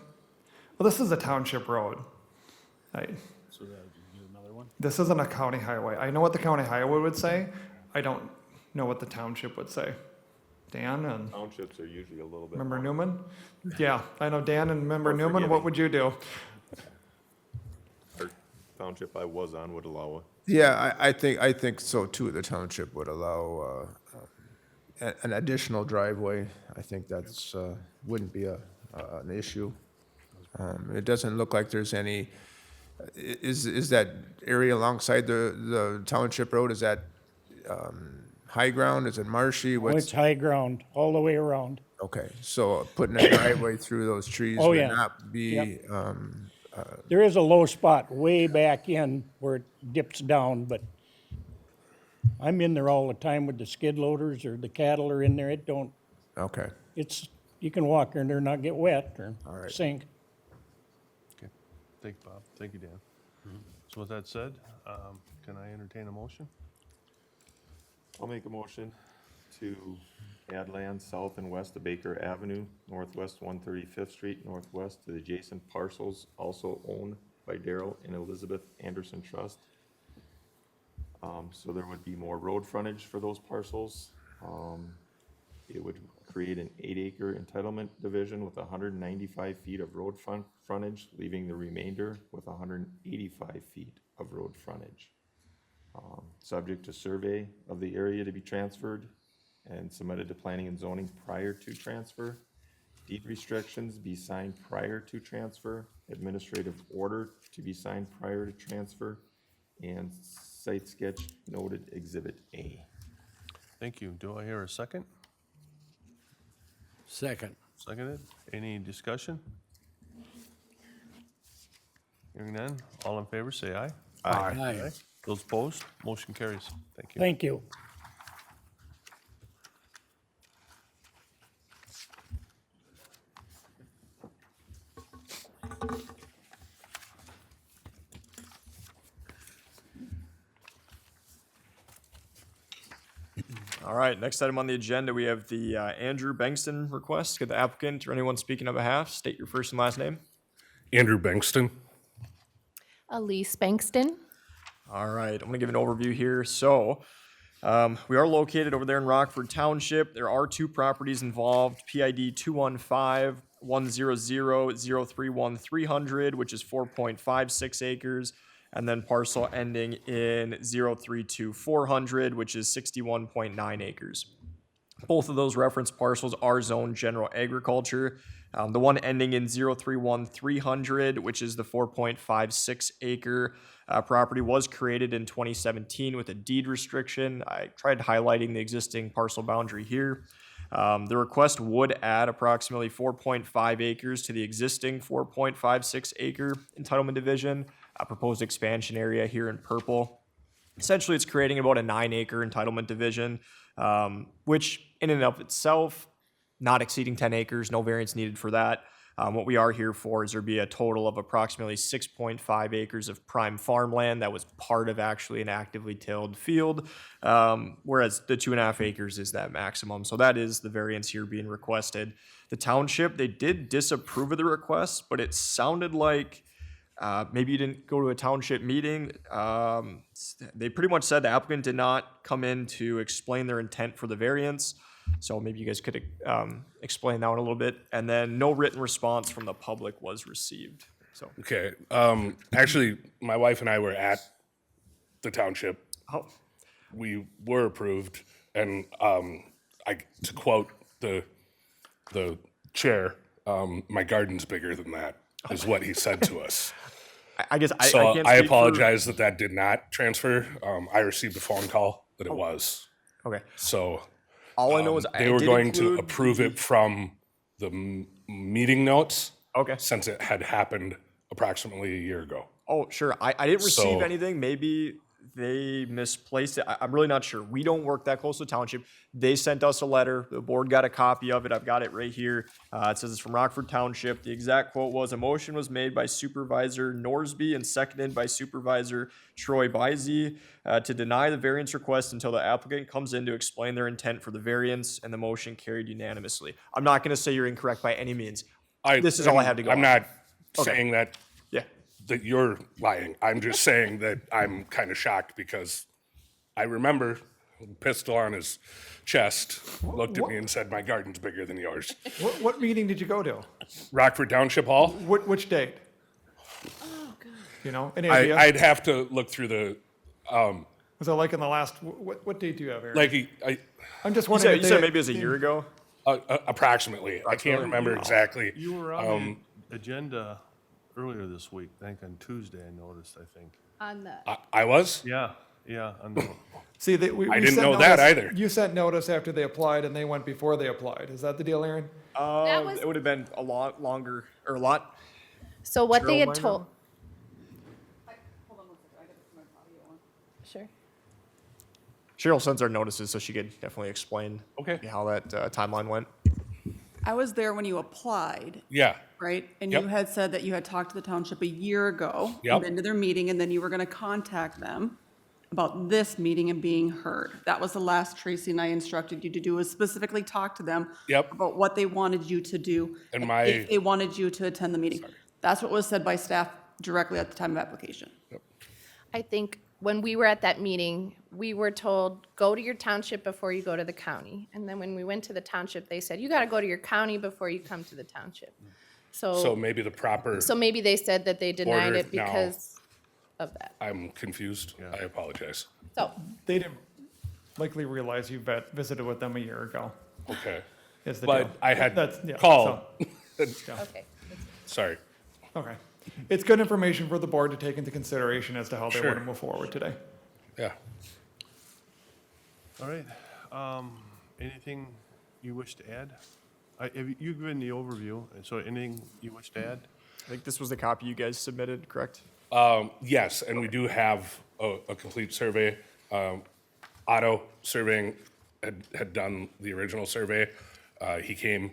Well, this is a township road. Right? So that, you get another one? This isn't a county highway. I know what the county highway would say. I don't know what the township would say. Dan and Townships are usually a little bit. Member Newman? Yeah, I know Dan and Member Or Newman, what forgiving. would you do? township I was on would allow it. Yeah, I think so too. The township would allow an additional driveway. I think that's wouldn't be an issue. It doesn't look like there's any. Is that area alongside the township road? Is that high ground? Is it marshy? Oh, it's high ground all the way around. Okay, so putting a driveway through those trees Oh, would yeah. not be. Yep. There is a low spot way back in where it dips down, but I'm in there all the time with the skid loaders or the cattle are in there. It don't, Okay. you can walk in there and not get wet or right. sink. Okay, thank you, Bob. Thank you, Dan. So with that said, can I entertain a motion? I'll make a motion to add land south and west of Baker Avenue, northwest 135th Street, northwest to the adjacent parcels also owned by Daryl and Elizabeth Anderson Trust. So there would be more road frontage for those parcels. It would create an 8-acre entitlement division with 195 feet of road frontage, leaving the remainder with 185 feet of road frontage. Subject to survey of the area to be transferred and submitted to planning and zoning prior to transfer. Deed restrictions be signed prior to transfer, administrative order to be signed prior to transfer, and site sketch noted Exhibit A. Thank you. Do I hear a second? Second. Seconded. Any discussion? Hearing none. All in favor, say aye. Aye. Those opposed, motion carries. Thank you. Thank you. All right, next item on the agenda, we have the Andrew Bankston request. Could the applicant or anyone speaking on behalf state your first and last name? Andrew Bankston. Elise Bankston. All right, I'm going to give an overview here. So, we are located over there in Rockford Township. There are two properties involved, PID 215-100-031-300, which is 4.56 acres, and then parcel ending in 032-400, which is 61.9 acres. Both of those reference parcels are zoned general agriculture. The one ending in 031-300, which is the 4.56 acre property, was created in 2017 with a deed restriction. I tried highlighting the existing parcel boundary here. The request would add approximately 4.5 acres to the existing 4.56 acre entitlement division, proposed expansion area here in purple. Essentially, it's creating about a 9-acre entitlement division, which in and of itself, not exceeding 10 acres, no variance needed for that. What we are here for is there be a total of approximately 6.5 acres of prime farmland that was part of actually an actively tilled field, whereas the 2.5 acres is that maximum. So that is the variance here being requested. The township, they did disapprove of the request, but it sounded like maybe you didn't go to a township meeting. They pretty much said the applicant did not come in to explain their intent for the variance. So maybe you guys could explain that one a little bit. And then no written response from the public was received. So Okay. Actually, my wife and I were at the township. Oh. We were approved, and to quote the chair, my garden's bigger than that, is what he said to us. I guess So I can't I speak for- apologize that did not transfer. I received a phone call that it was. Okay. So all I know is they I were did going to include approve it from the meeting notes. Okay. Since it had happened approximately a year ago. Oh, sure. I didn't receive So- anything. Maybe they misplaced it. I'm really not sure. We don't work that close to township. They sent us a letter. The board got a copy of it. I've got it right here. It says it's from Rockford Township. The exact quote was, "A motion was made by Supervisor Norsby and seconded by Supervisor Troy Bizey to deny the variance request until the applicant comes in to explain their intent for the variance, and the motion carried unanimously." I'm not going to say you're incorrect by any means. This is all I have to go I'm on. not Okay. saying that Yeah. that you're lying. I'm just saying that I'm kind of shocked because I remember a pistol on his chest, looked at me and said, "My garden's bigger than yours." What meeting did you go to? Rockford Township Hall. Which date? You know, any idea? I'd have to look through the, Was it like in the last, what date do you have, Aaron? like, I'm just You wondering. said, you said maybe it was a year ago? approximately. I can't remember exactly. You were on the agenda earlier this week, I think on Tuesday, I noticed, I think. On the, I was? Yeah, on the, See, I didn't know that either. You sent notice after they applied and they went before they applied. Is that the deal, Aaron? was- It would have been a lot longer, or a lot. so what they Cheryl had Minor? told. Sure. Cheryl sends our notices, so she could definitely explain Okay. how that timeline went. I was there when you applied, Yeah. right? And Yep. you had said that you had talked to the township a year ago. Yep. Been to their meeting, and then you were gonna contact them about this meeting and being heard. That was the last Tracy and I instructed you to do, was specifically talk to them Yep. about what they wanted you to do. And if they wanted you to attend the meeting. That's what was said by staff directly at the time of application. I think when we were at that meeting, we were told, go to your township before you go to the county. And then when we went to the township, they said, you gotta go to your county before you come to the township. So maybe the proper, So maybe they said that they denied Order it now. because of that. I'm confused. I apologize. So, They didn't likely realize you visited with them a year ago. Okay. Is the But deal. I had Yeah, called. okay. Sorry. Okay. It's good information for the board to take into consideration as to how they Sure. want to move forward today. Yeah. all right. Anything you wish to add? Have you given the overview, and so anything you wish to add? I think this was the copy you guys submitted, correct? Yes, and we do have a complete survey. Otto Surveying had done the original survey. He came,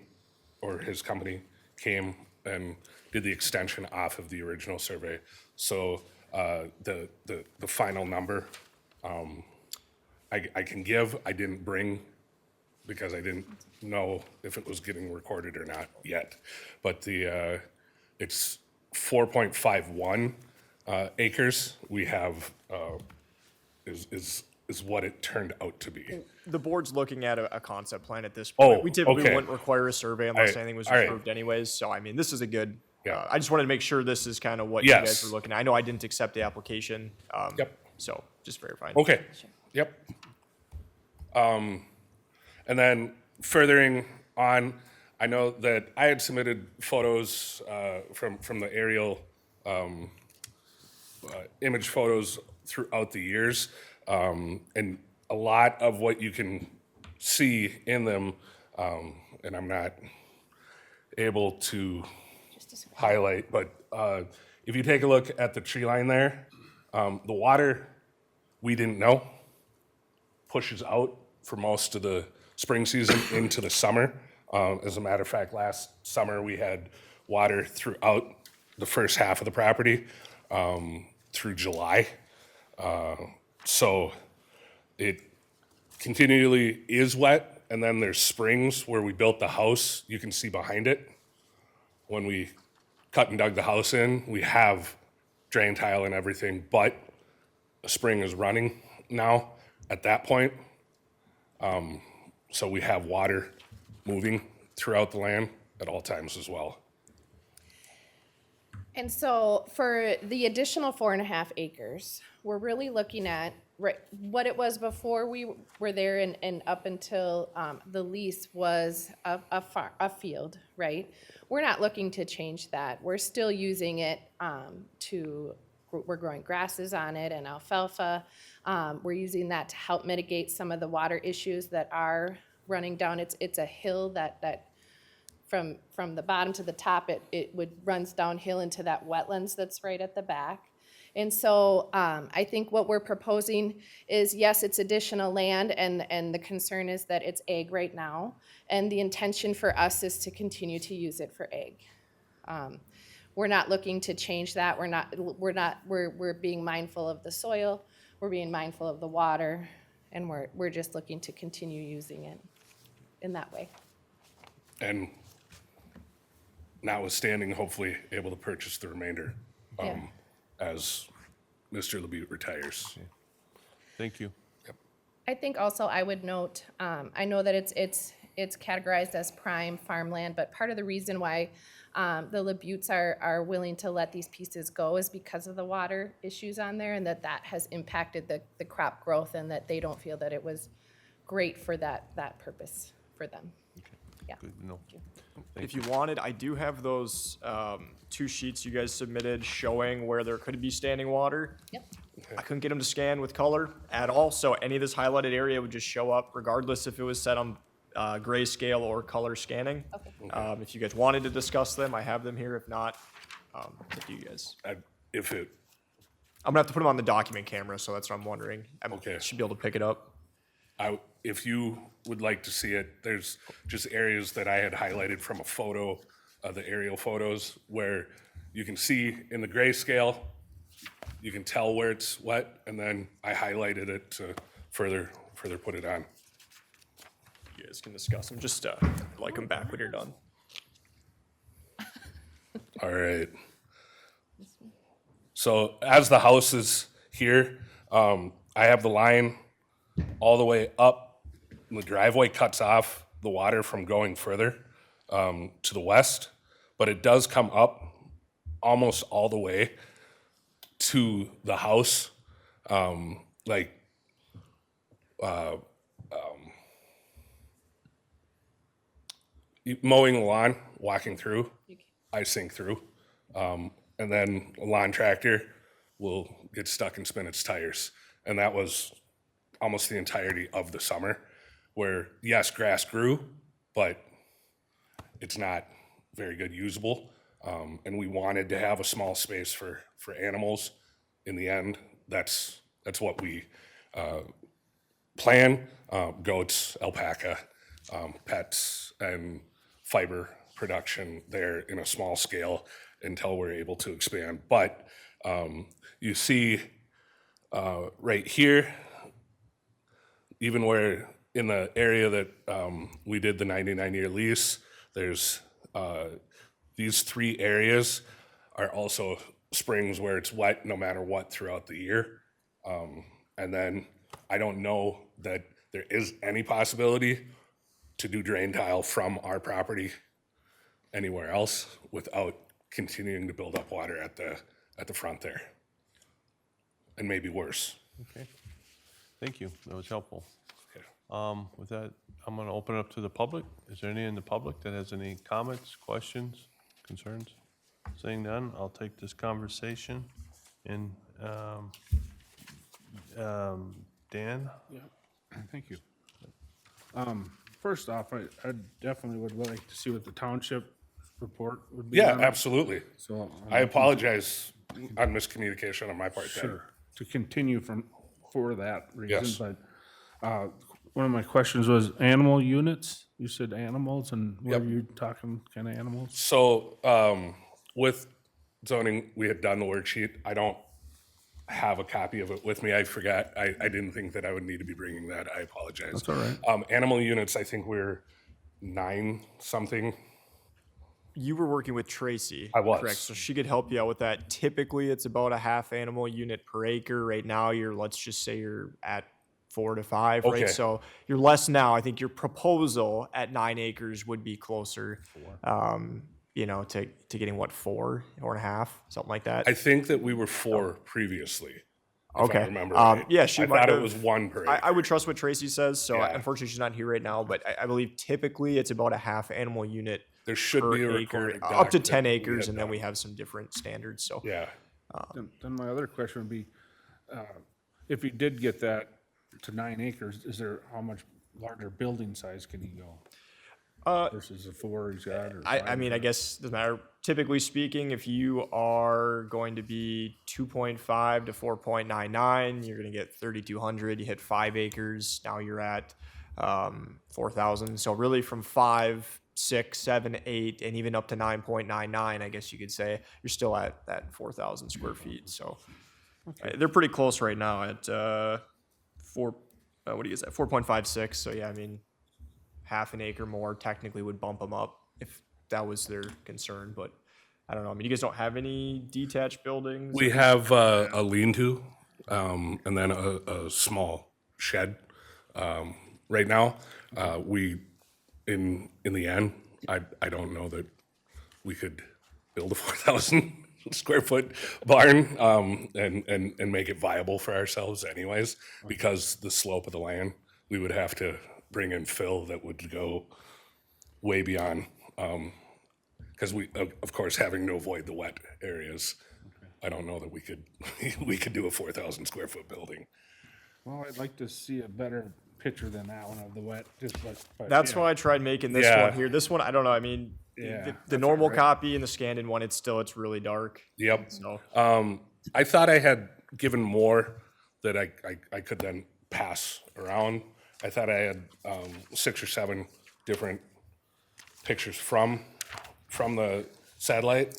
or his company came and did the extension off of the original survey. So the final number I can give, I didn't bring because I didn't know if it was getting recorded or not yet. But it's 4.51 acres we have is what it turned out to be. The board's looking at a concept plan at this point. Oh, We typically okay. wouldn't require a survey unless All right, anything was all right. approved anyways. So, I mean, this is a good, Yeah. I just wanted to make sure this is kind of what you Yes. guys were looking at. I know I didn't accept the application. Yep. So, just verifying. Okay. Yep. And then furthering on, I know that I had submitted photos from the aerial image photos throughout the years. And a lot of what you can see in them, and I'm not able to highlight, but if you take a look at the tree line there, the water, we didn't know, pushes out for most of the spring season into the summer. As a matter of fact, last summer we had water throughout the first half of the property through July. So it continually is wet, and then there's springs where we built the house. You can see behind it. When we cut and dug the house in, we have drain tile and everything, but a spring is running now at that point. So we have water moving throughout the land at all times as well. And so for the additional 4.5 acres, we're really looking at what it was before we were there and up until the lease was a field, right? We're not looking to change that. We're still using it we're growing grasses on it and alfalfa. We're using that to help mitigate some of the water issues that are running down. It's a hill that from the bottom to the top, it runs downhill into that wetlands that's right at the back. And so I think what we're proposing is, yes, it's additional land, and the concern is that it's ag right now, and the intention for us is to continue to use it for ag. We're not looking to change that. We're being mindful of the soil, we're being mindful of the water, and we're just looking to continue using it in that way. And notwithstanding, hopefully able to purchase the remainder as Mr. LeBute retires. Thank you. I think also I would note, I know that it's categorized as prime farmland, but part of the reason why the LaButtes are willing to let these pieces go is because of the water issues on there, and that has impacted the crop growth, and that they don't feel that it was great for that purpose for them. Yeah. Good to know. If you wanted, I do have those 2 sheets you guys submitted showing where there could be standing water. Yep. I couldn't get them to scan with color at all, so any of this highlighted area would just show up regardless if it was set on grayscale or color scanning. Okay. If you guys wanted to discuss them, I have them here. If not, it's up to you guys. I'm gonna have to put them on the document camera, so that's what I'm wondering. I should be able to pick it up. If you would like to see it, there's just areas that I had highlighted from a photo, the aerial photos, where you can see in the grayscale, you can tell where it's wet, and then I highlighted it to further put it on. You guys can discuss them. Just like them back when you're done. All right. So as the house is here, I have the line all the way up. The driveway cuts off the water from going further to the west, but it does come up almost all the way to the house, mowing the lawn, walking through, I sink through, and then a lawn tractor will get stuck and spin its tires. And that was almost the entirety of the summer, where yes, grass grew, but it's not very good usable. And we wanted to have a small space for animals. In the end, that's what we plan. Goats, alpaca, pets, and fiber production there in a small scale until we're able to expand. But you see right here, even where in the area that we did the 99-year lease, there's these 3 areas are also springs where it's wet no matter what throughout the year. And then I don't know that there is any possibility to do drain tile from our property anywhere else without continuing to build up water at the front there. And maybe worse. Okay. Thank you. That was helpful. With that, I'm going to open it up to the public. Is there any in the public that has any comments, questions, concerns? Seeing none, I'll take this conversation. And Dan? Yeah, thank you. First off, I definitely would like to see what the township report would be. Yeah, on it. absolutely. So I apologize on miscommunication on my part then. Sure, to continue for that reason, Yes. but one of my questions was animal units. You said animals, and what Yep. were you talking kind of animals? So with zoning, we had done the worksheet. I don't have a copy of it with me. I forgot. I didn't think that I would need to be bringing that. I apologize. That's all right. Animal units, I think we're 9 something. You were working with Tracy. I was. Correct. So she could help you out with that. Typically, it's about a half animal unit per acre. Right now, let's just say you're at 4 to 5, Okay. right? So you're less now. I think your proposal at 9 acres would be closer, to getting what, 4.5, something like that. I think that we were 4 previously. If Okay. I remember right. Yeah, she I might thought have. it was 1 per acre. I would trust what Tracy says. So Yeah. unfortunately, she's not here right now. But I believe typically it's about a half animal unit. There should per be a acre, recorded up to doc 10 that we acres, had and then done. we have some different standards. So Yeah. Then my other question would be, if you did get that to 9 acres, how much larger building size can you go? Versus the 4 he's got, or I 5? mean, I guess it doesn't matter. Typically speaking, if you are going to be 2.5 to 4.99, you're going to get 3,200. You hit 5 acres, now you're at 4,000. So really from 5, 6, 7, 8, and even up to 9.99, I guess you could say, you're still at that 4,000 square feet. So they're pretty close right now at 4.56. So yeah, I mean, half an acre more technically would bump them up if that was their concern, but I don't know. I mean, you guys don't have any detached buildings? We have a lean-to and then a small shed. Right now, in the end, I don't know that we could build a 4,000 square foot barn, and make it viable for ourselves anyways, because the slope of the land, we would have to bring in fill that would go way beyond, because we, of course, having to avoid the wet areas, I don't know that we could, we could do a 4,000 square foot building. Well, I'd like to see a better picture than that one of the wet, just like. but That's yeah. why I tried making this Yeah. one here. This one, I don't know. I mean, Yeah, the normal copy and the scanned in one, it's really dark. Yep. So I thought I had given more that I could then pass around. I thought I had 6 or 7 different pictures from the satellite.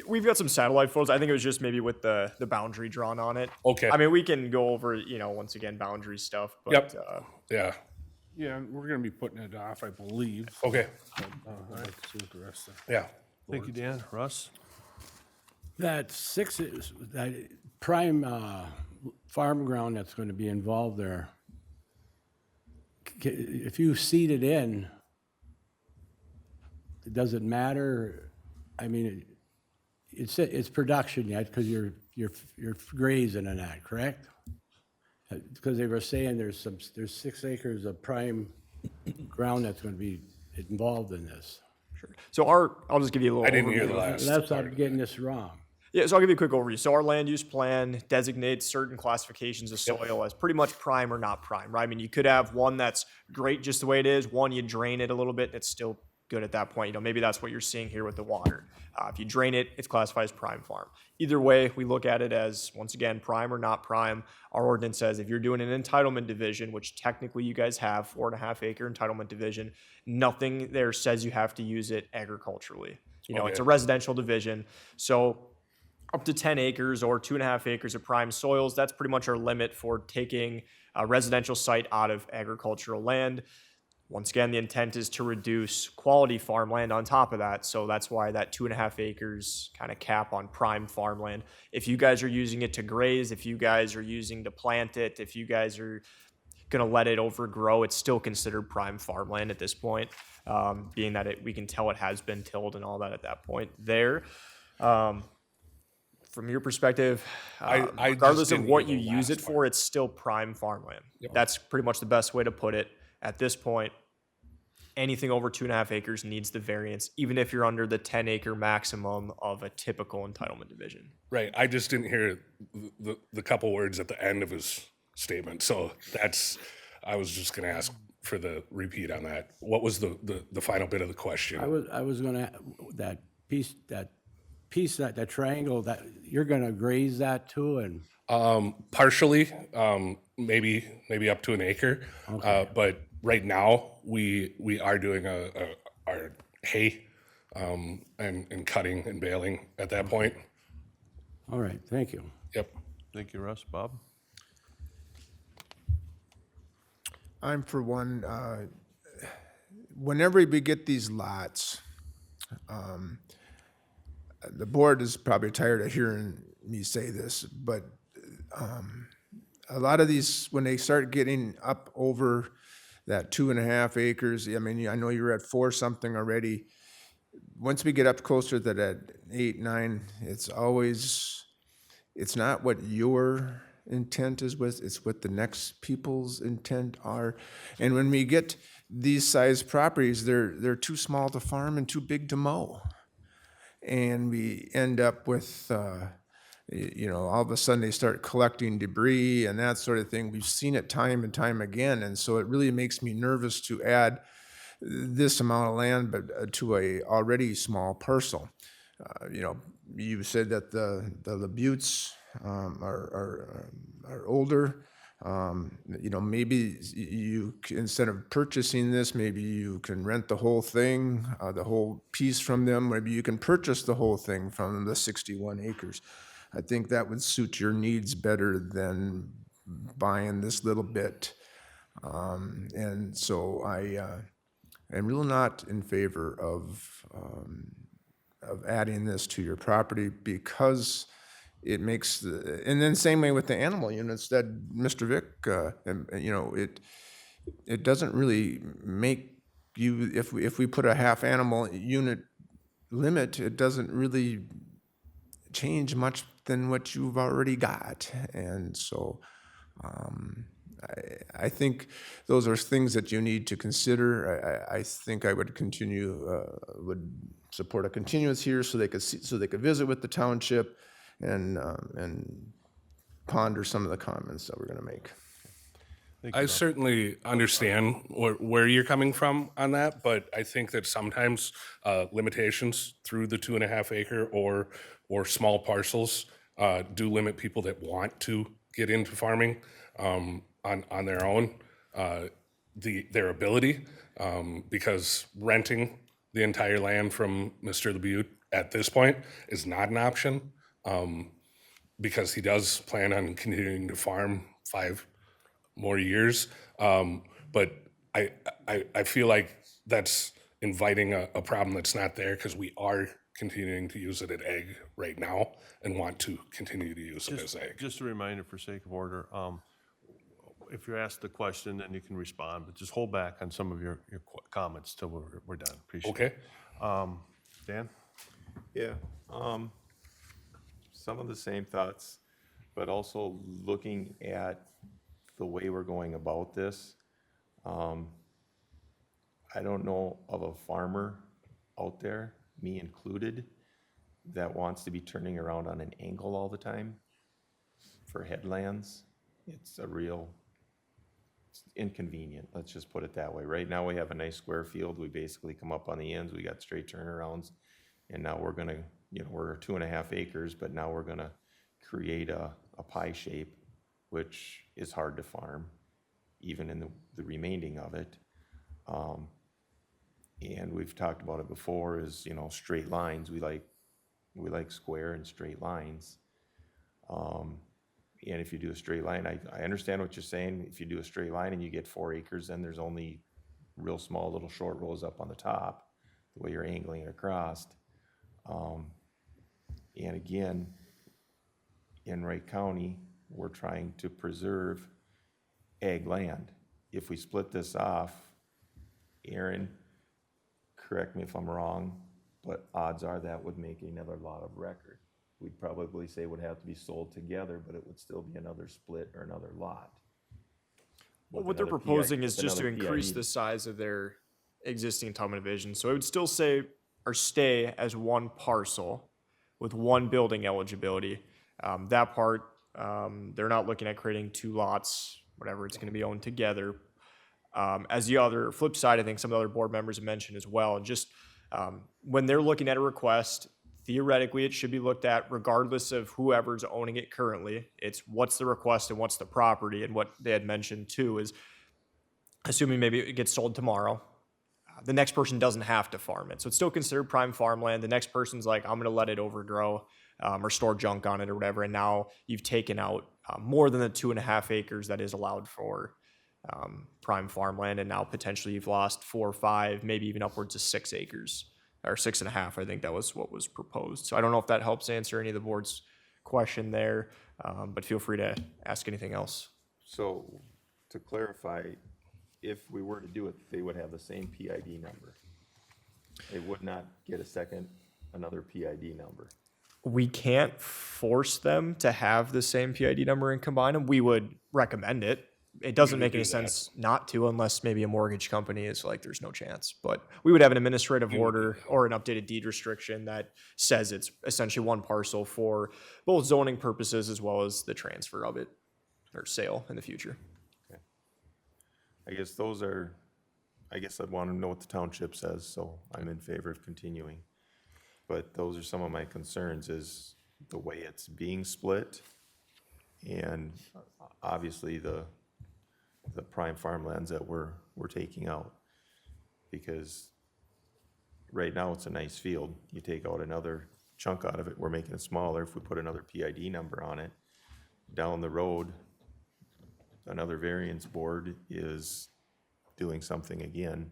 we've got some satellite photos. I think it was just maybe with the boundary drawn on it. Okay. I mean, we can go over, once again, boundary stuff. But, Yep. Yeah. Yeah, we're gonna be putting it off, I believe. Okay. But, I'd like to see what the rest of. Yeah. Thank you, Dan. Russ? That that prime farm ground that's going to be involved there, if you seed it in, does it matter? I mean, it's production yet because you're grazing in that, correct? Because they were saying there's 6 acres of prime ground that's going to be involved in this. Sure. So I'll just give you a little I didn't hear overview. the last. That's I'm getting this wrong. Yeah, so I'll give you a quick overview. So our land use plan designates certain classifications of soil as pretty much prime or not prime, right? I mean, you could have one that's great just the way it is, one you drain it a little bit, and it's still good at that point. Maybe that's what you're seeing here with the water. If you drain it, it's classified as prime farm. Either way, we look at it as, once again, prime or not prime. Our ordinance says if you're doing an entitlement division, which technically you guys have, 4.5 acre entitlement division, nothing there says you have to use it agriculturally. It's a residential division. So up to 10 acres or 2.5 acres of prime soils, that's pretty much our limit for taking a residential site out of agricultural land. Once again, the intent is to reduce quality farmland on top of that. So that's why that 2.5 acres kind of cap on prime farmland. If you guys are using it to graze, if you guys are using to plant it, if you guys are going to let it overgrow, it's still considered prime farmland at this point, being that we can tell it has been tilled and all that at that point there. From your perspective, I regardless just of didn't what hear you the use it last for, it's still prime farmland. Yep. That's pretty much the best way to put it. At this point, anything over 2.5 acres needs the variance, even if you're under the 10 acre maximum of a typical entitlement division. Right. I just didn't hear the couple words at the end of his statement. So I was just going to ask for the repeat on that. What was the final bit of the question? I was gonna, that piece, that triangle, that you're gonna graze that too, and Partially, maybe up to an acre. But right now, we are doing our hay, and cutting and baling at that point. all right, thank you. Yep. Thank you, Russ. Bob? I'm for one, whenever we get these lots, the board is probably tired of hearing me say this, but a lot of these, when they start getting up over that 2.5 acres, I mean, I know you're at 4 something already. Once we get up closer to that 8, 9, it's not what your intent is with, it's what the next people's intent are. And when we get these size properties, they're too small to farm and too big to mow. And we end up with, all of a sudden they start collecting debris and that sort of thing. We've seen it time and time again. And so it really makes me nervous to add this amount of land, but to a already small parcel. You said that the buttes are older. Maybe you, instead of purchasing this, maybe you can rent the whole thing, the whole piece from them. Maybe you can purchase the whole thing from the 61 acres. I think that would suit your needs better than buying this little bit. And so I am really not in favor of adding this to your property because it makes and then same way with the animal units that Mr. Vick, it doesn't really make you, if we put a half animal unit limit, it doesn't really change much than what you've already got. And so I think those are things that you need to consider. I think I would would support a continuance here so they could see, so they could visit with the township and ponder some of the comments that we're going to make. I certainly understand where you're coming from on that, but I think that sometimes limitations through the 2.5 acre or small parcels do limit people that want to get into farming on their own, their ability, because renting the entire land from Mr. LeBute at this point is not an option, because he does plan on continuing to farm 5 more years. But I feel like that's inviting a problem that's not there, because we are continuing to use it at egg right now and want to continue to use it as egg. Just a reminder for sake of order, if you're asked the question, then you can respond, but just hold back on some of your comments till we're done. Appreciate it. Okay. Dan? Yeah, some of the same thoughts, but also looking at the way we're going about this. I don't know of a farmer out there, me included, that wants to be turning around on an angle all the time for headlands. It's inconvenient, let's just put it that way. Right now we have a nice square field, we basically come up on the ends, we got straight turnarounds, and now we're gonna, we're 2.5 acres, but now we're gonna create a pie shape, which is hard to farm, even in the remaining of it. And we've talked about it before, is, straight lines, we like square and straight lines. And if you do a straight line, I understand what you're saying. If you do a straight line and you get 4 acres, then there's only real small little short rows up on the top, the way you're angling it across. And again, in Wright County, we're trying to preserve ag land. If we split this off, Aaron, correct me if I'm wrong, but odds are that would make another lot of record. We'd probably say it would have to be sold together, but it would still be another split or another lot. Well, what they're proposing is just to increase the size of their existing entitlement division. So it would still say, or stay as one parcel with one building eligibility. That part, they're not looking at creating 2 lots, whatever, it's gonna be owned together. As the other flip side, I think some of the other board members have mentioned as well, and just when they're looking at a request, theoretically, it should be looked at regardless of whoever's owning it currently. It's what's the request and what's the property. And what they had mentioned too is, assuming maybe it gets sold tomorrow, the next person doesn't have to farm it. So it's still considered prime farmland. The next person's like, I'm gonna let it overgrow or store junk on it or whatever. And now you've taken out more than the 2.5 acres that is allowed for prime farmland. And now potentially you've lost 4 or 5, maybe even upwards of 6 acres. Or 6.5, I think that was what was proposed. So I don't know if that helps answer any of the board's question there, but feel free to ask anything else. So, to clarify, if we were to do it, they would have the same PID number. They would not get another PID number. We can't force them to have the same PID number and combine them. We would recommend it. It doesn't make any sense not to, unless maybe a mortgage company is like, there's no chance. But we would have an administrative order or an updated deed restriction that says it's essentially one parcel for both zoning purposes as well as the transfer of it or sale in the future. Okay. I guess I'd want to know what the township says, so I'm in favor of continuing. But those are some of my concerns, is the way it's being split, and obviously the prime farmlands that we're taking out. Because right now it's a nice field. You take out another chunk out of it, we're making it smaller. If we put another PID number on it, down the road, another variance board is doing something again.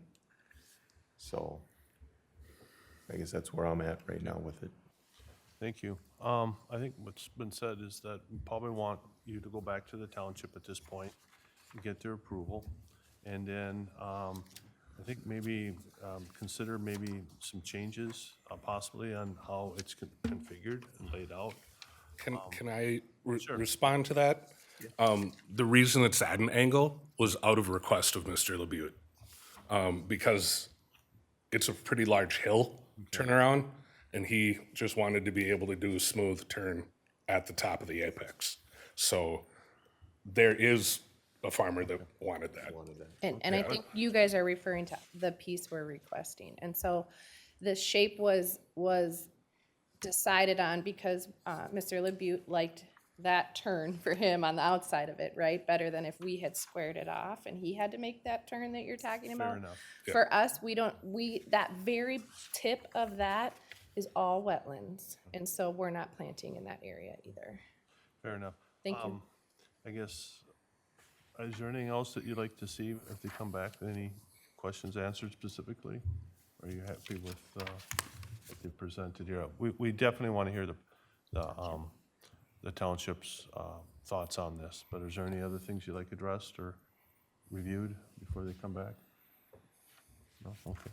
So I guess that's where I'm at right now with it. Thank you. I think what's been said is that we probably want you to go back to the township at this point and get their approval. And then I think maybe consider maybe some changes possibly on how it's configured and laid out. Can I respond to that? The reason it's at an angle was out of request of Mr. Labute, because it's a pretty large hill turnaround, and he just wanted to be able to do a smooth turn at the top of the apex. So there is a farmer that wanted that. And I think you guys are referring to the piece we're requesting. And so the shape was decided on because Mr. Labute liked that turn for him on the outside of it, right? Better than if we had squared it off and he had to make that turn that you're talking about. enough. For us, that very tip of that is all wetlands. And so we're not planting in that area either. Fair enough. Thank you. I guess, is there anything else that you'd like to see if they come back? Any questions answered specifically? Are you happy with what they presented here? We definitely want to hear the township's thoughts on this, but is there any other things you'd like addressed or reviewed before they come back? No? Okay.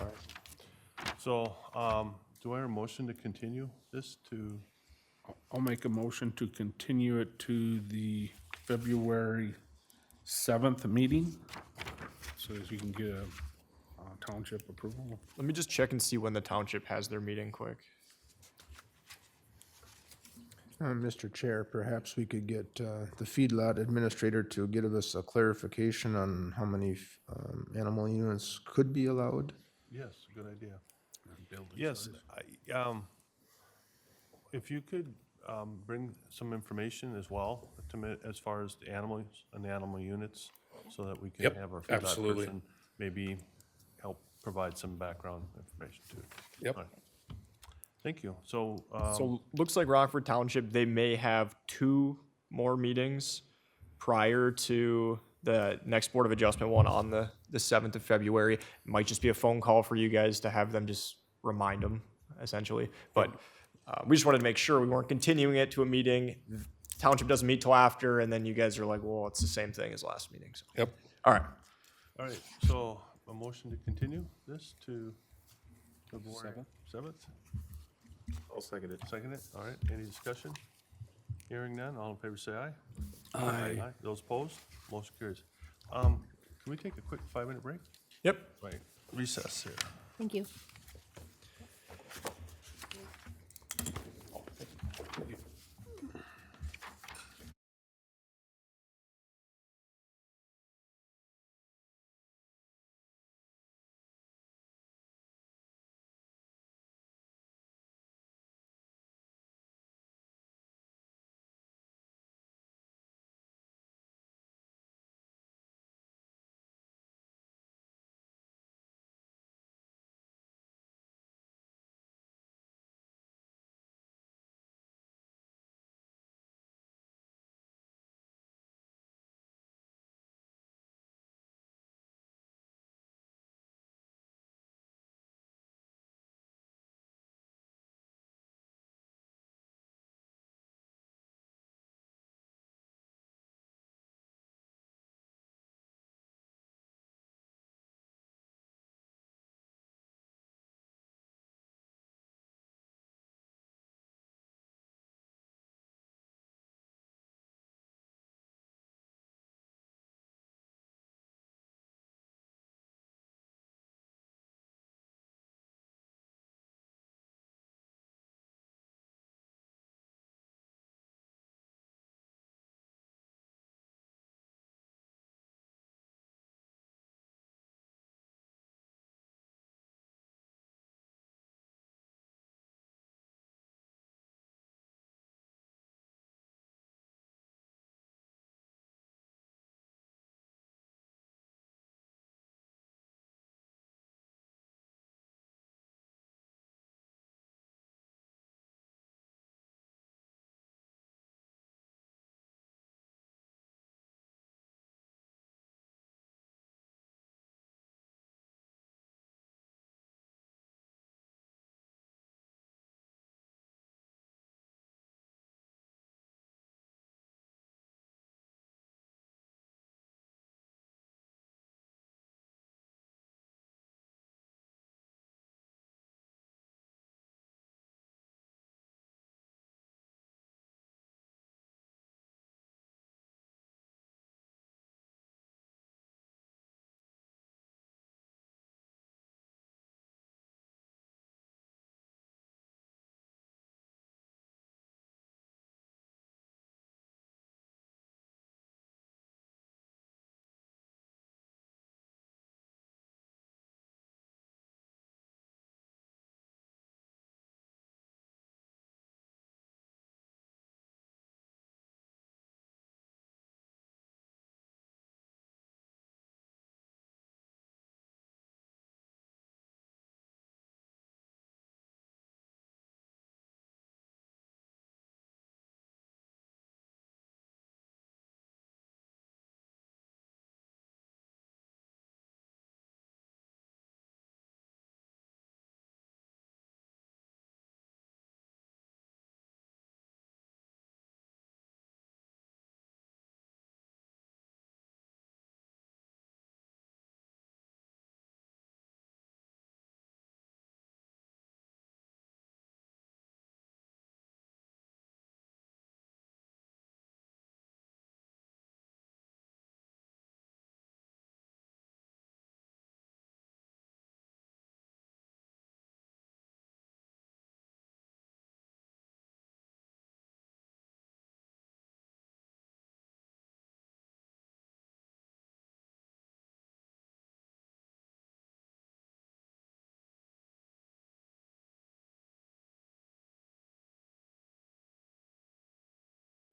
All right. So, do I hear a motion to continue this to? I'll make a motion to continue it to the February 7th meeting, so as you can get a township approval. Let me just check and see when the township has their meeting quick. Mr. Chair, perhaps we could get the feedlot administrator to give us a clarification on how many animal units could be allowed. Yes, good idea. Yes, if you could bring some information as well to me as far as the animals and the animal units, so that we can Yep, have our feedlot absolutely. person maybe help provide some background information too. Yep. All right. Thank you. So, So looks like Rockford Township, they may have 2 more meetings prior to the next Board of Adjustment one on the 7th of February. It might just be a phone call for you guys to have them just remind them, essentially. But we just wanted to make sure we weren't continuing it to a meeting. The township doesn't meet till after, and then you guys are like, well, it's the same thing as last meeting. So. Yep. All right. all right, so a motion to continue this to February 7th? I'll second it. Second it, all right, any discussion? Hearing none, all in favor say aye. Aye. Those opposed, motion carries. Can we take a quick 5-minute break? Yep. Right, recess here. Thank you.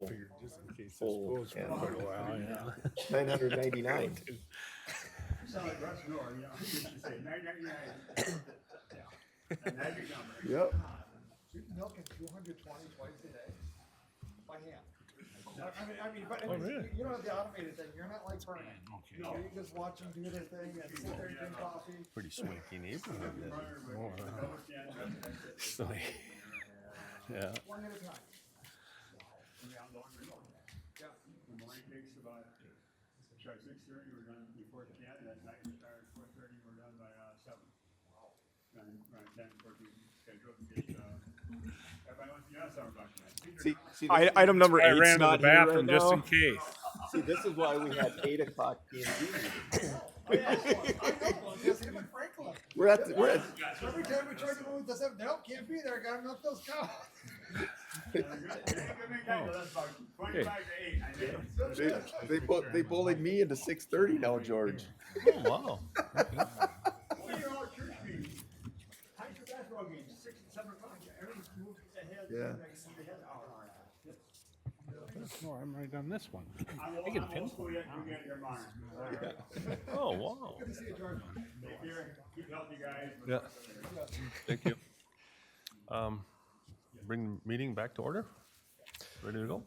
Figured just in case this Full, goes for yeah. quite a while, yeah. 999. Yep. Milking 220 twice a day by hand. I mean, but Oh, really? you don't have the automated thing. You're not like Vernon. You know, you just watch them do their thing and sit there and drink coffee. Pretty swanky neighborhood then. So, yeah. One at a time. The morning takes about, try 6:30, we're done before 10, and at night we start at 4:30, we're done by 7. Run 10, 14 schedule, in case, everybody wants to get out 7 o'clock tonight. See, Item number I 8's ran to the not here right bathroom just now. in case. see, this is why we had 8 o'clock P&Z meetings. We're at, Every time we try to move this up, nope, can't be there. Gotta milk those cows. they bullied me into 6:30 now, George. Oh, wow. Yeah. No, I'm right on this one. I can pinpoint it. Oh, wow. Good to see you, George. Keep healthy, guys. Yeah. Thank you. Bring the meeting back to order. Ready to go?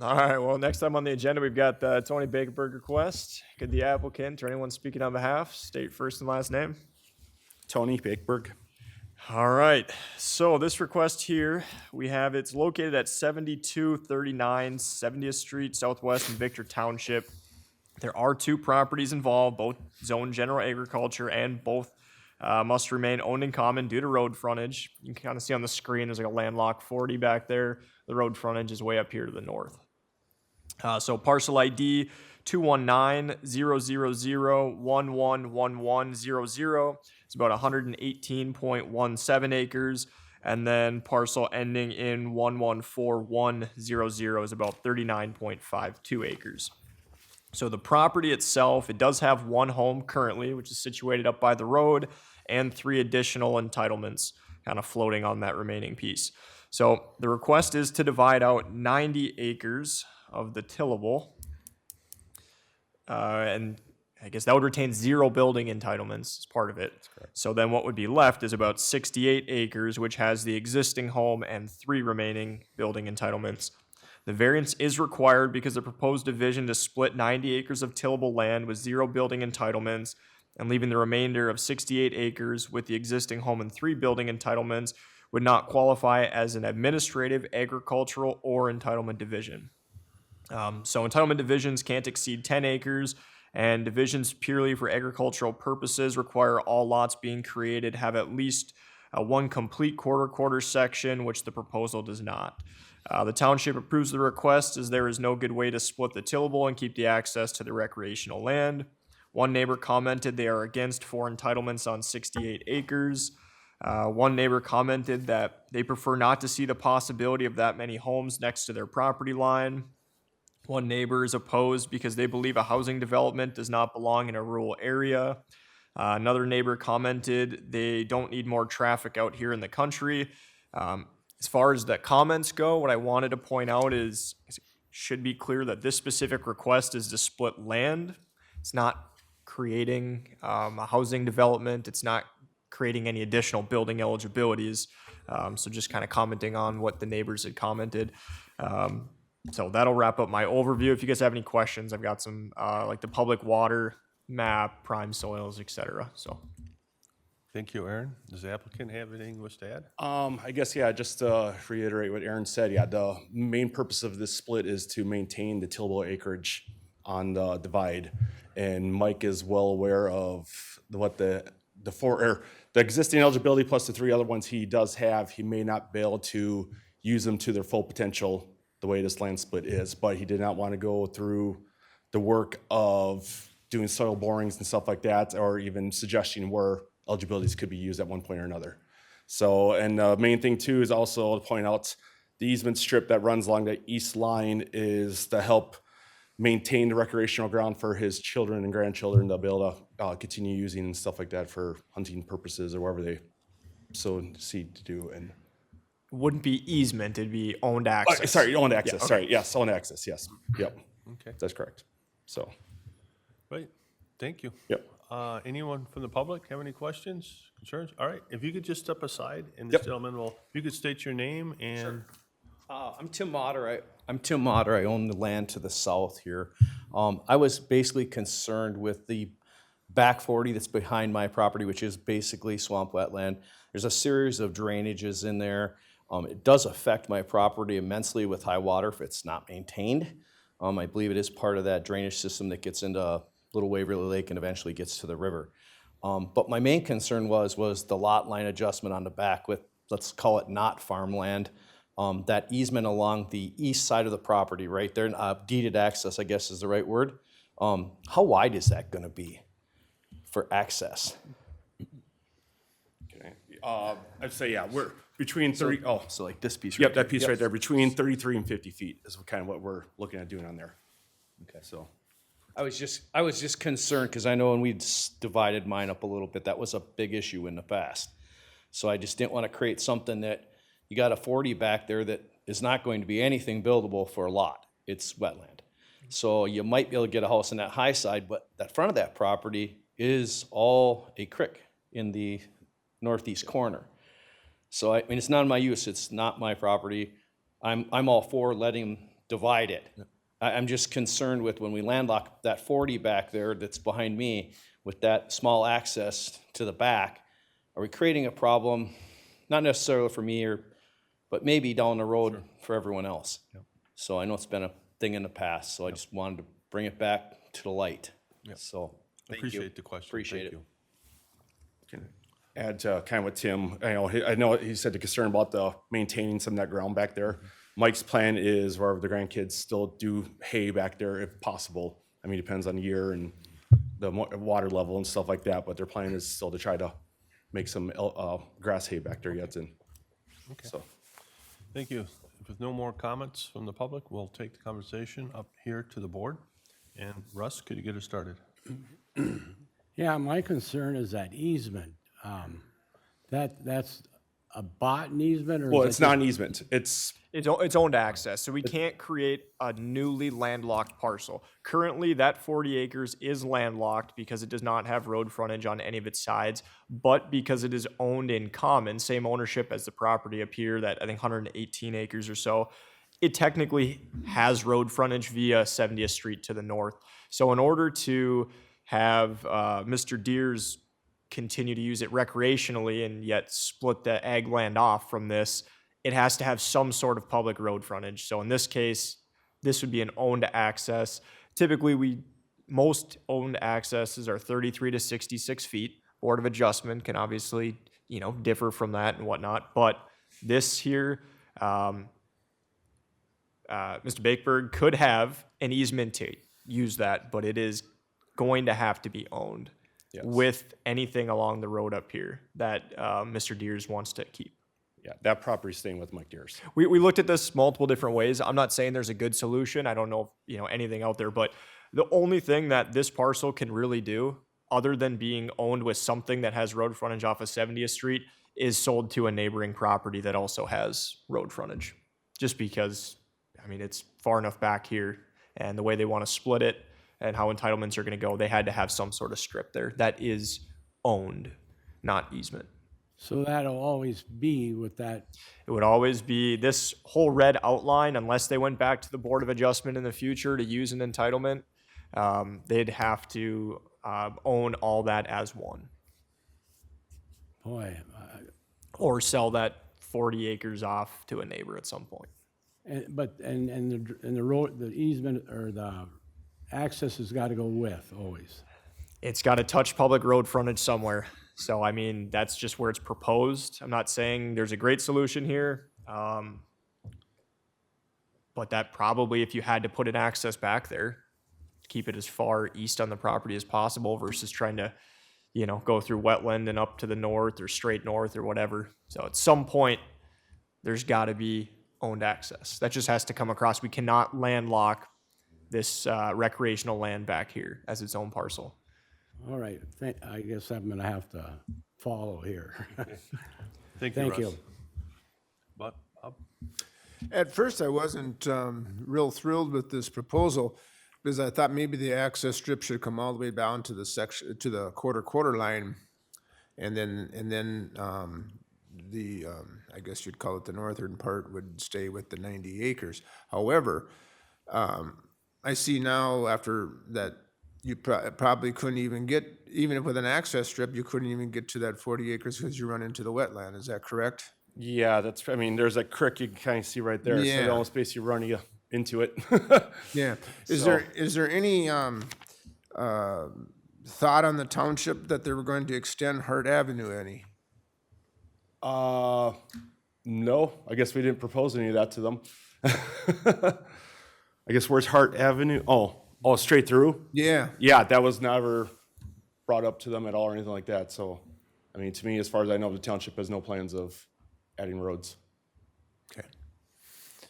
All right, well, next time on the agenda, we've got the Tony Bakerberg request. Could the applicant or anyone speaking on behalf state first and last name? Tony Bakeberg. All right, so this request here, we have it's located at 7239 70th Street Southwest in Victor Township. There are 2 properties involved, both zone general agriculture and both must remain owned in common due to road frontage. You can kind of see on the screen, there's like a landlocked 40 back there. The road frontage is way up here to the north. So parcel ID 219-000-111100. It's about 118.17 acres. And then parcel ending in 114100 is about 39.52 acres. So the property itself, it does have 1 home currently, which is situated up by the road, and 3 additional entitlements kind of floating on that remaining piece. So the request is to divide out 90 acres of the tillable. And I guess that would retain 0 building entitlements as part of it. So then what would be left is about 68 acres, which has the existing home and 3 remaining building entitlements. The variance is required because the proposed division to split 90 acres of tillable land with 0 building entitlements and leaving the remainder of 68 acres with the existing home and 3 building entitlements would not qualify as an administrative, agricultural, or entitlement division. So entitlement divisions can't exceed 10 acres, and divisions purely for agricultural purposes require all lots being created have at least 1 complete quarter section, which the proposal does not. The township approves the request as there is no good way to split the tillable and keep the access to the recreational land. One neighbor commented they are against 4 entitlements on 68 acres. One neighbor commented that they prefer not to see the possibility of that many homes next to their property line. One neighbor is opposed because they believe a housing development does not belong in a rural area. Another neighbor commented they don't need more traffic out here in the country. As far as the comments go, what I wanted to point out is it should be clear that this specific request is to split land. It's not creating a housing development. It's not creating any additional building eligibilities. So just kind of commenting on what the neighbors had commented. So that'll wrap up my overview. If you guys have any questions, I've got some like the public water map, prime soils, etc. So. Thank you, Aaron. Does the applicant have anything he wish to add? I guess, yeah, just to reiterate what Aaron said, yeah, the main purpose of this split is to maintain the tillable acreage on the divide. And Mike is well aware of what the existing eligibility plus the 3 other ones he does have. He may not be able to use them to their full potential the way this land split is, but he did not want to go through the work of doing soil borings and stuff like that, or even suggesting where eligibilities could be used at one point or another. So, and the main thing too is also to point out the easement strip that runs along the east line is to help maintain the recreational ground for his children and grandchildren to be able to continue using and stuff like that for hunting purposes or whatever they so see to do. And wouldn't be easement, it'd be owned access. Sorry, owned access, Yeah, okay. sorry, yes, owned access, yes, yep. Okay. That's correct, so, Right, thank you. yep. Anyone from the public have any questions, concerns? All right, if you could just step aside and this Yep. gentleman will, if you could state your name and. I'm Tim Motter. I'm Tim Motter. I own the land to the south here. I was basically concerned with the back 40 that's behind my property, which is basically swamp wetland. There's a series of drainages in there. It does affect my property immensely with high water if it's not maintained. I believe it is part of that drainage system that gets into Little Waverly Lake and eventually gets to the river. But my main concern was the lot line adjustment on the back with, let's call it not farmland. That easement along the east side of the property, right there, deeded access, I guess is the right word. How wide is that gonna be for access? Okay. I'd say, yeah, we're between 30, So like this piece right yep, that there. piece Yep. right there, between 33 and 50 feet is kind of what we're looking at doing on there. Okay. So I was just concerned because I know when we divided mine up a little bit, that was a big issue in the past. So I just didn't want to create something that you got a 40 back there that is not going to be anything buildable for a lot. It's wetland. So you might be able to get a house on that high side, but that front of that property is all a creek in the northeast corner. So I mean, it's not my use, it's not my property. I'm all for letting them divide it. I'm just concerned with when we landlock that 40 back there that's behind me with that small access to the back, are we creating a problem, not necessarily for me but maybe down the road for everyone else? So I know it's been a thing in the past, so I just wanted to bring it back to the light. So, thank you. Appreciate the question. Appreciate Thank it. you. Can add to kind of what Tim, I know he said the concern about the maintaining some of that ground back there. Mike's plan is wherever the grandkids still do hay back there if possible. I mean, it depends on the year and the water level and stuff like that, but their plan is still to try to make some grass hay back there yet. And Okay. so, Thank you. If there's no more comments from the public, we'll take the conversation up here to the board. And Russ, could you get us started? Yeah, my concern is that easement. That's a bought easement or? well, is it's that not an just- easement. It's owned access, so we can't create a newly landlocked parcel. Currently, that 40 acres is landlocked because it does not have road frontage on any of its sides, but because it is owned in common, same ownership as the property up here, that I think 118 acres or so, it technically has road frontage via 70th Street to the north. So in order to have Mr. Deers continue to use it recreationally and yet split the ag land off from this, it has to have some sort of public road frontage. So in this case, this would be an owned access. Typically, most owned accesses are 33 to 66 feet. Board of Adjustment can obviously, differ from that and whatnot. But this here, Mr. Bakeberg could have an easement to use that, but it is going to have to be owned with anything along the road up here that Mr. Deers wants to keep. Yeah, that property's staying with Mike Deers. We looked at this multiple different ways. I'm not saying there's a good solution. I don't know if, anything out there, but the only thing that this parcel can really do, other than being owned with something that has road frontage off of 70th Street, is sold to a neighboring property that also has road frontage. Just because, it's far enough back here, and the way they want to split it and how entitlements are going to go, they had to have some sort of strip there that is owned, not easement. So that'll always be with that. It would always be this whole red outline, unless they went back to the Board of Adjustment in the future to use an entitlement, they'd have to own all that as one. Boy, Or sell that 40 acres off to a neighbor at some point. the road, the easement or the access has got to go with always. It's got to touch public road frontage somewhere. So, that's just where it's proposed. I'm not saying there's a great solution here. But that probably, if you had to put an access back there, keep it as far east on the property as possible versus trying to, go through wetland and up to the north or straight north or whatever. So at some point, there's got to be owned access. That just has to come across. We cannot landlock this recreational land back here as its own parcel. All right, I guess I'm gonna have to follow here. Thank you, Thank Russ. you. But, Bob? At first, I wasn't real thrilled with this proposal because I thought maybe the access strip should come all the way down to the section, to the quarter line. And then I guess you'd call it the northern part would stay with the 90 acres. However, I see now after that, you probably couldn't even get, even with an access strip, you couldn't even get to that 40 acres because you run into the wetland. Is that correct? Yeah, that's, I mean, there's a creek you can kind of see right there. So Yeah. the only space you're running into it. Yeah. Is So- there any thought on the township that they were going to extend Hart Avenue any? No, I guess we didn't propose any of that to them. I guess where's Hart Avenue? Oh, straight through? Yeah. Yeah, that was never brought up to them at all or anything like that. So, I mean, to me, as far as I know, the township has no plans of adding roads. Okay.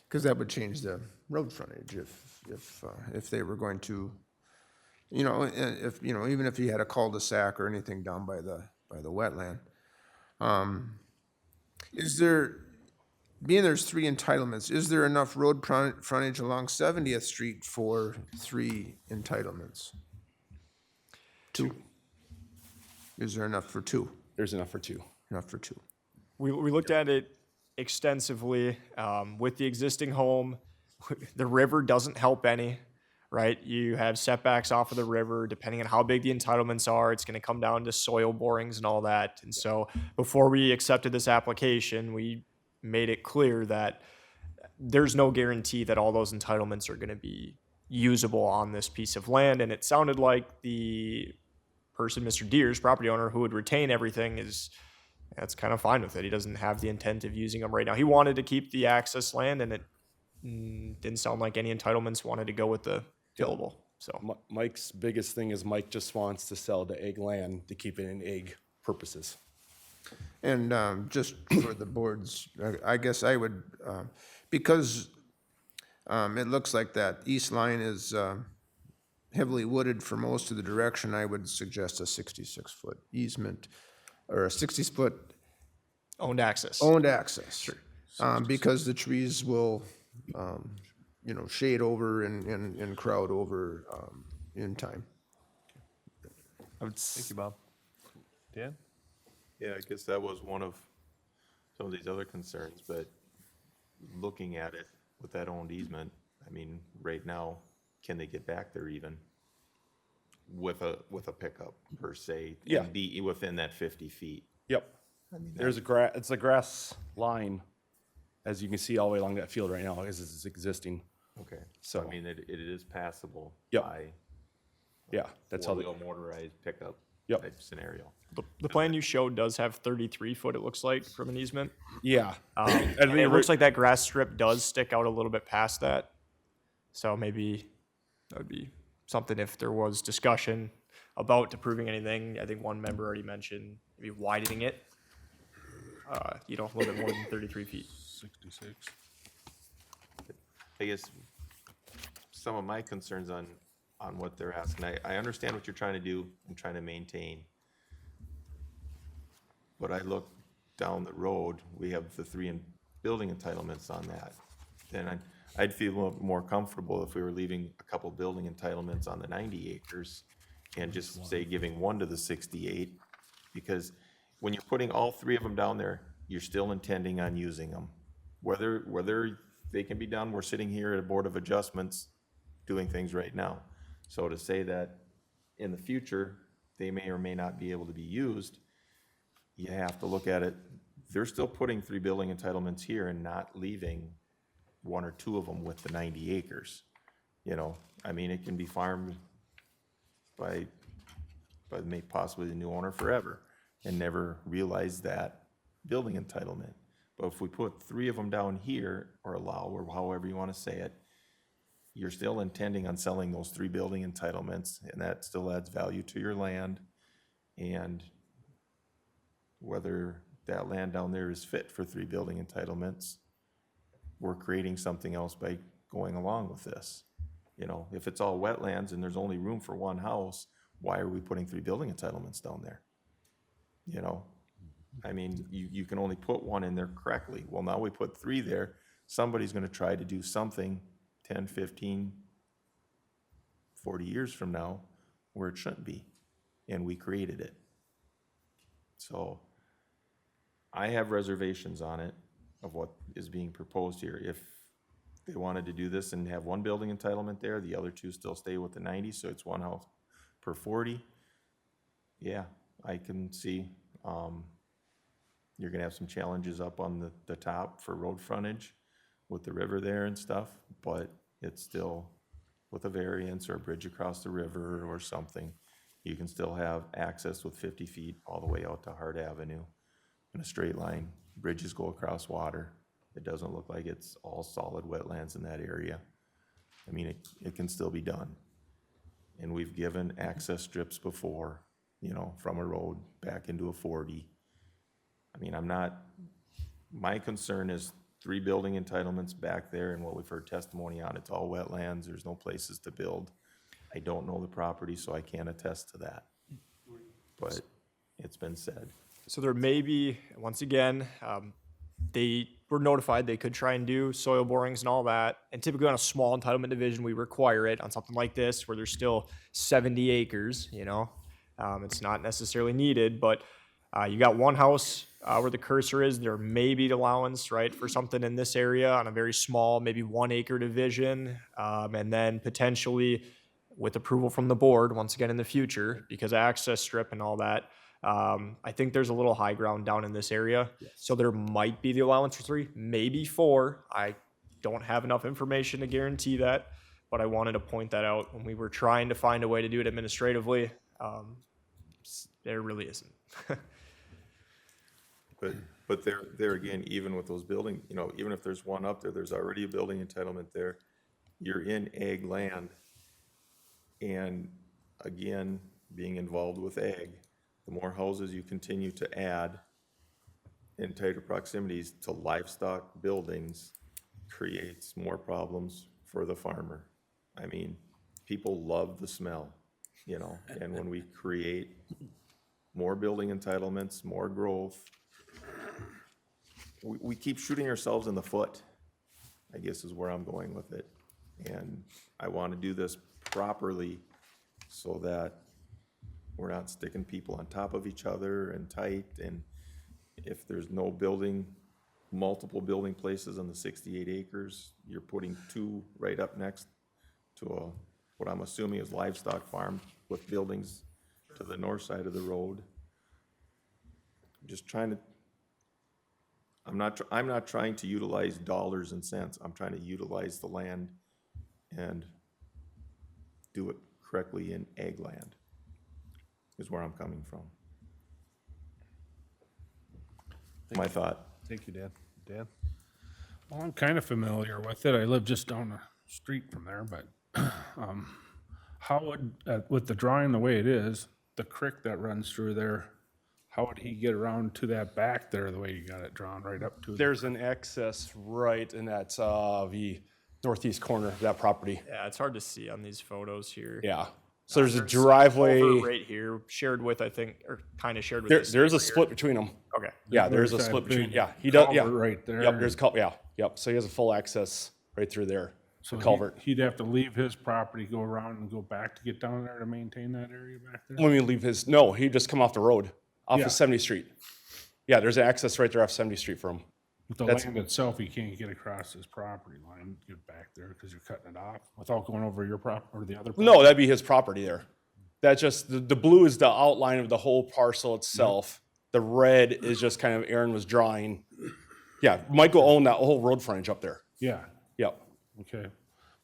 Because that would change the road frontage if they were going to, even if you had a cul-de-sac or anything down by the wetland. Is there, being there's 3 entitlements, is there enough road frontage along 70th Street for 3 entitlements? 2. Is there enough for 2? There's enough for 2. Enough for 2. We looked at it extensively with the existing home. The river doesn't help any, right? You have setbacks off of the river. Depending on how big the entitlements are, it's going to come down to soil borings and all that. And so before we accepted this application, we made it clear that there's no guarantee that all those entitlements are going to be usable on this piece of land. And it sounded like the person, Mr. Deere's property owner, who would retain everything that's kind of fine with it. He doesn't have the intent of using them right now. He wanted to keep the access land, and it didn't sound like any entitlements wanted to go with the billable. So Mike's biggest thing is Mike just wants to sell the egg land to keep it in egg purposes. And just for the boards, I guess I would, because it looks like that east line is heavily wooded for most of the direction, I would suggest a 66-foot easement or a 60-foot owned access. Owned access. Sure. Because the trees will, shade over and crowd over in time. Thank you, Bob. Dan? Yeah, I guess that was one of some of these other concerns, but looking at it with that owned easement, I mean, right now, can they get back there even with a pickup per se? Yeah. And be within that 50 feet? Yep. There's it's a grass line, as you can see all the way along that field right now, as it's existing. Okay. So, I mean, it is passable Yep. by yeah, that's how four-wheel motorized pickup Yep. type scenario. the plan you showed does have 33 foot, it looks like, from an easement. Yeah. And it looks like that grass strip does stick out a little bit past that. So maybe that would be something if there was discussion about approving anything. I think one member already mentioned maybe widening it, a little bit more than 33 feet. 66. I guess some of my concerns on what they're asking, I understand what you're trying to do and trying to maintain. But I look down the road, we have the 3 building entitlements on that. Then I'd feel a little more comfortable if we were leaving a couple building entitlements on the 90 acres and just say giving 1 to the 68, because when you're putting all 3 of them down there, you're still intending on using them. Whether they can be done, we're sitting here at a Board of Adjustments doing things right now. So to say that in the future, they may or may not be able to be used, you have to look at it, they're still putting 3 building entitlements here and not leaving 1 or 2 of them with the 90 acres. I mean, it can be farmed by possibly the new owner forever and never realize that building entitlement. But if we put 3 of them down here, or allow, or however you want to say it, you're still intending on selling those 3 building entitlements, and that still adds value to your land. And whether that land down there is fit for 3 building entitlements, we're creating something else by going along with this. If it's all wetlands and there's only room for 1 house, why are we putting 3 building entitlements down there? I mean, you can only put one in there correctly. Well, now we put 3 there. Somebody's gonna try to do something 10, 15, 40 years from now where it shouldn't be, and we created it. So I have reservations on it of what is being proposed here. If they wanted to do this and have one building entitlement there, the other 2 still stay with the 90, so it's 1 house per 40. Yeah, I can see, you're gonna have some challenges up on the top for road frontage with the river there and stuff, but it's still, with a variance or a bridge across the river or something, you can still have access with 50 feet all the way out to Hart Avenue in a straight line. Bridges go across water. It doesn't look like it's all solid wetlands in that area. I mean, it can still be done. And we've given access strips before, you know, from a road back into a 40. I mean, my concern is 3 building entitlements back there, and what we've heard testimony on, it's all wetlands, there's no places to build. I don't know the property, so I can't attest to that. But it's been said. So there may be, once again, they were notified they could try and do soil borings and all that. And typically on a small entitlement division, we require it. On something like this, where there's still 70 acres, you know, it's not necessarily needed, but you got one house where the cursor is. There may be allowance, right, for something in this area on a very small, maybe 1 acre division. And then potentially with approval from the board, once again in the future, because of access strip and all that, I think there's a little high ground down in this area. So there might be the allowance for 3, maybe 4. I don't have enough information to guarantee that, but I wanted to point that out when we were trying to find a way to do it administratively. There really isn't. But there again, even with those building, you know, even if there's one up there, there's already a building entitlement there. You're in ag land. And again, being involved with ag, the more houses you continue to add in tighter proximities to livestock buildings creates more problems for the farmer. I mean, people love the smell, you know, and when we create more building entitlements, more growth, we keep shooting ourselves in the foot, I guess is where I'm going with it. And I want to do this properly so that we're not sticking people on top of each other and tight. And if there's no building, multiple building places on the 68 acres, you're putting 2 right up next to what I'm assuming is livestock farm with buildings to the north side of the road. I'm just trying to, I'm not trying to utilize dollars and cents. I'm trying to utilize the land and do it correctly in ag land, is where I'm coming from. My thought. Thank you, Dan. Dan? Well, I'm kind of familiar with it. I live just down the street from there, but how would, with the drawing the way it is, the creek that runs through there, how would he get around to that back there the way you got it drawn right up to it? There's an access right in that the northeast corner of that property. Yeah, it's hard to see on these photos here. Yeah. So there's a driveway right here, shared with, I think, or kind of shared with. There's a split between them. Okay. Yeah, there's a split between. Yeah, he does. Yeah, right there. Yep, there's yeah, yep. So he has a full access right through there. So the culvert. He'd have to leave his property, go around and go back to get down there to maintain that area back there? When we leave his, no, he'd just come off the road, off Yeah. of 70th Street. Yeah, there's access right there off 70th Street for him. With the That's- land itself, he can't get across his property line, get back there because you're cutting it off without going over your prop or the other. No, that'd be his property there. That's just, the blue is the outline of the whole parcel itself. The red is just kind of Aaron was drawing. Yeah, Michael owned that whole road frontage up there. Yeah, Yep. okay.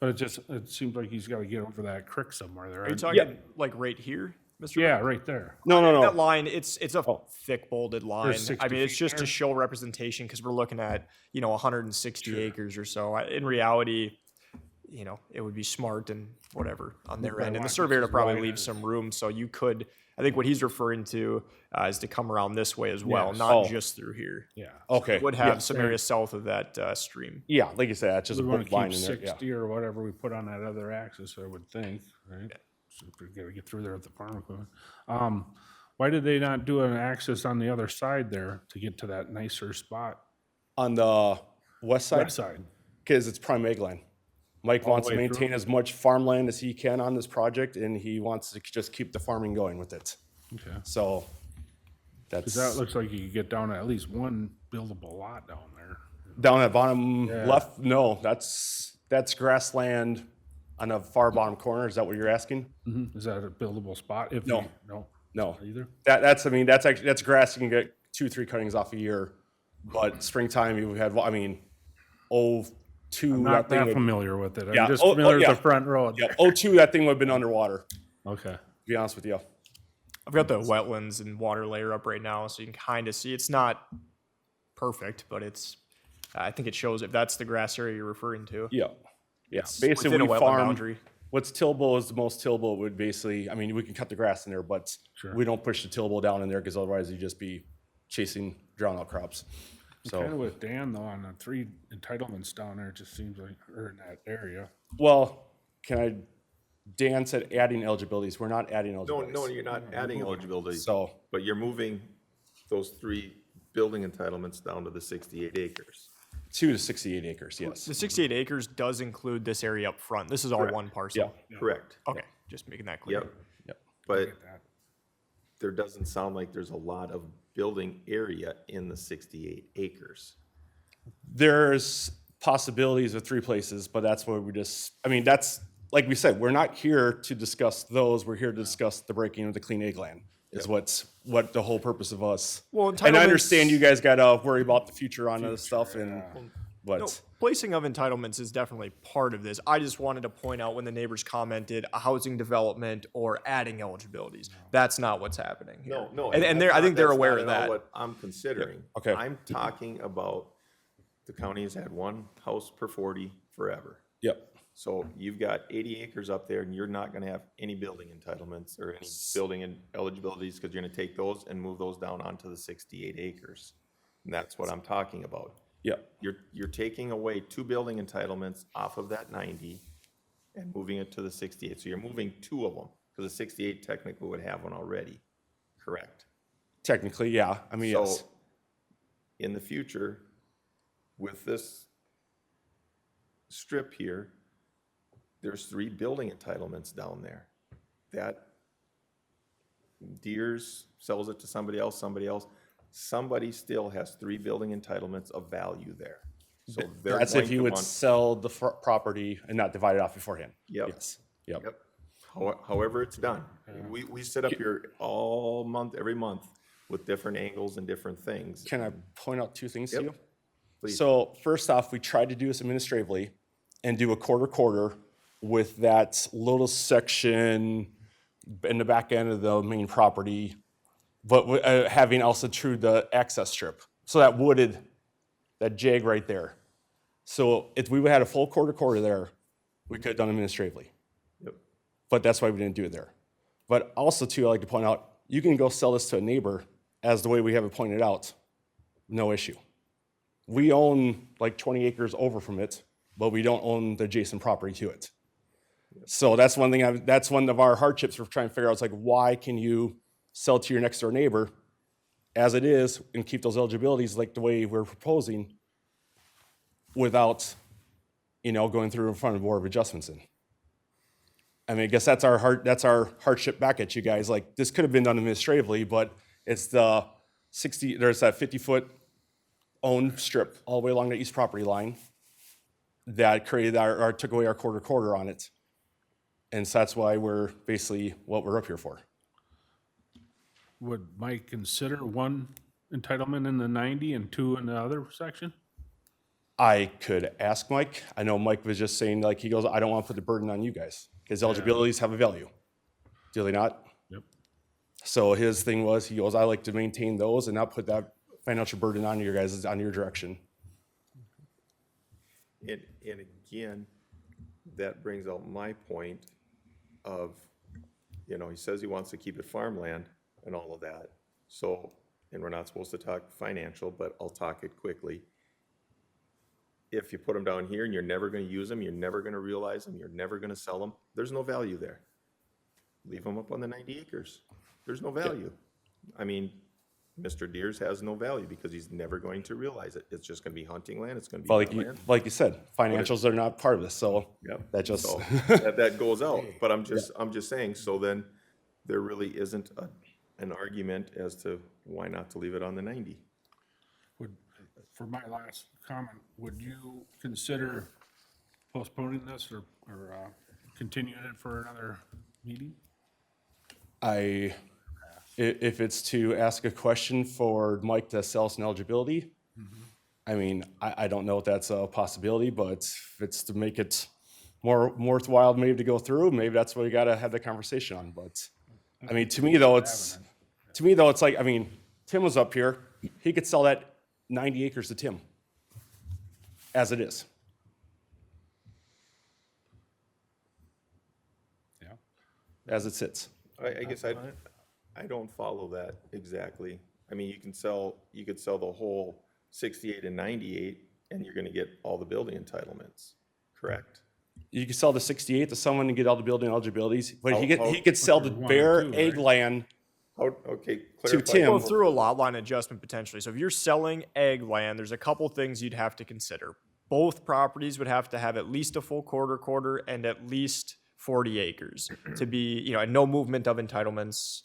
But it seems like he's got to get over that creek somewhere there. Are you talking like right here, Mr. Yeah, Wright? right there. No. That line, it's a thick bolded line. 60 I mean, it's feet just to there. show representation because we're looking at, 160 acres or so. In reality, it would be smart and whatever on their Right, end. And the watch surveyor to this probably line leave is- some room. So you could, I think what he's referring to is to come around this way as well, Yes. not Oh. just through here. Yeah. Okay. It would have yeah. some areas south of that stream. Yeah, like you said, that's just We a want book to line keep in there. Yeah. 60 or whatever we put on that other axis, I would think, right? So if we got to get through there with the farm equipment. Why did they not do an access on the other side there to get to that nicer spot? On the west side? West side. Because it's prime egg land. Mike All wants the to way maintain through? as much farmland as he can on this project, and he wants to just keep the farming going with it. Okay. So Because that's that looks like you could get down to at least one buildable lot down there. down at bottom Yeah. left. No, that's grassland on the far bottom corner. Is that what you're asking? Is that a buildable spot? If No. you- No. No. Either? That's I mean that's actually that's grass. You can get 2-3 cuttings off a year, but springtime you had I mean, 02 I'm not that thing that would, familiar with it. I'm Yeah. just Oh, familiar yeah. with the front road. Yeah, 02 that thing would have been underwater. Okay. To be honest with you. I've got the wetlands and water layer up right now, so you can kind of see. It's not perfect, but it's. I think it shows if that's the grass area you're referring to. Yeah. Yeah. It's Basically, within a we wetland farm. boundary. What's tillable is the most tillable would basically. I mean, we can cut the grass in there, but Sure. we don't push the tillable down in there because otherwise you'd just be chasing drown out crops. Kind of So, with Dan though, on the 3 entitlements down there, it just seems like, or in that area. well, Dan said adding eligibilities. We're not adding eligibilities. No, you're not adding eligibility. So, But you're moving those 3 building entitlements down to the 68 acres. 2 to 68 acres, yes. The 68 acres does include this area up front. This is all Correct. one parcel. Correct. Okay, just making that clear. Yep. Yep. But there doesn't sound like there's a lot of building area in the 68 acres. There's possibilities of 3 places, but that's where we just, I mean, that's, like we said, we're not here to discuss those. We're here to discuss the breaking of the clean egg land is what the whole purpose of us. Well, And I understand entitlements- you guys gotta worry about the future on this stuff and, but. No, placing of entitlements is definitely part of this. I just wanted to point out when the neighbors commented a housing development or adding eligibilities. That's not what's happening here. No. And that's they're, I not- think they're that's aware not of at all that. What I'm considering. Okay. I'm talking about the county has had 1 house per 40 forever. Yep. So you've got 80 acres up there and you're not gonna have any building entitlements or any building and eligibilities because you're gonna take those and move those down onto the 68 acres. And that's what I'm talking about. Yep. You're taking away 2 building entitlements off of that 90 and moving it to the 68. So you're moving 2 of them because the 68 technically would have one already, correct? Technically, yeah. I mean, So yes. in the future, with this strip here, there's 3 building entitlements down there. That Deers sells it to somebody else. Somebody still has 3 building entitlements of value there. So they're That's going if you to would want- sell the property and not divide it off beforehand. Yep. Yes. Yep. Yep. However it's done. We sit up here all month, every month, with different angles and different things. Can I point out 2 things to Yep. you? Please. So first off, we tried to do this administratively and do a quarter with that little section in the back end of the main property, but having also true the access strip. So that wooded, that jag right there. So if we had a full quarter there, we could have done administratively. Yep. But that's why we didn't do it there. But also too, I like to point out, you can go sell this to a neighbor as the way we have it pointed out, no issue. We own like 20 acres over from it, but we don't own the adjacent property to it. So that's one thing, that's one of our hardships we're trying to figure out. It's like, why can you sell to your next door neighbor as it is and keep those eligibilities like the way we're proposing without, going through in front of the Board of Adjustments in? I mean, I guess that's our hardship back at you guys. Like, this could have been done administratively, but it's there's that 50-foot owned strip all the way along the east property line that created took away our quarter on it. And so that's why we're basically what we're up here for. Would Mike consider 1 entitlement in the 90 and 2 in the other section? I could ask Mike. I know Mike was just saying, like, he goes, I don't want to put the burden on you guys because eligibilities have a value. Do they not? Yep. So his thing was, he goes, I like to maintain those and not put that financial burden on you guys, on your direction. And again, that brings out my point of, he says he wants to keep it farmland and all of that. So, and we're not supposed to talk financial, but I'll talk it quickly. If you put them down here and you're never going to use them, you're never going to realize them, you're never going to sell them, there's no value there. Leave them up on the 90 acres. There's no value. I mean, Mr. Deers has no value because he's never going to realize it. It's just gonna be hunting land, it's gonna be But wetland. like you said, financials are not part of this, so Yep. that just. So, that goes out, but I'm just saying, so then there really isn't an argument as to why not to leave it on the 90. For my last comment, would you consider postponing this or continuing it for another meeting? If it's to ask a question for Mike to sell some eligibility, I mean, I don't know if that's a possibility, but if it's to make it more worthwhile maybe to go through, maybe that's what we gotta have the conversation on, but, I mean, to me though, it's like, I mean, Tim was up here, he could sell that 90 acres to Tim, as it is. Yeah. As it sits. I guess I don't follow that exactly. I mean, you could sell the whole 68 and 98, and you're gonna get all the building entitlements, correct? You could sell the 68 to someone and get all the building eligibilities, but he How- could sell the one or bare two, egg right? land Okay, to clarify. Tim. Go through a lot line adjustment potentially. So if you're selling ag land, there's a couple things you'd have to consider. Both properties would have to have at least a full quarter and at least 40 acres to be, and no movement of entitlements.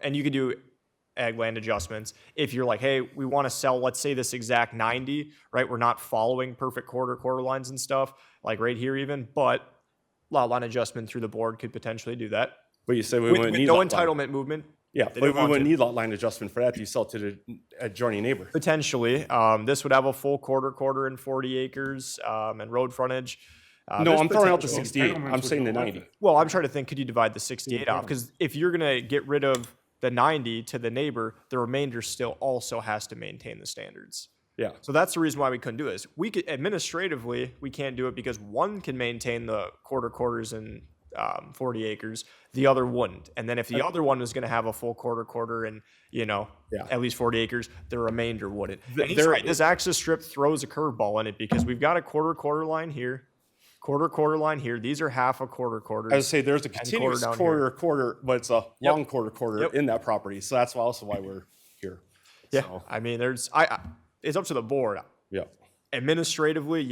And you could do ag land adjustments. If you're like, hey, we want to sell, let's say this exact 90, right? We're not following perfect quarter lines and stuff, like right here even, but lot line adjustment through the board could potentially do that. But you say we With wouldn't need no lot line. entitlement movement. Yeah, they but didn't we want wouldn't to. need lot line adjustment for that. You sell to the adjoining neighbor. Potentially. This would have a full quarter and 40 acres and road frontage. No, There's I'm throwing out the potential. 68. Entitlements I'm would saying go the with 90. it. Well, I'm trying to think, could you divide the 68 off? Because if you're going to get rid of the 90 to the neighbor, the remainder still also has to maintain the standards. Yeah. So that's the reason why we couldn't do this. We could administratively, we can't do it because one can maintain the quarters and 40 acres, the other wouldn't. And then if the other one was going to have a full quarter and, at least 40 acres, the remainder wouldn't. And he's right. This access strip throws a curveball in it because we've got a quarter line here, quarter line here. These are half a quarter. I would say there's a continuous down here. quarter, but it's a long quarter Yep. in that property. So that's also why we're here. Yeah. So, I mean, it's up to the board. yeah. Administratively,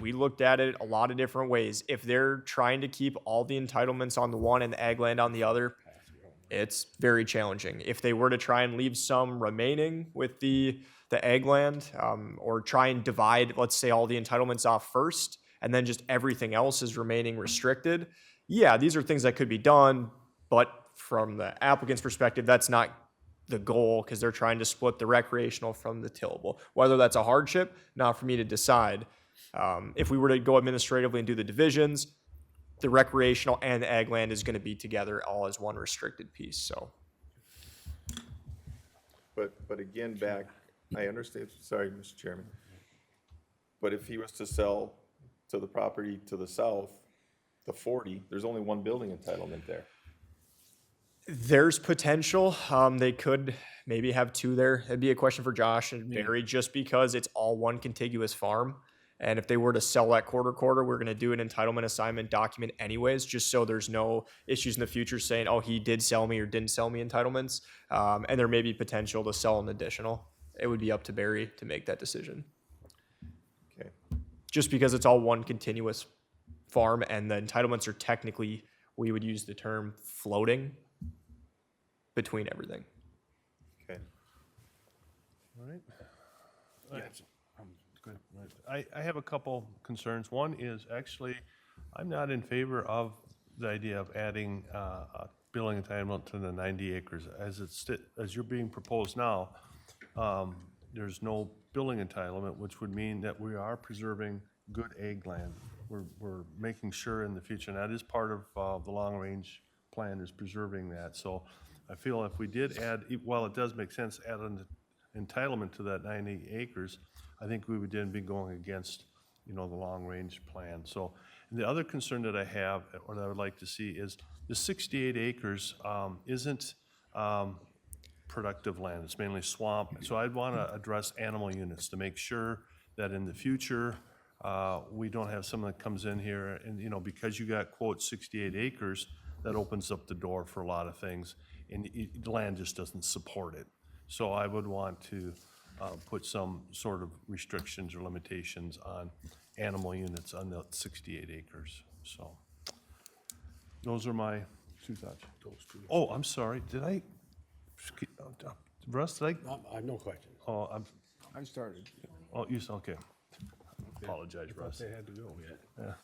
we looked at it a lot of different ways. If they're trying to keep all the entitlements on the one and the ag land on the other, it's very challenging. If they were to try and leave some remaining with the ag land, or try and divide, let's say, all the entitlements off first, and then just everything else is remaining restricted, these are things that could be done, but from the applicant's perspective, that's not the goal because they're trying to split the recreational from the tillable. Whether that's a hardship, not for me to decide. If we were to go administratively and do the divisions, the recreational and the ag land is going to be together all as one restricted piece. So, But again, I understand, sorry, Mr. Chairman. But if he was to sell to the property to the south, the 40, there's only one building entitlement there. there's potential. They could maybe have two there. It'd be a question for Josh and Barry just because it's all one contiguous farm. And if they were to sell that quarter, we're going to do an entitlement assignment document anyways, just so there's no issues in the future saying, oh, he did sell me or didn't sell me entitlements. And there may be potential to sell an additional. It would be up to Barry to make that decision. Okay. Just because it's all one continuous farm and the entitlements are technically, we would use the term floating between everything. Okay. All right. Good. I have a couple concerns. One is actually, I'm not in favor of the idea of adding a building entitlement to the 90 acres. As you're being proposed now, there's no building entitlement, which would mean that we are preserving good ag land. We're making sure in the future, and that is part of the long-range plan, is preserving that. So I feel if we did add, while it does make sense, add an entitlement to that 90 acres, I think we would then be going against, the long-range plan. So, and the other concern that I have, or that I would like to see, is the 68 acres isn't productive land. It's mainly swamp. So I'd want to address animal units to make sure that in the future, we don't have someone that comes in here and, because you got, quote, 68 acres, that opens up the door for a lot of things. and the land just doesn't support it. So I would want to put some sort of restrictions or limitations on animal units on the 68 acres, so. Those are my two thoughts. Oh, I'm sorry, did I, Russ, did I have no questions. oh, I started. oh, you, okay. Apologize, Russ. They had to go yet.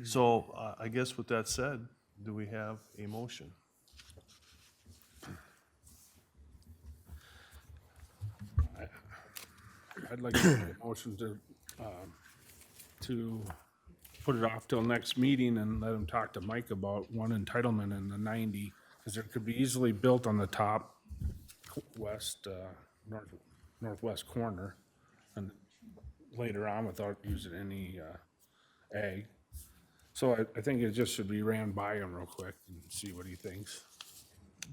So I guess with that said, do we have a motion? I'd like to make a motion to put it off till next meeting and let him talk to Mike about one entitlement in the 90, because it could be easily built on the top west, northwest corner, and later on without using any ag. So I think it just should be ran by him real quick and see what he thinks.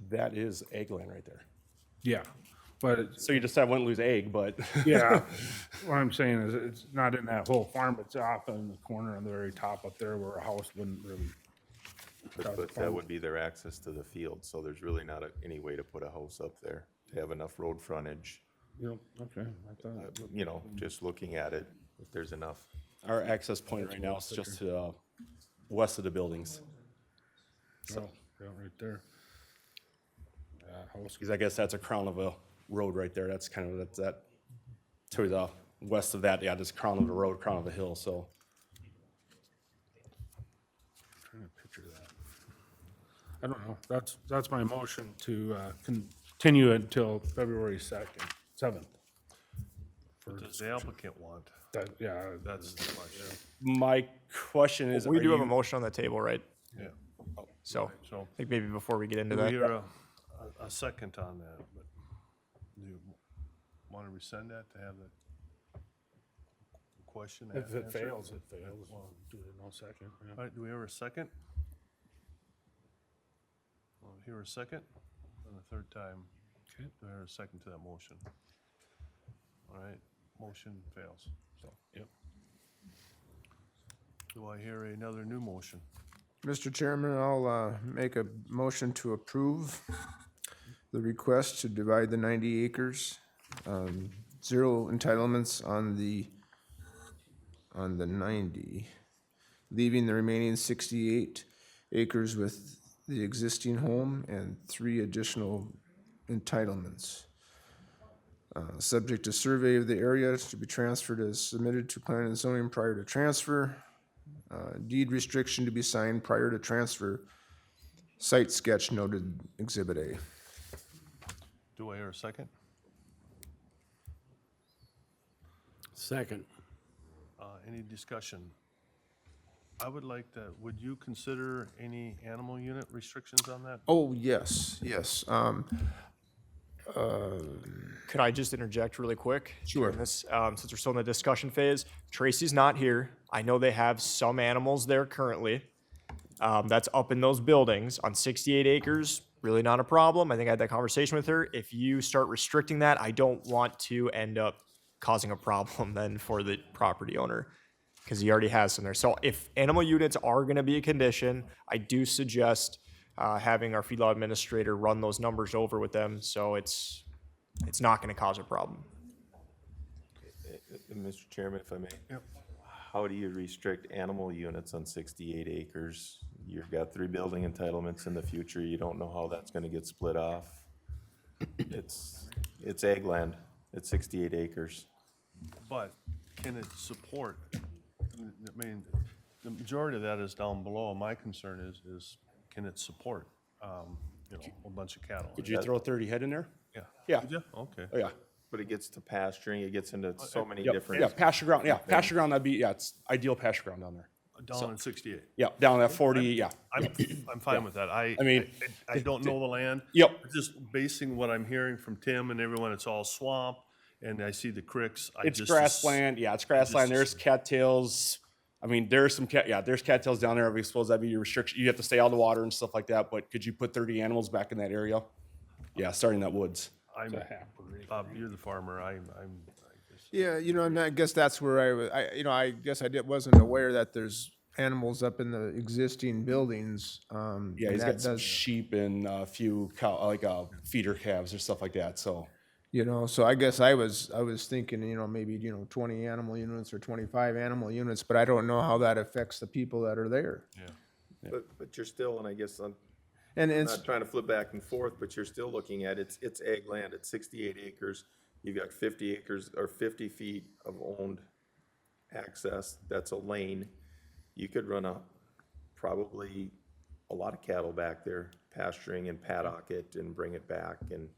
That is egg land right there. Yeah, but So you just said I wouldn't lose egg, but. yeah, what I'm saying is it's not in that whole farm, it's off in the corner on the very top up there where a house wouldn't really. But that would be their access to the field, so there's really not any way to put a house up there to have enough road frontage. Yep, okay, I thought. You know, just looking at it, if there's enough. Our access point right now is just to west of the buildings. Oh, yeah, right there. House. Because I guess that's a crown of a road right there. That's kind of, that's that, to the west of that, yeah, just crown of the road, crown of a hill, so. Trying to picture that. I don't know, that's my motion to continue it until February 7th. What does the applicant want? Yeah, That's the question. My question is. We are do have a you- motion on the table, right? Yeah. So So- I think maybe before we get into Do we that. hear a second on that? But do you want to rescind that to have the question If it answered? fails, it fails. Do it in a second. yeah. All right, do we hear a second? Well, hear a second? And the third time, Okay. do I hear a second to that motion? All right, motion fails, so. Yep. Do I hear another new motion? Mr. Chairman, I'll make a motion to approve the request to divide the 90 acres. 0 entitlements on the 90, leaving the remaining 68 acres with the existing home and 3 additional entitlements. Subject to survey of the area to be transferred as submitted to planning and zoning prior to transfer. Deed restriction to be signed prior to transfer. Site sketch noted Exhibit A. Do I hear a second? Second. Any discussion? I would like to, would you consider any animal unit restrictions on that? Oh, yes, yes. Could I just interject really quick? Sure. during This, since we're still in the discussion phase, Tracy's not here. I know they have some animals there currently. That's up in those buildings on 68 acres. Really not a problem. I think I had that conversation with her. If you start restricting that, I don't want to end up causing a problem then for the property owner because he already has some there. So if animal units are going to be a condition, I do suggest having our feedlot administrator run those numbers over with them, so it's not gonna cause a problem. Mr. Chairman, if I may. Yep. How do you restrict animal units on 68 acres? You've got 3 building entitlements in the future. You don't know how that's gonna get split off. It's ag land. It's 68 acres. But can it support, I mean, the majority of that is down below. My concern is can it support, a bunch of cattle? Could you throw 30 head in there? Yeah. Yeah. Could you? Okay. Oh, yeah. But it gets to pasturing, it gets into so many Yep, different. yeah, pasture ground, pasture ground, that'd be, yeah, it's ideal pasture ground down there. Down in 68. Yeah, down at 40, yeah. I'm fine with that. I mean, I don't know the land. Yep. Just basing what I'm hearing from Tim and everyone, it's all swamp, and I see the creeks. It's grassland, yeah, it's grassland, there's cattails. I mean, there's some there's cattails down there. I suppose that'd be your restriction. You have to stay out of the water and stuff like that, but could you put 30 animals back in that area? Yeah, starting that woods. Bob, you're the farmer. I'm Yeah, and I guess that's where I guess I wasn't aware that there's animals up in the existing buildings. Yeah, and he's that got some does- sheep and a few cow, like feeder calves or stuff like that, so. You know, so I guess I was thinking, maybe, 20 animal units or 25 animal units, but I don't know how that affects the people that are there. Yeah. But you're still, and I guess I'm And it's, not trying to flip back and forth, but you're still looking at, it's ag land, it's 68 acres. You've got 50 acres or 50 feet of owned access, that's a lane. You could run probably a lot of cattle back there, pasturing and paddock it and bring it back. And,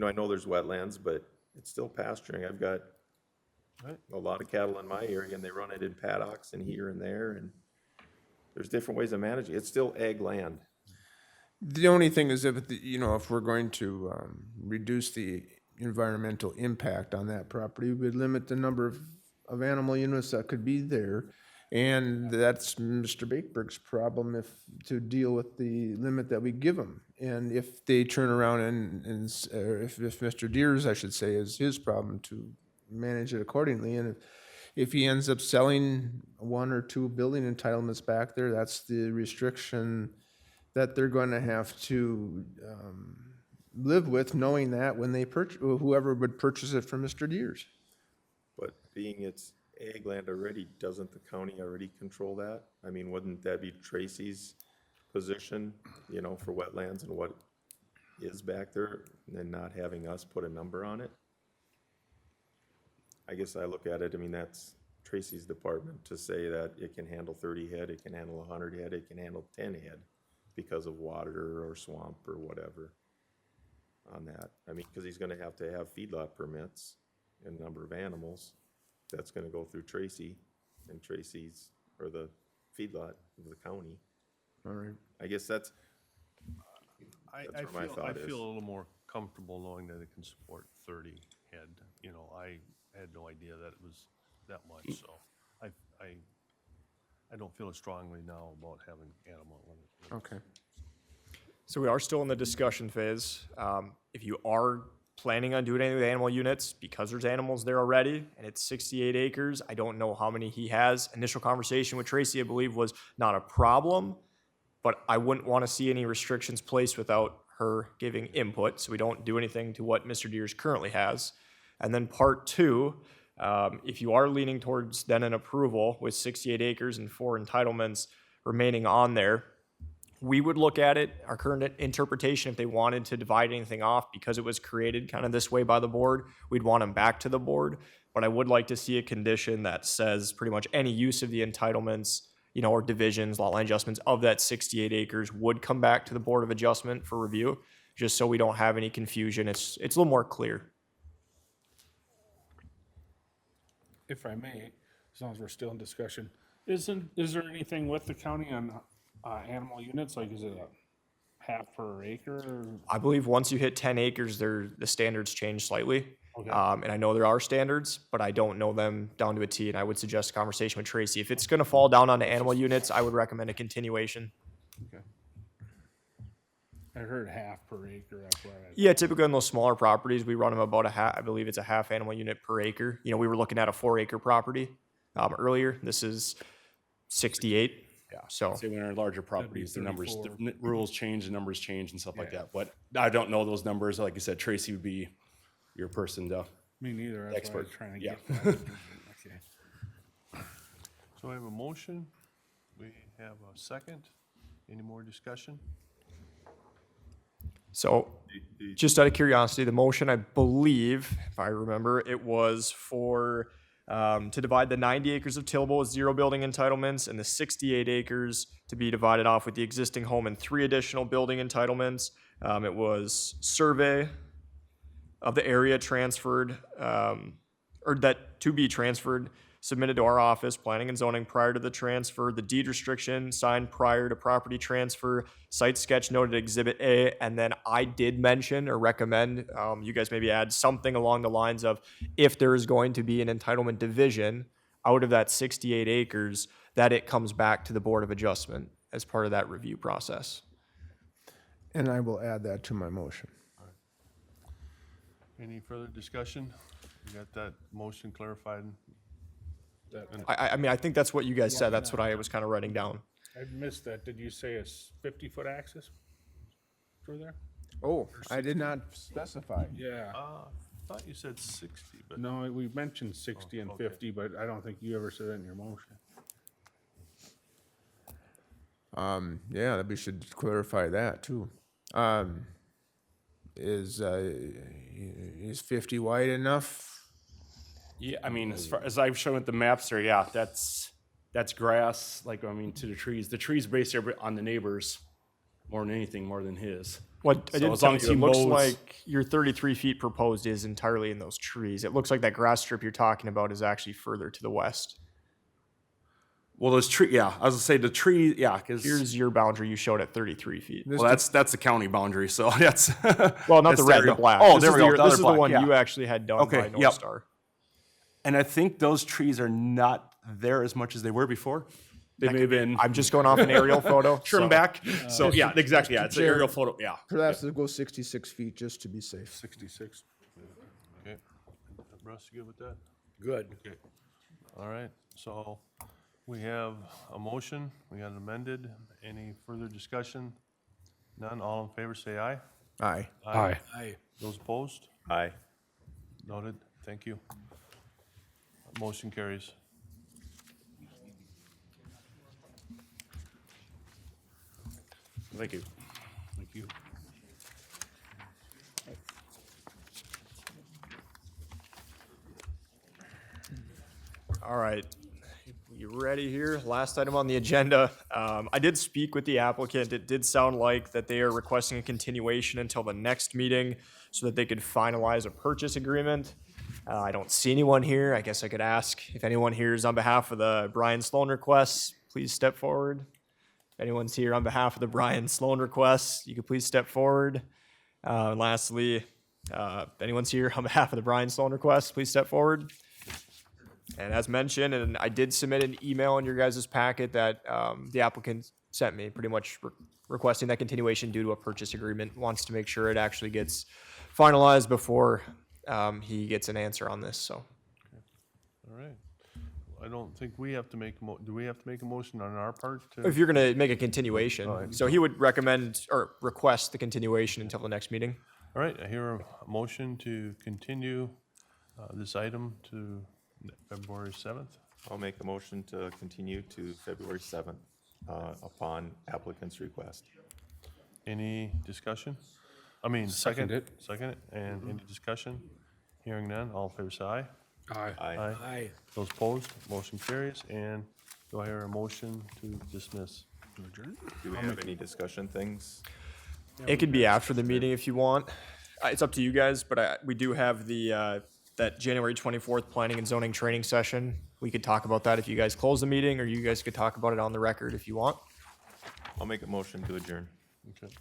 I know there's wetlands, but it's still pasturing. I've got a lot of cattle in my area and they run it in paddocks and here and there, and there's different ways of managing. It's still ag land. the only thing is if we're going to reduce the environmental impact on that property, we'd limit the number of animal units that could be there. And that's Mr. Bakeberg's problem to deal with the limit that we give them. And if they turn around and if Mr. Deers, I should say, is his problem to manage it accordingly. And if he ends up selling 1 or 2 building entitlements back there, that's the restriction that they're going to have to live with, knowing that when they whoever would purchase it from Mr. Deers. But being it's ag land already, doesn't the county already control that? I mean, wouldn't that be Tracy's position, for wetlands and what is back there, and not having us put a number on it? I guess I look at it, that's Tracy's department to say that it can handle 30 head, it can handle 100 head, it can handle 10 head because of water or swamp or whatever on that. Because he's gonna have to have feedlot permits and number of animals. That's gonna go through Tracy, and Tracy's, or the feedlot of the county. All right. I guess that's I where my feel, thought is. a little more comfortable knowing that it can support 30 head. I had no idea that it was that much, so I don't feel as strongly now about having animal limits. Okay. So we are still in the discussion phase. If you are planning on doing anything with animal units, because there's animals there already, and it's 68 acres, I don't know how many he has. Initial conversation with Tracy, I believe, was not a problem, but I wouldn't want to see any restrictions placed without her giving input, so we don't do anything to what Mr. Deers currently has. And then part 2, if you are leaning towards then an approval with 68 acres and 4 entitlements remaining on there, we would look at it, our current interpretation, if they wanted to divide anything off because it was created kind of this way by the board, we'd want them back to the board. But I would like to see a condition that says pretty much any use of the entitlements, or divisions, lot line adjustments of that 68 acres would come back to the Board of Adjustment for review, just so we don't have any confusion. It's a little more clear. If I may, as long as we're still in discussion, is there anything with the county on animal units? Like, is it a half per acre? Or? I believe once you hit 10 acres, the standards change slightly. Okay. And I know there are standards, but I don't know them down to a T, and I would suggest a conversation with Tracy. If it's gonna fall down onto animal units, I would recommend a continuation. Okay. I heard half per acre, that's why Yeah, typically on those smaller properties, we run them about I believe it's a half animal unit per acre. We were looking at a 4-acre property earlier. This is 68. Yeah, So say when they're larger properties, the numbers, 34. the rules change, the numbers change and stuff like that. But I don't know those numbers. Like you said, Tracy would be your person to. Me neither, that's why I was Expert. trying to Yeah. get that. Okay. So we have a motion, we have a second. Any more discussion? So, just out of curiosity, the motion, I believe, if I remember, it was for to divide the 90 acres of tillable with 0 building entitlements and the 68 acres to be divided off with the existing home and 3 additional building entitlements. It was survey of the area transferred, or that to be transferred, submitted to our office, planning and zoning prior to the transfer, the deed restriction signed prior to property transfer, site sketch noted Exhibit A, and then I did mention or recommend, you guys maybe add something along the lines of, if there is going to be an entitlement division out of that 68 acres, that it comes back to the Board of Adjustment as part of that review process. And I will add that to my motion. Any further discussion? You got that motion clarified? That, I mean, I think that's what you guys said. That's what I was kind of writing down. I missed that. Did you say it's 50-foot axis through there? Oh, I did not specify. Yeah. I thought you said 60, but. No, we mentioned 60 and okay. 50, but I don't think you ever said that in your motion. Yeah, we should clarify that too. Is 50 wide enough? Yeah, I mean, as far as I've shown at the maps there, yeah, that's grass, like, I mean, to the trees. The trees based on the neighbors more than anything, more than his. What I So did as tell long as you, he it looks mows- like your 33 feet proposed is entirely in those trees. It looks like that grass strip you're talking about is actually further to the west. Well, those tree, yeah, I was gonna say the tree, yeah, because Here's your boundary you showed at 33 feet. well, that's the county boundary, so that's Well, not that's the red, there. the black. Oh, This there is we go. the- The This other is the black, one yeah. you actually had done Okay, by North yep. Star. And I think those trees are not there as much as they were before. They may have been I'm just going off an aerial photo. trimmed so- back. So yeah, exactly. Yeah, it's an Chair. aerial photo. Yeah. Perhaps go 66 feet just to be safe. 66. Okay. Russ, you good with that? Good. Okay. All right, so we have a motion, we got it amended. Any further discussion? None, all in favor say aye. Aye. Aye. Aye. Those opposed? Aye. Noted, thank you. Motion carries. Thank you. Thank you. All right. You ready here? Last item on the agenda. I did speak with the applicant. It did sound like that they are requesting a continuation until the next meeting so that they could finalize a purchase agreement. I don't see anyone here. I guess I could ask if anyone here is on behalf of the Brian Sloan requests, please step forward. If anyone's here on behalf of the Brian Sloan requests, you could please step forward. And lastly, if anyone's here on behalf of the Brian Sloan requests, please step forward. And as mentioned, and I did submit an email in your guys' packet that the applicant sent me, pretty much requesting that continuation due to a purchase agreement, wants to make sure it actually gets finalized before he gets an answer on this, so. All right. I don't think we have to make, do we have to make a motion on our part to? If you're gonna make a continuation, All right. so he would recommend or request the continuation until the next meeting. All right, I hear a motion to continue this item to February 7th. I'll make a motion to continue to February 7th upon applicant's request. Any discussion? I mean, second. Second it. Second it, and any discussion? Hearing none, all in favor say aye. Aye. Aye. Aye. Those opposed, motion carries, and do I hear a motion to dismiss? Do we have any discussion things? It could be after the meeting if you want. It's up to you guys, but we do have the, that January 24th Planning and Zoning Training Session. We could talk about that if you guys close the meeting, or you guys could talk about it on the record if you want. I'll make a motion to adjourn. Okay.